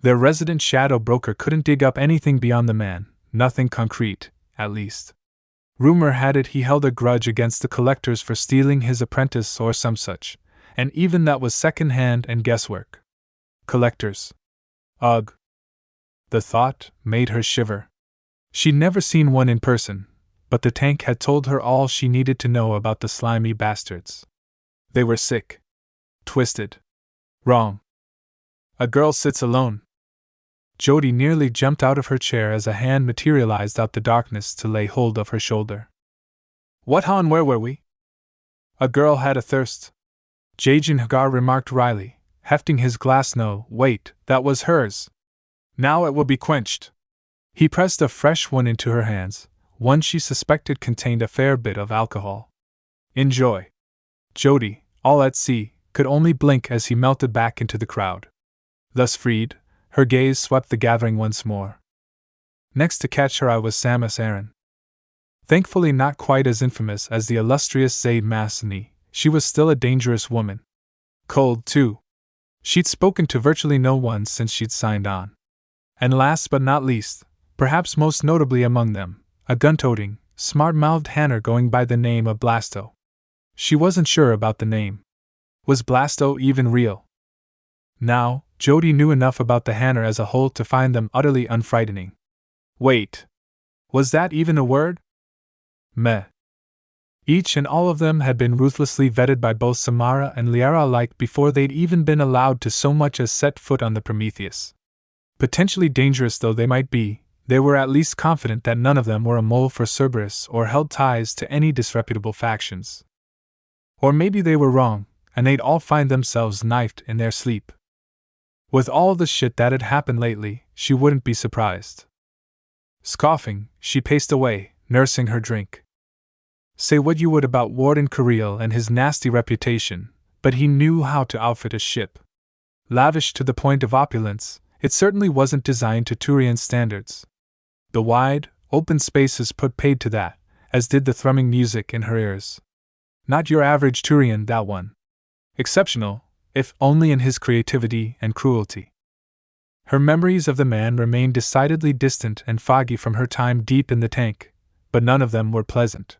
Their resident shadow broker couldn't dig up anything beyond the man, nothing concrete, at least. Rumor had it he held a grudge against the collectors for stealing his apprentice or some such, and even that was second-hand and guesswork. Collectors. Ugh. The thought made her shiver. She'd never seen one in person, but the tank had told her all she needed to know about the slimy bastards. They were sick. Twisted. Wrong. A girl sits alone. Jody nearly jumped out of her chair as a hand materialized out the darkness to lay hold of her shoulder. What han, where were we? A girl had a thirst. Jaijin Hagar remarked wryly, hefting his glass. No, wait, that was hers. Now it will be quenched. He pressed a fresh one into her hands, one she suspected contained a fair bit of alcohol. Enjoy. Jody, all at sea, could only blink as he melted back into the crowd. Thus freed, her gaze swept the gathering once more. Next to catch her eye was Samus Aran. Thankfully not quite as infamous as the illustrious Zaid Masani, she was still a dangerous woman. Cold, too. She'd spoken to virtually no one since she'd signed on. And last but not least, perhaps most notably among them, a gun-toting, smart-mouthed Hanner going by the name of Blasto. She wasn't sure about the name. Was Blasto even real? Now, Jody knew enough about the Hanner as a whole to find them utterly unfrightening. Wait. Was that even a word? Meh. Each and all of them had been ruthlessly vetted by both Samara and Liara alike before they'd even been allowed to so much as set foot on the Prometheus. Potentially dangerous though they might be, they were at least confident that none of them were a mole for Cerberus or held ties to any disreputable factions. Or maybe they were wrong, and they'd all find themselves knifed in their sleep. With all the shit that had happened lately, she wouldn't be surprised. Scoffing, she paced away, nursing her drink. Say what you would about Warden Careel and his nasty reputation, but he knew how to outfit a ship. Lavish to the point of opulence, it certainly wasn't designed to Turian standards. The wide, open spaces put paid to that, as did the thrumming music in her ears. Not your average Turian, that one. Exceptional, if only in his creativity and cruelty. Her memories of the man remained decidedly distant and foggy from her time deep in the tank, but none of them were pleasant.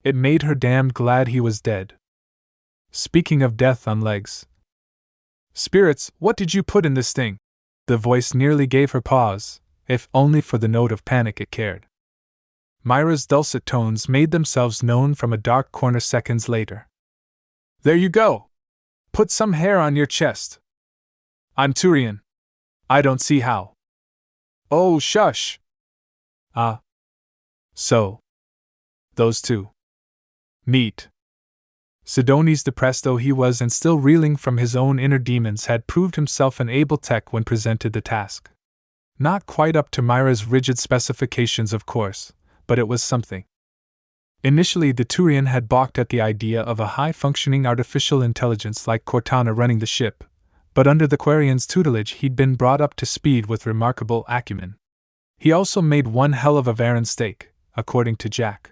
It made her damned glad he was dead. Speaking of death on legs. Spirits, what did you put in this thing? The voice nearly gave her pause, if only for the note of panic it carried. Myra's dulcet tones made themselves known from a dark corner seconds later. There you go! Put some hair on your chest. I'm Turian. I don't see how. Oh, shush! Ah. So. Those two. Meet. Sidonius, depressed though he was and still reeling from his own inner demons, had proved himself an able tech when presented the task. Not quite up to Myra's rigid specifications, of course, but it was something. Initially, the Turian had balked at the idea of a high-functioning artificial intelligence like Cortana running the ship, but under the Quarian's tutelage he'd been brought up to speed with remarkable acumen. He also made one hell of a Varan steak, according to Jack.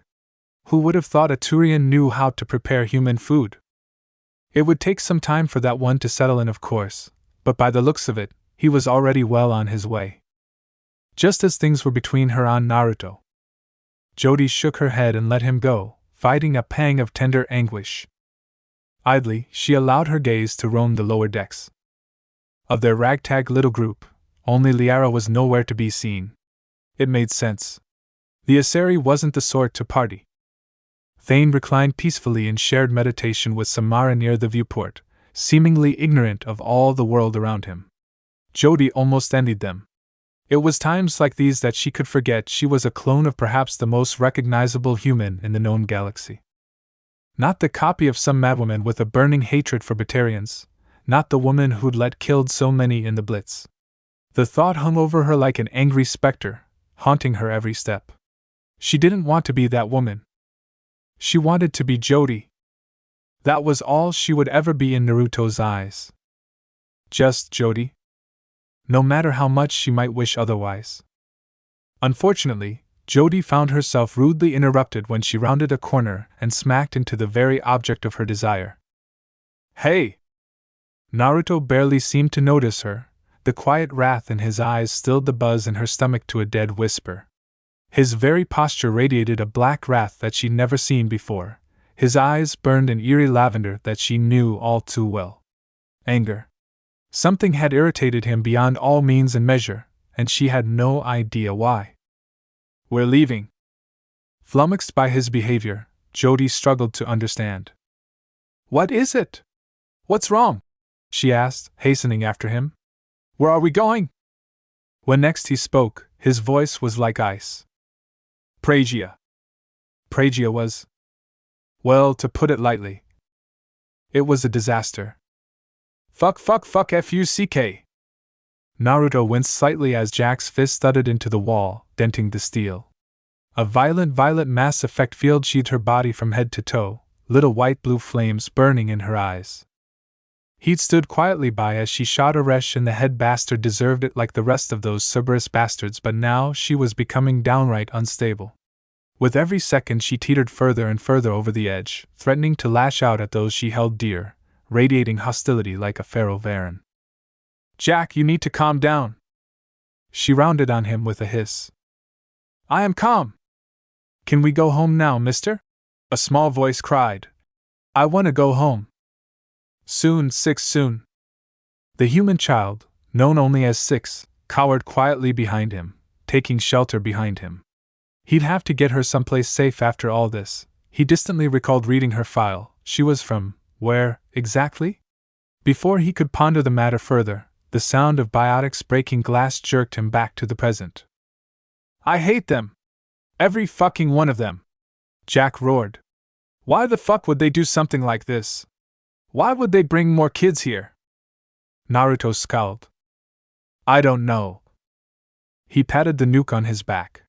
Who would have thought a Turian knew how to prepare human food? It would take some time for that one to settle in, of course, but by the looks of it, he was already well on his way. Just as things were between her and Naruto, Jody shook her head and let him go, fighting a pang of tender anguish. Idly, she allowed her gaze to roam the lower decks. Of their ragtag little group, only Liara was nowhere to be seen. It made sense. The Asari wasn't the sort to party. Thane reclined peacefully in shared meditation with Samara near the viewport, seemingly ignorant of all the world around him. Jody almost envied them. It was times like these that she could forget she was a clone of perhaps the most recognizable human in the known galaxy. Not the copy of some madwoman with a burning hatred for Batarians, not the woman who'd killed so many in the Blitz. The thought hung over her like an angry specter, haunting her every step. She didn't want to be that woman. She wanted to be Jody. That was all she would ever be in Naruto's eyes. Just Jody. No matter how much she might wish otherwise. Unfortunately, Jody found herself rudely interrupted when she rounded a corner and smacked into the very object of her desire. Hey! Naruto barely seemed to notice her. The quiet wrath in his eyes stilled the buzz in her stomach to a dead whisper. His very posture radiated a black wrath that she'd never seen before. His eyes burned an eerie lavender that she knew all too well. Anger. Something had irritated him beyond all means and measure, and she had no idea why. We're leaving. Flummoxed by his behavior, Jody struggled to understand. What is it? What's wrong? She asked, hastening after him. Where are we going? When next he spoke, his voice was like ice. Pragia. Pragia was, well, to put it lightly, it was a disaster. Fuck fuck F-U-C-K. Naruto winced slightly as Jack's fist thudded into the wall, denting the steel. A violent violet mass effect field sheathed her body from head to toe, little white-blue flames burning in her eyes. He'd stood quietly by as she shot Aresh, and the head bastard deserved it like the rest of those Cerberus bastards, but now she was becoming downright unstable. With every second she teetered further and further over the edge, threatening to lash out at those she held dear, radiating hostility like a feral Varan. Jack, you need to calm down. She rounded on him with a hiss. I am calm. Can we go home now, mister? A small voice cried. I want to go home. Soon, Six, soon. The human child, known only as Six, cowered quietly behind him, taking shelter behind him. He'd have to get her someplace safe after all this. He distantly recalled reading her file. She was from, where, exactly? Before he could ponder the matter further, the sound of biotics breaking glass jerked him back to the present. I hate them. Every fucking one of them. Jack roared. Why the fuck would they do something like this? Why would they bring more kids here? Naruto scowled. I don't know. He patted the nuke on his back.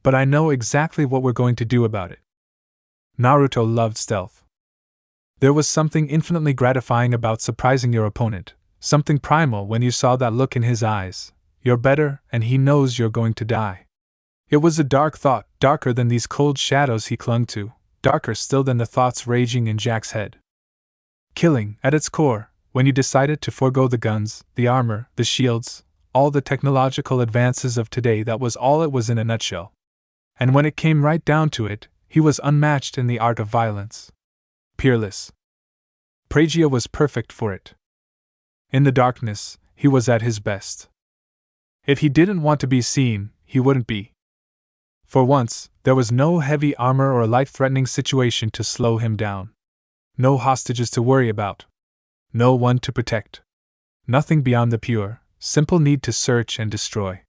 But I know exactly what we're going to do about it. Naruto loved stealth. There was something infinitely gratifying about surprising your opponent, something primal when you saw that look in his eyes. You're better, and he knows you're going to die. It was a dark thought, darker than these cold shadows he clung to, darker still than the thoughts raging in Jack's head. Killing, at its core, when you decided to forego the guns, the armor, the shields, all the technological advances of today, that was all it was in a nutshell. And when it came right down to it, he was unmatched in the art of violence. Peerless. Pragia was perfect for it. In the darkness, he was at his best. If he didn't want to be seen, he wouldn't be. For once, there was no heavy armor or life-threatening situation to slow him down. No hostages to worry about. No one to protect. Nothing beyond the pure, simple need to search and destroy.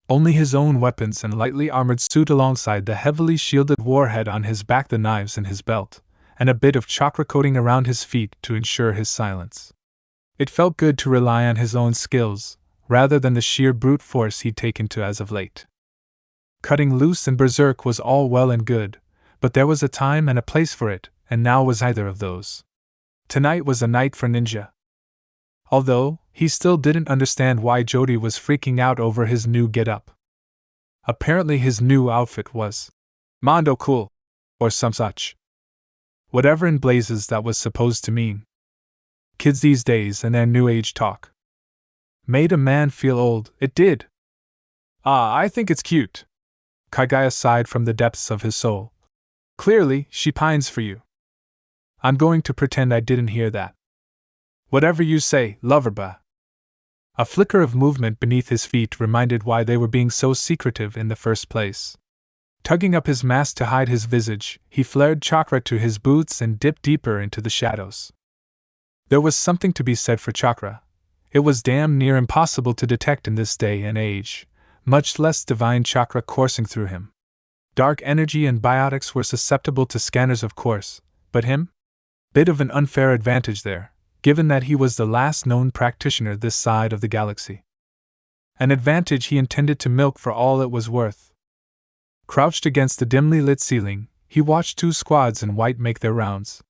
Only his own weapons and lightly armored suit alongside the heavily shielded warhead on his back, the knives in his belt, and a bit of chakra coating around his feet to ensure his silence. It felt good to rely on his own skills, rather than the sheer brute force he'd taken to as of late. Cutting loose and berserk was all well and good, but there was a time and a place for it, and now was either of those. Tonight was a night for ninja. Although, he still didn't understand why Jody was freaking out over his new get-up. Apparently his new outfit was Mondo cool, or some such. Whatever in blazes that was supposed to mean. Kids these days and their new age talk. Made a man feel old, it did. I think it's cute. Kagaya sighed from the depths of his soul. Clearly, she pines for you. I'm going to pretend I didn't hear that. Whatever you say, loverba. A flicker of movement beneath his feet reminded why they were being so secretive in the first place. Tugging up his mask to hide his visage, he flared chakra to his boots and dipped deeper into the shadows. There was something to be said for chakra. It was damn near impossible to detect in this day and age, much less divine chakra coursing through him. Dark energy and biotics were susceptible to scanners, of course, but him? Bit of an unfair advantage there, given that he was the last known practitioner this side of the galaxy. An advantage he intended to milk for all it was worth. Crouched against the dimly lit ceiling, he watched two squads in white make their rounds.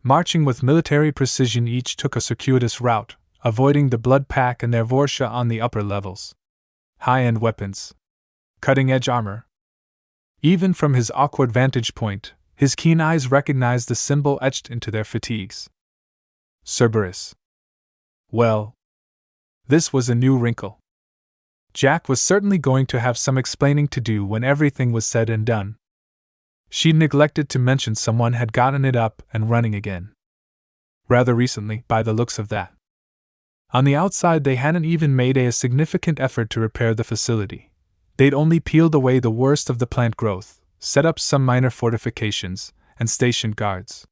Marching with military precision, each took a circuitous route, avoiding the blood pack and their Vorsha on the upper levels. High-end weapons. Cutting-edge armor. Even from his awkward vantage point, his keen eyes recognized the symbol etched into their fatigues. Cerberus. Well, this was a new wrinkle. Jack was certainly going to have some explaining to do when everything was said and done. She'd neglected to mention someone had gotten it up and running again. Rather recently, by the looks of that. On the outside, they hadn't even made a significant effort to repair the facility. They'd only peeled away the worst of the plant growth, set up some minor fortifications, and stationed guards.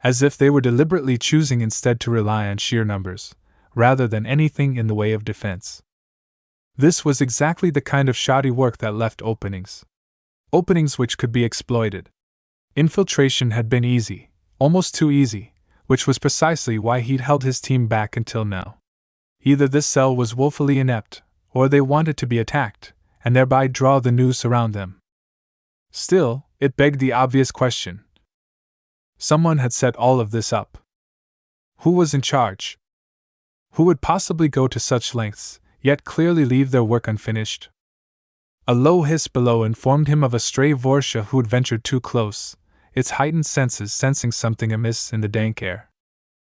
As if they were deliberately choosing instead to rely on sheer numbers, rather than anything in the way of defense. This was exactly the kind of shoddy work that left openings. Openings which could be exploited. Infiltration had been easy, almost too easy, which was precisely why he'd held his team back until now. Either this cell was woefully inept, or they wanted to be attacked, and thereby draw the noose around them. Still, it begged the obvious question. Someone had set all of this up. Who was in charge? Who would possibly go to such lengths, yet clearly leave their work unfinished? A low hiss below informed him of a stray Vorsha who'd ventured too close, its heightened senses sensing something amiss in the dank air.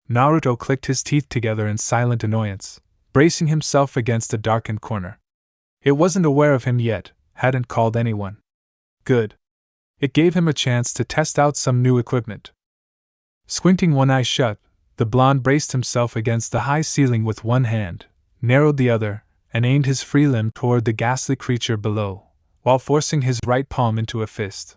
Naruto clicked his teeth together in silent annoyance, bracing himself against a darkened corner. It wasn't aware of him yet, hadn't called anyone. Good. It gave him a chance to test out some new equipment. Squinting one eye shut, the blonde braced himself against the high ceiling with one hand, narrowed the other, and aimed his free limb toward the ghastly creature below, while forcing his right palm into a fist.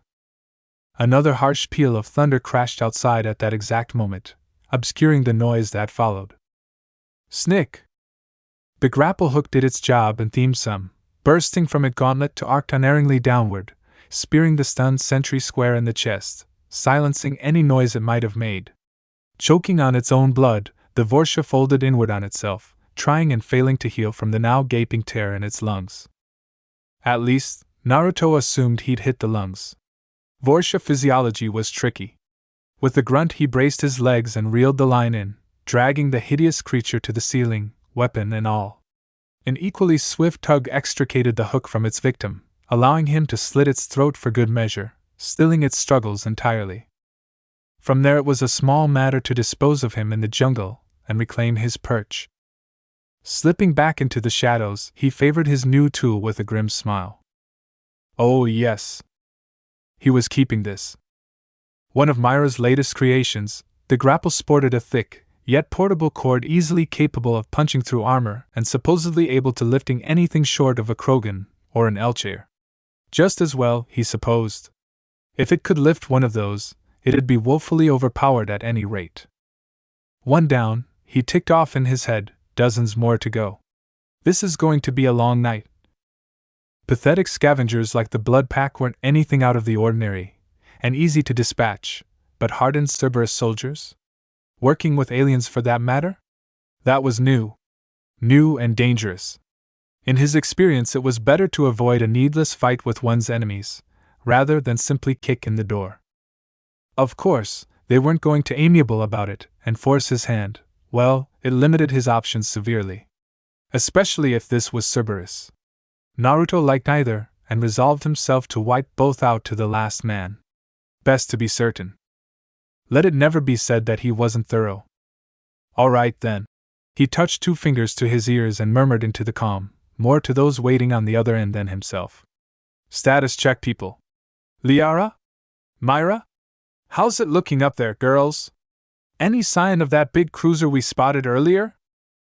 Another harsh peal of thunder crashed outside at that exact moment, obscuring the noise that followed. Snick! The grapple hook did its job and theme sum, bursting from it gauntlet to arced unerringly downward, spearing the stunned sentry square in the chest, silencing any noise it might have made. Choking on its own blood, the Vorsha folded inward on itself, trying and failing to heal from the now gaping tear in its lungs. At least, Naruto assumed he'd hit the lungs. Vorsha physiology was tricky. With a grunt he braced his legs and reeled the line in, dragging the hideous creature to the ceiling, weapon and all. An equally swift tug extricated the hook from its victim, allowing him to slit its throat for good measure, stilling its struggles entirely. From there it was a small matter to dispose of him in the jungle and reclaim his perch. Slipping back into the shadows, he favored his new tool with a grim smile. Oh yes. He was keeping this. One of Myra's latest creations, the grapple sported a thick, yet portable cord easily capable of punching through armor and supposedly able to lifting anything short of a Krogan or an L-chair. Just as well, he supposed. If it could lift one of those, it'd be woefully overpowered at any rate. One down, he ticked off in his head, dozens more to go. This is going to be a long night. Pathetic scavengers like the Blood Pack weren't anything out of the ordinary, and easy to dispatch, but hardened Cerberus soldiers? Working with aliens for that matter? That was new. New and dangerous. In his experience, it was better to avoid a needless fight with one's enemies, rather than simply kick in the door. Of course, they weren't going to be amiable about it and force his hand. Well, it limited his options severely. Especially if this was Cerberus. Naruto liked neither, and resolved himself to wipe both out to the last man. Best to be certain. Let it never be said that he wasn't thorough. Alright then. He touched 2 fingers to his ears and murmured into the calm, more to those waiting on the other end than himself. Status check, people. Liara? Myra? How's it looking up there, girls? Any sign of that big cruiser we spotted earlier?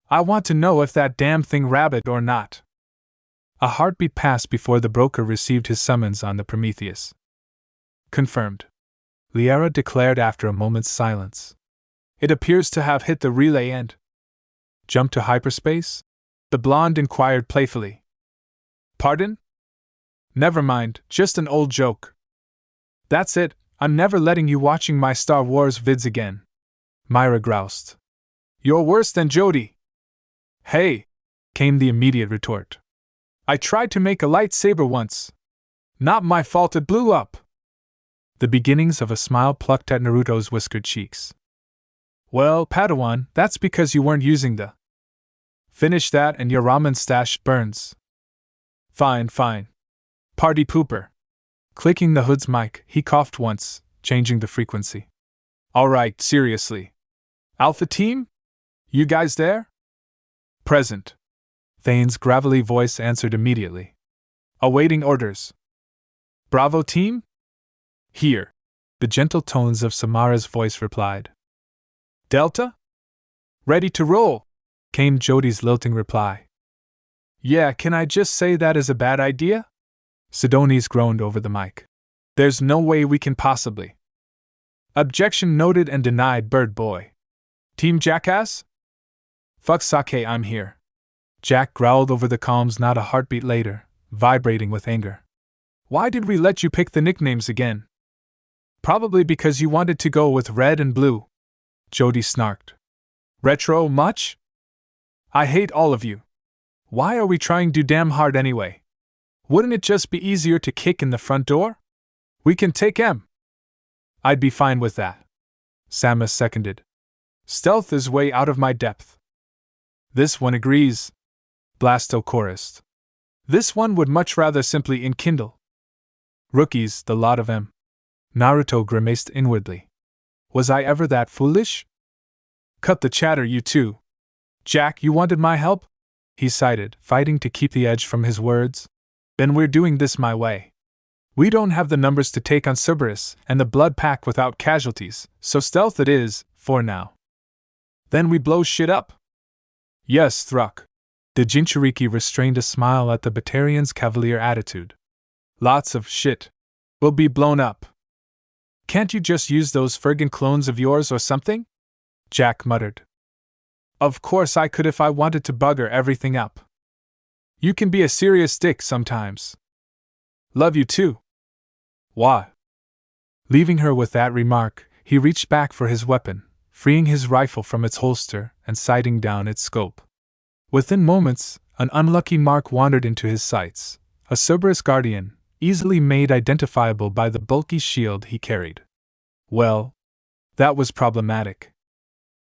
I want to know if that damn thing rabid or not. A heartbeat passed before the broker received his summons on the Prometheus. Confirmed. Liara declared after a moment's silence. It appears to have hit the relay and jumped to hyperspace? The blonde inquired playfully. Pardon? Never mind, just an old joke. That's it, I'm never letting you watching my Star Wars vids again. Myra groused. You're worse than Jody. Hey, came the immediate retort. I tried to make a lightsaber once. Not my fault it blew up. The beginnings of a smile plucked at Naruto's whiskered cheeks. Well, Padawan, that's because you weren't using the. Finish that and your ramen stash burns. Fine. Party pooper. Clicking the hood's mic, he coughed once, changing the frequency. Alright, seriously. Alpha team? You guys there? Present. Thane's gravelly voice answered immediately. Awaiting orders. Bravo team? Here. The gentle tones of Samara's voice replied. Delta? Ready to roll, came Jody's lilting reply. Yeah, can I just say that is a bad idea? Sidonis groaned over the mic. There's no way we can possibly. Objection noted and denied, Bird Boy. Team Jackass? Fuck sake, I'm here. Jack growled over the comms not a heartbeat later, vibrating with anger. Why did we let you pick the nicknames again? Probably because you wanted to go with red and blue. Jody snarked. Retro much? I hate all of you. Why are we trying too damn hard anyway? Wouldn't it just be easier to kick in the front door? We can take M. I'd be fine with that. Samus seconded. Stealth is way out of my depth. This one agrees. Blasto chorused. This one would much rather simply enkindle. Rookies, the lot of them. Naruto grimaced inwardly. Was I ever that foolish? Cut the chatter, you two. Jack, you wanted my help? He cited, fighting to keep the edge from his words. Then we're doing this my way. We don't have the numbers to take on Cerberus and the Blood Pack without casualties, so stealth it is, for now. Then we blow shit up. Yes, Thruck. The Jinchuriki restrained a smile at the Batarian's cavalier attitude. Lots of shit. Will be blown up. Can't you just use those Fergan clones of yours or something? Jack muttered. Of course I could if I wanted to bugger everything up. You can be a serious dick sometimes. Love you too. Why? Leaving her with that remark, he reached back for his weapon, freeing his rifle from its holster and sighting down its scope. Within moments, an unlucky mark wandered into his sights, a Cerberus guardian, easily made identifiable by the bulky shield he carried. Well, that was problematic.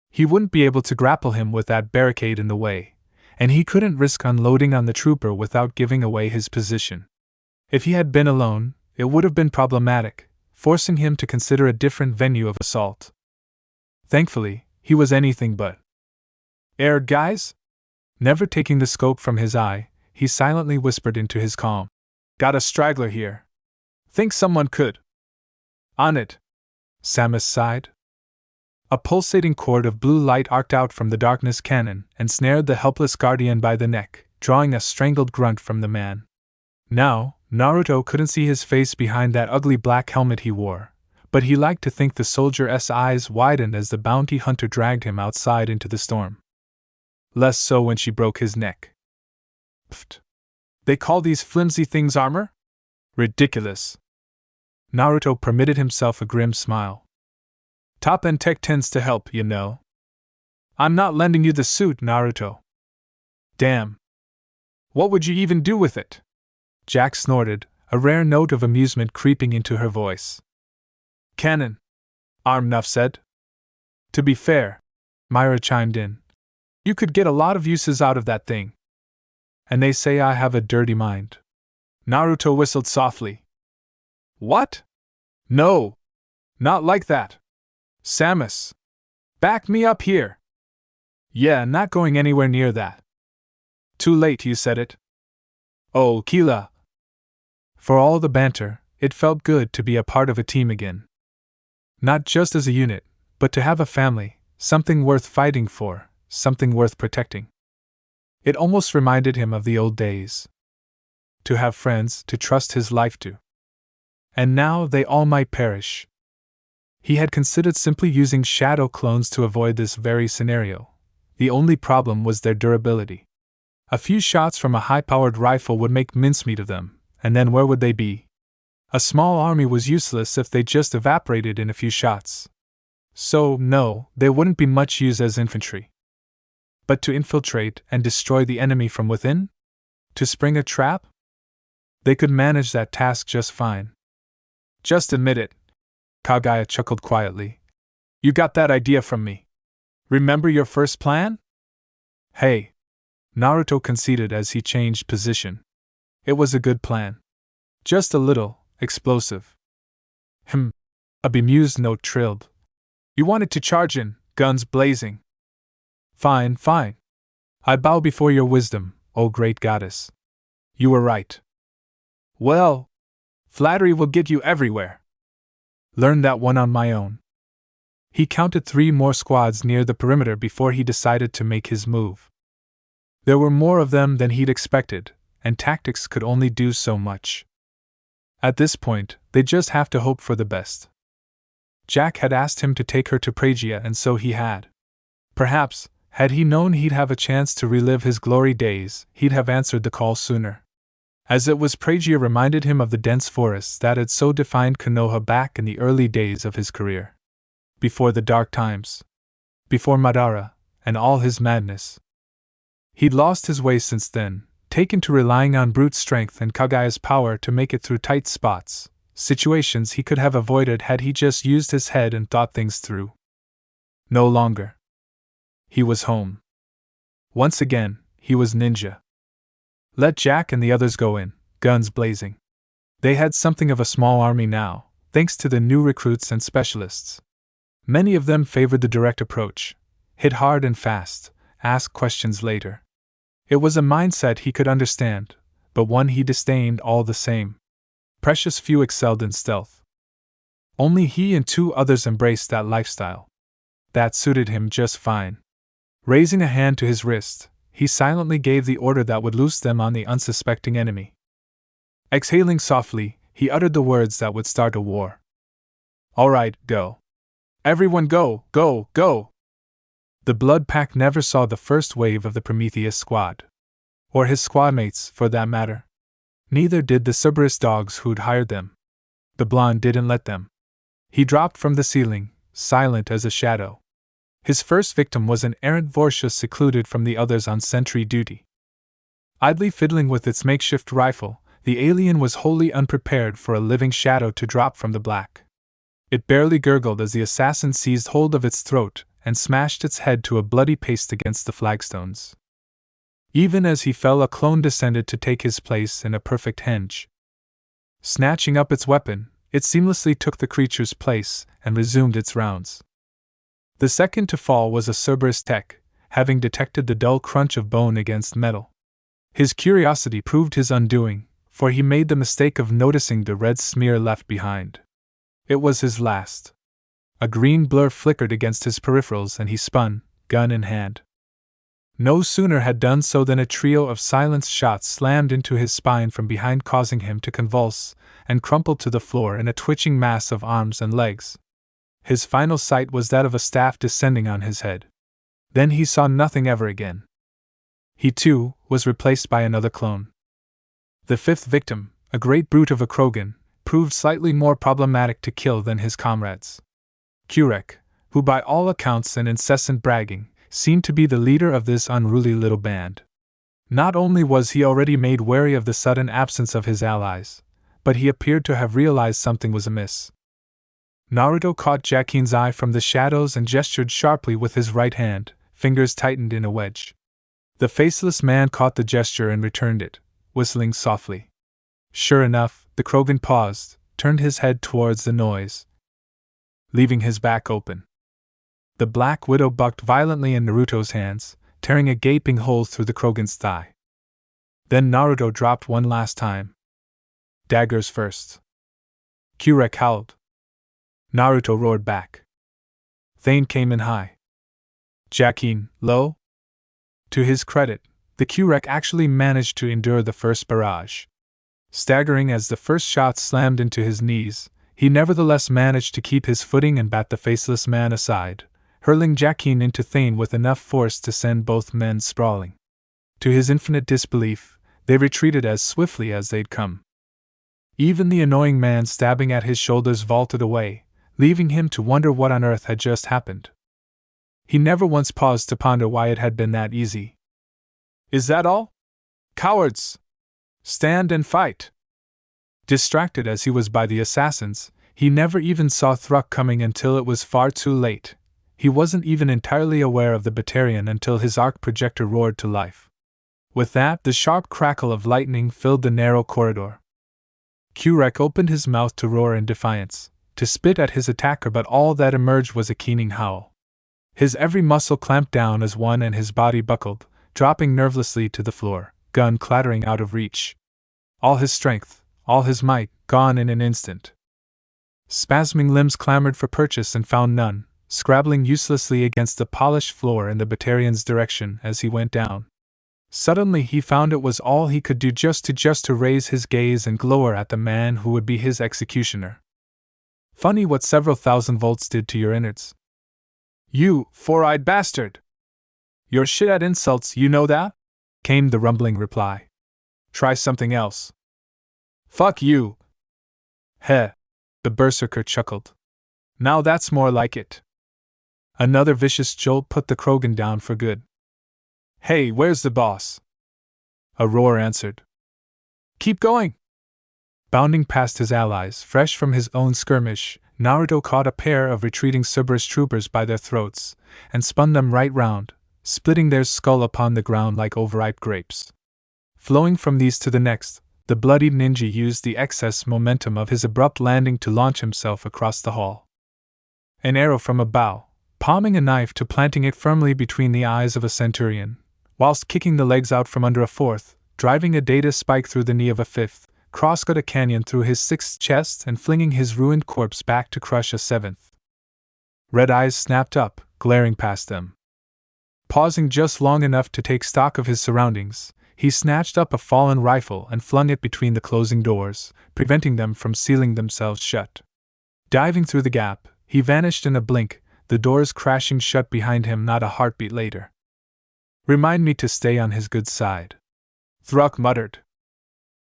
He wouldn't be able to grapple him with that barricade in the way, and he couldn't risk unloading on the trooper without giving away his position. If he had been alone, it would have been problematic, forcing him to consider a different venue of assault. Thankfully, he was anything but. Guys? Never taking the scope from his eye, he silently whispered into his calm. Got a straggler here. Think someone could. On it. Samus sighed. A pulsating cord of blue light arced out from the darkness cannon and snared the helpless guardian by the neck, drawing a strangled grunt from the man. Now, Naruto couldn't see his face behind that ugly black helmet he wore, but he liked to think the soldier's eyes widened as the bounty hunter dragged him outside into the storm. Less so when she broke his neck. Pfft. They call these flimsy things armor? Ridiculous. Naruto permitted himself a grim smile. Top-end tech tends to help, you know. I'm not lending you the suit, Naruto. Damn. What would you even do with it? Jack snorted, a rare note of amusement creeping into her voice. Cannon. Nuff said. To be fair, Myra chimed in, you could get a lot of uses out of that thing. And they say I have a dirty mind. Naruto whistled softly. What? No! Not like that. Samus! Back me up here! Yeah, not going anywhere near that. Too late, you said it. Oh, Keela! For all the banter, it felt good to be a part of a team again. Not just as a unit, but to have a family, something worth fighting for, something worth protecting. It almost reminded him of the old days. To have friends to trust his life to. And now they all might perish. He had considered simply using shadow clones to avoid this very scenario. The only problem was their durability. A few shots from a high-powered rifle would make mincemeat of them, and then where would they be? A small army was useless if they just evaporated in a few shots. So, no, they wouldn't be much use as infantry. But to infiltrate and destroy the enemy from within? To spring a trap? They could manage that task just fine. Just admit it, Kaguya chuckled quietly. You got that idea from me. Remember your first plan? Hey, Naruto conceded as he changed position. It was a good plan. Just a little explosive. A bemused note trilled. You wanted to charge in, guns blazing. Fine, fine. I bow before your wisdom, O great goddess. You were right. Well, flattery will get you everywhere. Learned that one on my own. He counted 3 more squads near the perimeter before he decided to make his move. There were more of them than he'd expected, and tactics could only do so much. At this point, they'd just have to hope for the best. Jack had asked him to take her to Pragia, and so he had. Perhaps, had he known he'd have a chance to relive his glory days, he'd have answered the call sooner. As it was, Pragia reminded him of the dense forests that had so defined Konoha back in the early days of his career. Before the dark times. Before Madara, and all his madness. He'd lost his way since then, taken to relying on brute strength and Kaguya's power to make it through tight spots, situations he could have avoided had he just used his head and thought things through. No longer. He was home. Once again, he was ninja. Let Jack and the others go in, guns blazing. They had something of a small army now, thanks to the new recruits and specialists. Many of them favored the direct approach, hit hard and fast, ask questions later. It was a mindset he could understand, but one he disdained all the same. Precious few excelled in stealth. Only he and 2 others embraced that lifestyle. That suited him just fine. Raising a hand to his wrist, he silently gave the order that would loose them on the unsuspecting enemy. Exhaling softly, he uttered the words that would start a war. All right, go. Everyone go, go, go! The Blood Pack never saw the first wave of the Prometheus squad. Or his squadmates, for that matter. Neither did the Cerberus dogs who'd hired them. The blonde didn't let them. He dropped from the ceiling, silent as a shadow. His first victim was an errant Vorsha secluded from the others on sentry duty. Idly fiddling with its makeshift rifle, the alien was wholly unprepared for a living shadow to drop from the black. It barely gurgled as the assassin seized hold of its throat and smashed its head to a bloody paste against the flagstones. Even as he fell, a clone descended to take his place in a perfect henge. Snatching up its weapon, it seamlessly took the creature's place and resumed its rounds. The second to fall was a Cerberus tech, having detected the dull crunch of bone against metal. His curiosity proved his undoing, for he made the mistake of noticing the red smear left behind. It was his last. A green blur flickered against his peripherals and he spun, gun in hand. No sooner had done so than a trio of silenced shots slammed into his spine from behind, causing him to convulse and crumple to the floor in a twitching mass of arms and legs. His final sight was that of a staff descending on his head. Then he saw nothing ever again. He, too, was replaced by another clone. The 5th victim, a great brute of a Krogan, proved slightly more problematic to kill than his comrades. Kurek, who by all accounts and incessant bragging, seemed to be the leader of this unruly little band. Not only was he already made wary of the sudden absence of his allies, but he appeared to have realized something was amiss. Naruto caught Jakin's eye from the shadows and gestured sharply with his right hand, fingers tightened in a wedge. The faceless man caught the gesture and returned it, whistling softly. Sure enough, the Krogan paused, turned his head towards the noise, leaving his back open. The Black Widow bucked violently in Naruto's hands, tearing a gaping hole through the Krogan's thigh. Then Naruto dropped one last time. Daggers first. Kurek howled. Naruto roared back. Thane came in high. Jakin, low? To his credit, the Kurek actually managed to endure the first barrage. Staggering as the first shot slammed into his knees, he nevertheless managed to keep his footing and bat the faceless man aside, hurling Jakin into Thane with enough force to send both men sprawling. To his infinite disbelief, they retreated as swiftly as they'd come. Even the annoying man stabbing at his shoulders vaulted away, leaving him to wonder what on earth had just happened. He never once paused to ponder why it had been that easy. Is that all? Cowards! Stand and fight! Distracted as he was by the assassins, he never even saw Thruk coming until it was far too late. He wasn't even entirely aware of the Batarian until his arc projector roared to life. With that, the sharp crackle of lightning filled the narrow corridor. Kurek opened his mouth to roar in defiance, to spit at his attacker, but all that emerged was a keening howl. His every muscle clamped down as one and his body buckled, dropping nervelessly to the floor, gun clattering out of reach. All his strength, all his might, gone in an instant. Spasming limbs clamored for purchase and found none, scrabbling uselessly against the polished floor in the Batarian's direction as he went down. Suddenly he found it was all he could do just to raise his gaze and glower at the man who would be his executioner. Funny what several thousand volts did to your innards. You four-eyed bastard! You're shit at insults, you know that? Came the rumbling reply. Try something else. Fuck you! Heh! The berserker chuckled. Now that's more like it. Another vicious jolt put the Krogan down for good. Hey, where's the boss? A roar answered. Keep going! Bounding past his allies, fresh from his own skirmish, Naruto caught a pair of retreating Cerberus troopers by their throats, and spun them right round, splitting their skull upon the ground like overripe grapes. Flowing from these to the next, the bloodied ninja used the excess momentum of his abrupt landing to launch himself across the hall. An arrow from a bow, palming a knife to planting it firmly between the eyes of a centurion, whilst kicking the legs out from under a fourth, driving a data spike through the knee of a fifth, cross-cut a canyon through his sixth chest and flinging his ruined corpse back to crush a seventh. Red eyes snapped up, glaring past them. Pausing just long enough to take stock of his surroundings, he snatched up a fallen rifle and flung it between the closing doors, preventing them from sealing themselves shut. Diving through the gap, he vanished in a blink, the doors crashing shut behind him not a heartbeat later. Remind me to stay on his good side. Thruk muttered.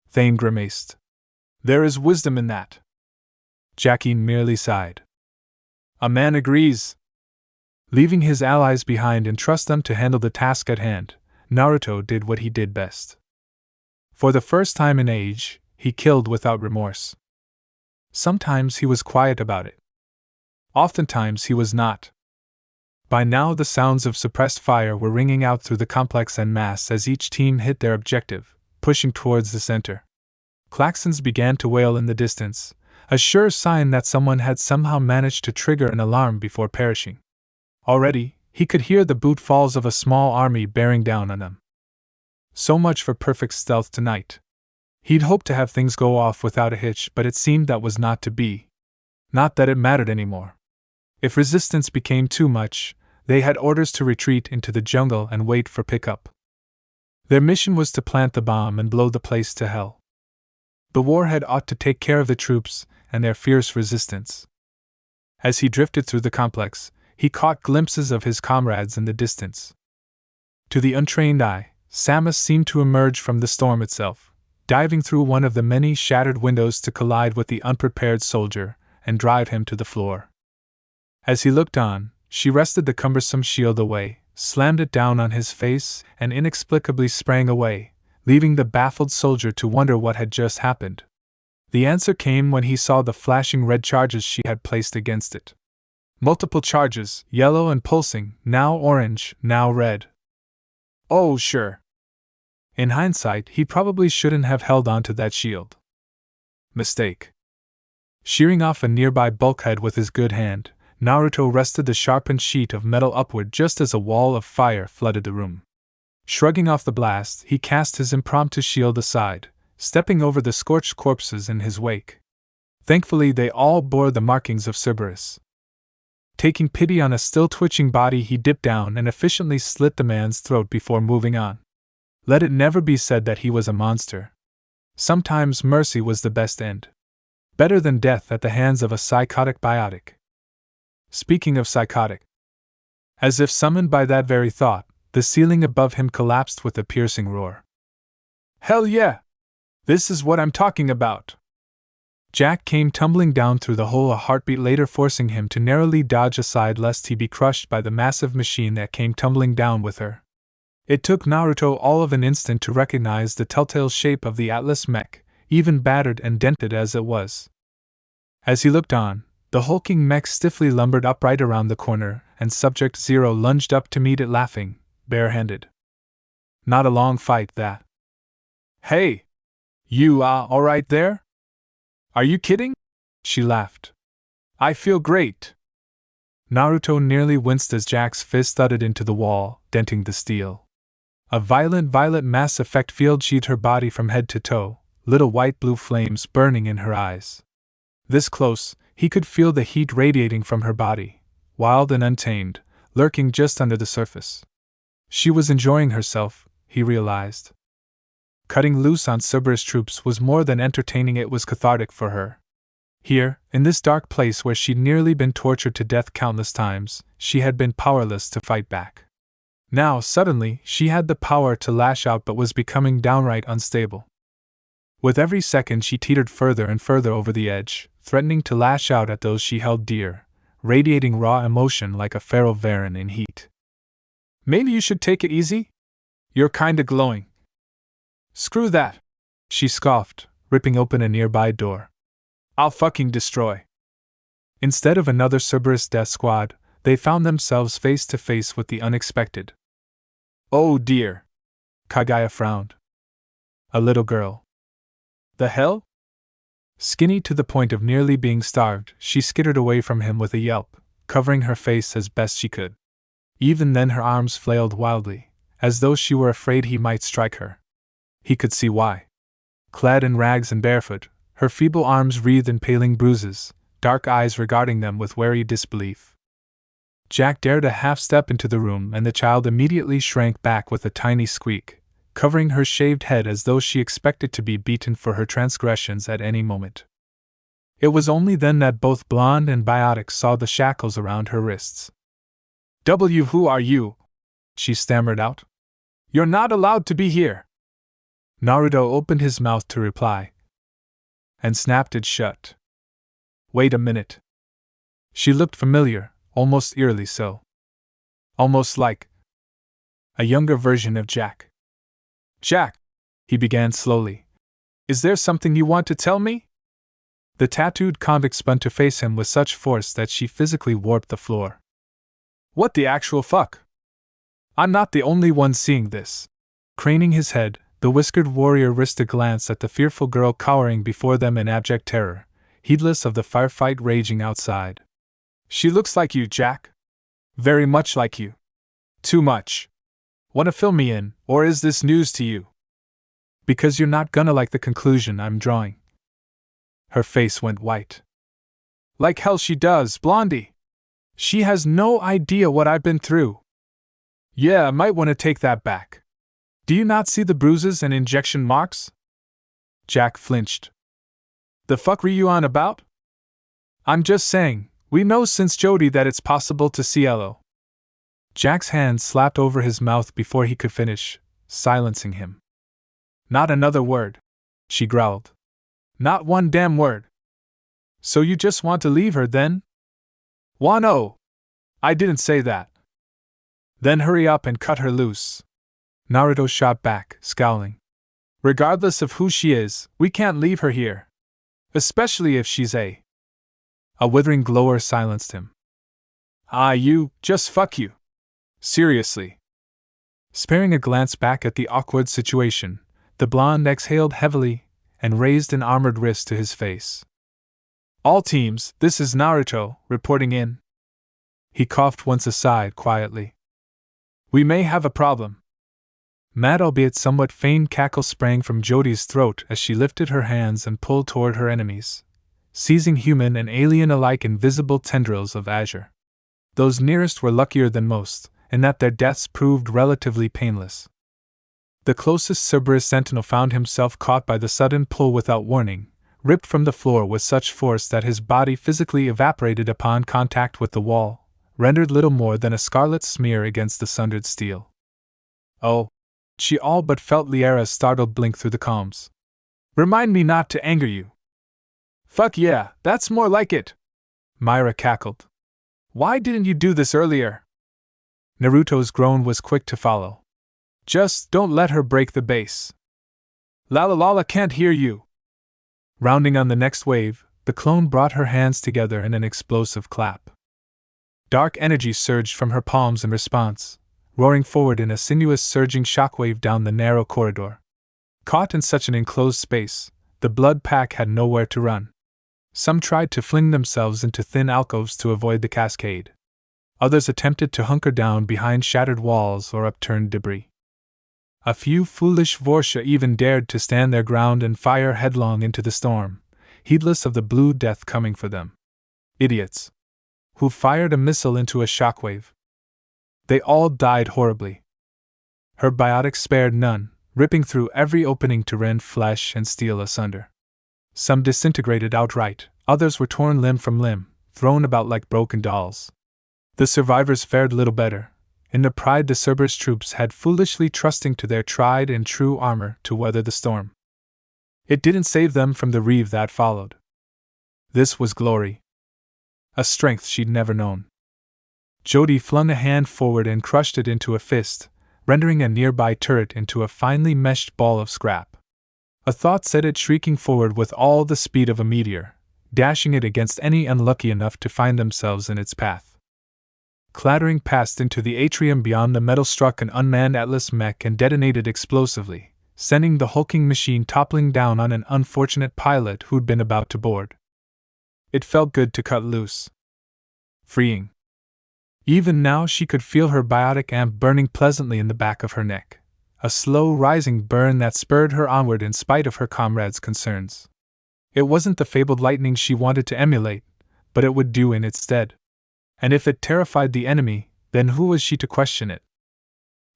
Thane grimaced. There is wisdom in that. Jakin merely sighed. A man agrees. Leaving his allies behind and trust them to handle the task at hand, Naruto did what he did best. For the first time in age, he killed without remorse. Sometimes he was quiet about it. Oftentimes he was not. By now the sounds of suppressed fire were ringing out through the complex en masse as each team hit their objective, pushing towards the center. Klaxons began to wail in the distance, a sure sign that someone had somehow managed to trigger an alarm before perishing. Already, he could hear the boot falls of a small army bearing down on them. So much for perfect stealth tonight. He'd hoped to have things go off without a hitch, but it seemed that was not to be. Not that it mattered anymore. If resistance became too much, they had orders to retreat into the jungle and wait for pickup. Their mission was to plant the bomb and blow the place to hell. The warhead ought to take care of the troops and their fierce resistance. As he drifted through the complex, he caught glimpses of his comrades in the distance. To the untrained eye, Samus seemed to emerge from the storm itself, diving through one of the many shattered windows to collide with the unprepared soldier and drive him to the floor. As he looked on, she wrested the cumbersome shield away, slammed it down on his face, and inexplicably sprang away, leaving the baffled soldier to wonder what had just happened. The answer came when he saw the flashing red charges she had placed against it. Multiple charges, yellow and pulsing, now orange, now red. Oh, sure. In hindsight, he probably shouldn't have held on to that shield. Mistake. Shearing off a nearby bulkhead with his good hand, Naruto rested the sharpened sheet of metal upward just as a wall of fire flooded the room. Shrugging off the blast, he cast his impromptu shield aside, stepping over the scorched corpses in his wake. Thankfully, they all bore the markings of Cerberus. Taking pity on a still twitching body, he dipped down and efficiently slit the man's throat before moving on. Let it never be said that he was a monster. Sometimes mercy was the best end. Better than death at the hands of a psychotic biotic. Speaking of psychotic. As if summoned by that very thought, the ceiling above him collapsed with a piercing roar. Hell yeah! This is what I'm talking about! Jack came tumbling down through the hole a heartbeat later, forcing him to narrowly dodge aside lest he be crushed by the massive machine that came tumbling down with her. It took Naruto all of an instant to recognize the telltale shape of the Atlas mech, even battered and dented as it was. As he looked on, the hulking mech stiffly lumbered upright around the corner, and Subject Zero lunged up to meet it laughing, barehanded. Not a long fight, that. Hey! You, alright there? Are you kidding? She laughed. I feel great. Naruto nearly winced as Jack's fist thudded into the wall, denting the steel. A violent violet mass effect field sheathed her body from head to toe, little white-blue flames burning in her eyes. This close, he could feel the heat radiating from her body, wild and untamed, lurking just under the surface. She was enjoying herself, he realized. Cutting loose on Cerberus troops was more than entertaining, it was cathartic for her. Here, in this dark place where she'd nearly been tortured to death countless times, she had been powerless to fight back. Now, suddenly, she had the power to lash out but was becoming downright unstable. With every second she teetered further and further over the edge, threatening to lash out at those she held dear, radiating raw emotion like a feral Varan in heat. Maybe you should take it easy? You're kinda glowing. Screw that, she scoffed, ripping open a nearby door. I'll fucking destroy. Instead of another Cerberus death squad, they found themselves face to face with the unexpected. Oh dear. Kagaya frowned. A little girl. The hell? Skinny to the point of nearly being starved, she skittered away from him with a yelp, covering her face as best she could. Even then her arms flailed wildly, as though she were afraid he might strike her. He could see why. Clad in rags and barefoot, her feeble arms wreathed in paling bruises, dark eyes regarding them with wary disbelief. Jack dared a half step into the room and the child immediately shrank back with a tiny squeak, covering her shaved head as though she expected to be beaten for her transgressions at any moment. It was only then that both Blonde and Biotic saw the shackles around her wrists. Who are you? She stammered out. You're not allowed to be here. Naruto opened his mouth to reply, and snapped it shut. Wait a minute. She looked familiar, almost eerily so. Almost like a younger version of Jack. Jack, he began slowly. Is there something you want to tell me? The tattooed convict spun to face him with such force that she physically warped the floor. What the actual fuck? I'm not the only one seeing this. Craning his head, the whiskered warrior risked a glance at the fearful girl cowering before them in abject terror, heedless of the firefight raging outside. She looks like you, Jack. Very much like you. Too much. Wanna fill me in, or is this news to you? Because you're not gonna like the conclusion I'm drawing. Her face went white. Like hell she does, Blondie. She has no idea what I've been through. Yeah, I might want to take that back. Do you not see the bruises and injection marks? Jack flinched. The fuck were you on about? I'm just saying, we know since Jody that it's possible to see Elo. Jack's hand slapped over his mouth before he could finish, silencing him. Not another word, she growled. Not one damn word. So you just want to leave her then? Wano! I didn't say that. Then hurry up and cut her loose. Naruto shot back, scowling. Regardless of who she is, we can't leave her here. Especially if she's a withering glower silenced him. You, just fuck you. Seriously. Sparing a glance back at the awkward situation, the blonde exhaled heavily and raised an armored wrist to his face. All teams, this is Naruto, reporting in. He coughed once aside quietly. We may have a problem. Mad albeit somewhat feigned cackle sprang from Jodi's throat as she lifted her hands and pulled toward her enemies, seizing human and alien alike in visible tendrils of azure. Those nearest were luckier than most, in that their deaths proved relatively painless. The closest Cerberus sentinel found himself caught by the sudden pull without warning, ripped from the floor with such force that his body physically evaporated upon contact with the wall, rendered little more than a scarlet smear against the sundered steel. Oh! She all but felt Liara's startled blink through the comms. Remind me not to anger you. Fuck yeah, that's more like it! Myra cackled. Why didn't you do this earlier? Naruto's groan was quick to follow. Just don't let her break the base. Lala can't hear you. Rounding on the next wave, the clone brought her hands together in an explosive clap. Dark energy surged from her palms in response, roaring forward in a sinuous surging shockwave down the narrow corridor. Caught in such an enclosed space, the blood pack had nowhere to run. Some tried to fling themselves into thin alcoves to avoid the cascade. Others attempted to hunker down behind shattered walls or upturned debris. A few foolish Vorsha even dared to stand their ground and fire headlong into the storm, heedless of the blue death coming for them. Idiots! Who fired a missile into a shockwave. They all died horribly. Her biotics spared none, ripping through every opening to rend flesh and steel asunder. Some disintegrated outright, others were torn limb from limb, thrown about like broken dolls. The survivors fared little better, in the pride the Cerberus troops had foolishly trusting to their tried and true armor to weather the storm. It didn't save them from the reeve that followed. This was glory. A strength she'd never known. Jodi flung a hand forward and crushed it into a fist, rendering a nearby turret into a finely meshed ball of scrap. A thought set it shrieking forward with all the speed of a meteor, dashing it against any unlucky enough to find themselves in its path. Clattering past into the atrium beyond, the metal struck an unmanned Atlas mech and detonated explosively, sending the hulking machine toppling down on an unfortunate pilot who'd been about to board. It felt good to cut loose. Freeing. Even now she could feel her biotic amp burning pleasantly in the back of her neck, a slow rising burn that spurred her onward in spite of her comrades' concerns. It wasn't the fabled lightning she wanted to emulate, but it would do in its stead. And if it terrified the enemy, then who was she to question it?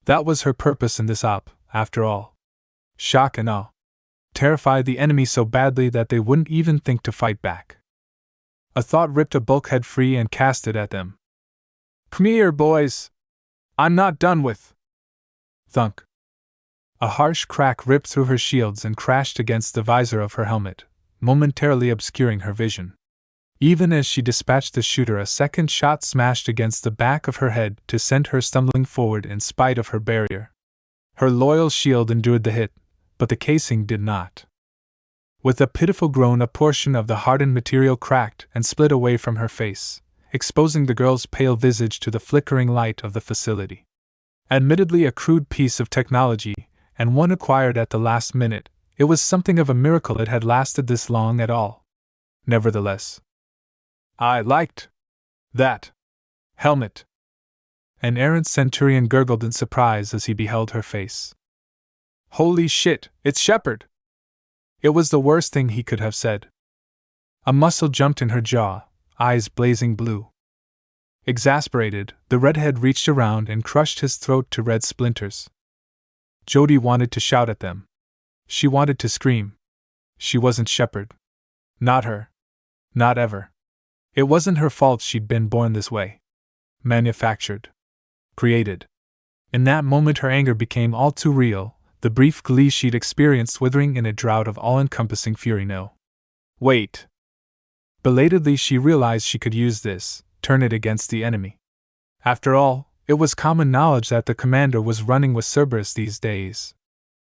That was her purpose in this op, after all. Shock and awe. Terrify the enemy so badly that they wouldn't even think to fight back. A thought ripped a bulkhead free and cast it at them. Come here, boys! I'm not done with. Thunk. A harsh crack ripped through her shields and crashed against the visor of her helmet, momentarily obscuring her vision. Even as she dispatched the shooter, a second shot smashed against the back of her head to send her stumbling forward in spite of her barrier. Her loyal shield endured the hit, but the casing did not. With a pitiful groan, a portion of the hardened material cracked and split away from her face, exposing the girl's pale visage to the flickering light of the facility. Admittedly a crude piece of technology, and one acquired at the last minute, it was something of a miracle it had lasted this long at all. Nevertheless, I liked that helmet. An errant centurion gurgled in surprise as he beheld her face. Holy shit, it's Shepard! It was the worst thing he could have said. A muscle jumped in her jaw, eyes blazing blue. Exasperated, the redhead reached around and crushed his throat to red splinters. Jodi wanted to shout at them. She wanted to scream. She wasn't Shepard. Not her. Not ever. It wasn't her fault she'd been born this way. Manufactured. Created. In that moment her anger became all too real, the brief glee she'd experienced withering in a drought of all-encompassing fury. No. Wait. Belatedly she realized she could use this, turn it against the enemy. After all, It was common knowledge that the commander was running with Cerberus these days.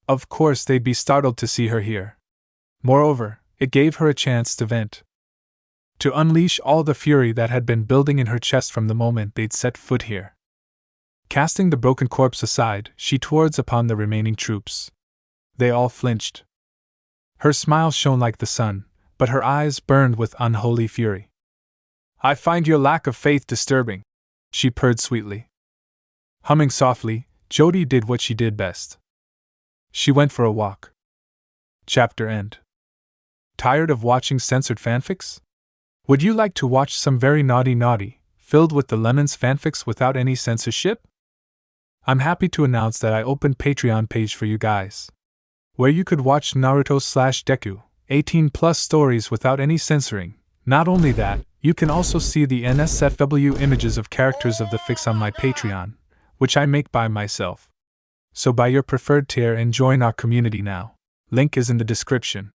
Of course, they'd be startled to see her here. Moreover, it gave her a chance to vent. To unleash all the fury that had been building in her chest from the moment they'd set foot here. Casting the broken corpse aside, she towards upon the remaining troops. They all flinched. Her smile shone like the sun, but her eyes burned with unholy fury. "I find your lack of faith disturbing," she purred sweetly. Humming softly, Jody did what she did best. She went for a walk. Chapter end. Tired of watching censored fanfics? Would you like to watch some very naughty, filled with the lemons fanfics without any censorship? I'm happy to announce that I opened Patreon page for you guys, where you could watch Naruto/Deku, 18+ stories without any censoring. Not only that, you can also see the NSFW images of characters of the fics on my Patreon, which I make by myself. So buy your preferred tier and join our community now. Link is in the description.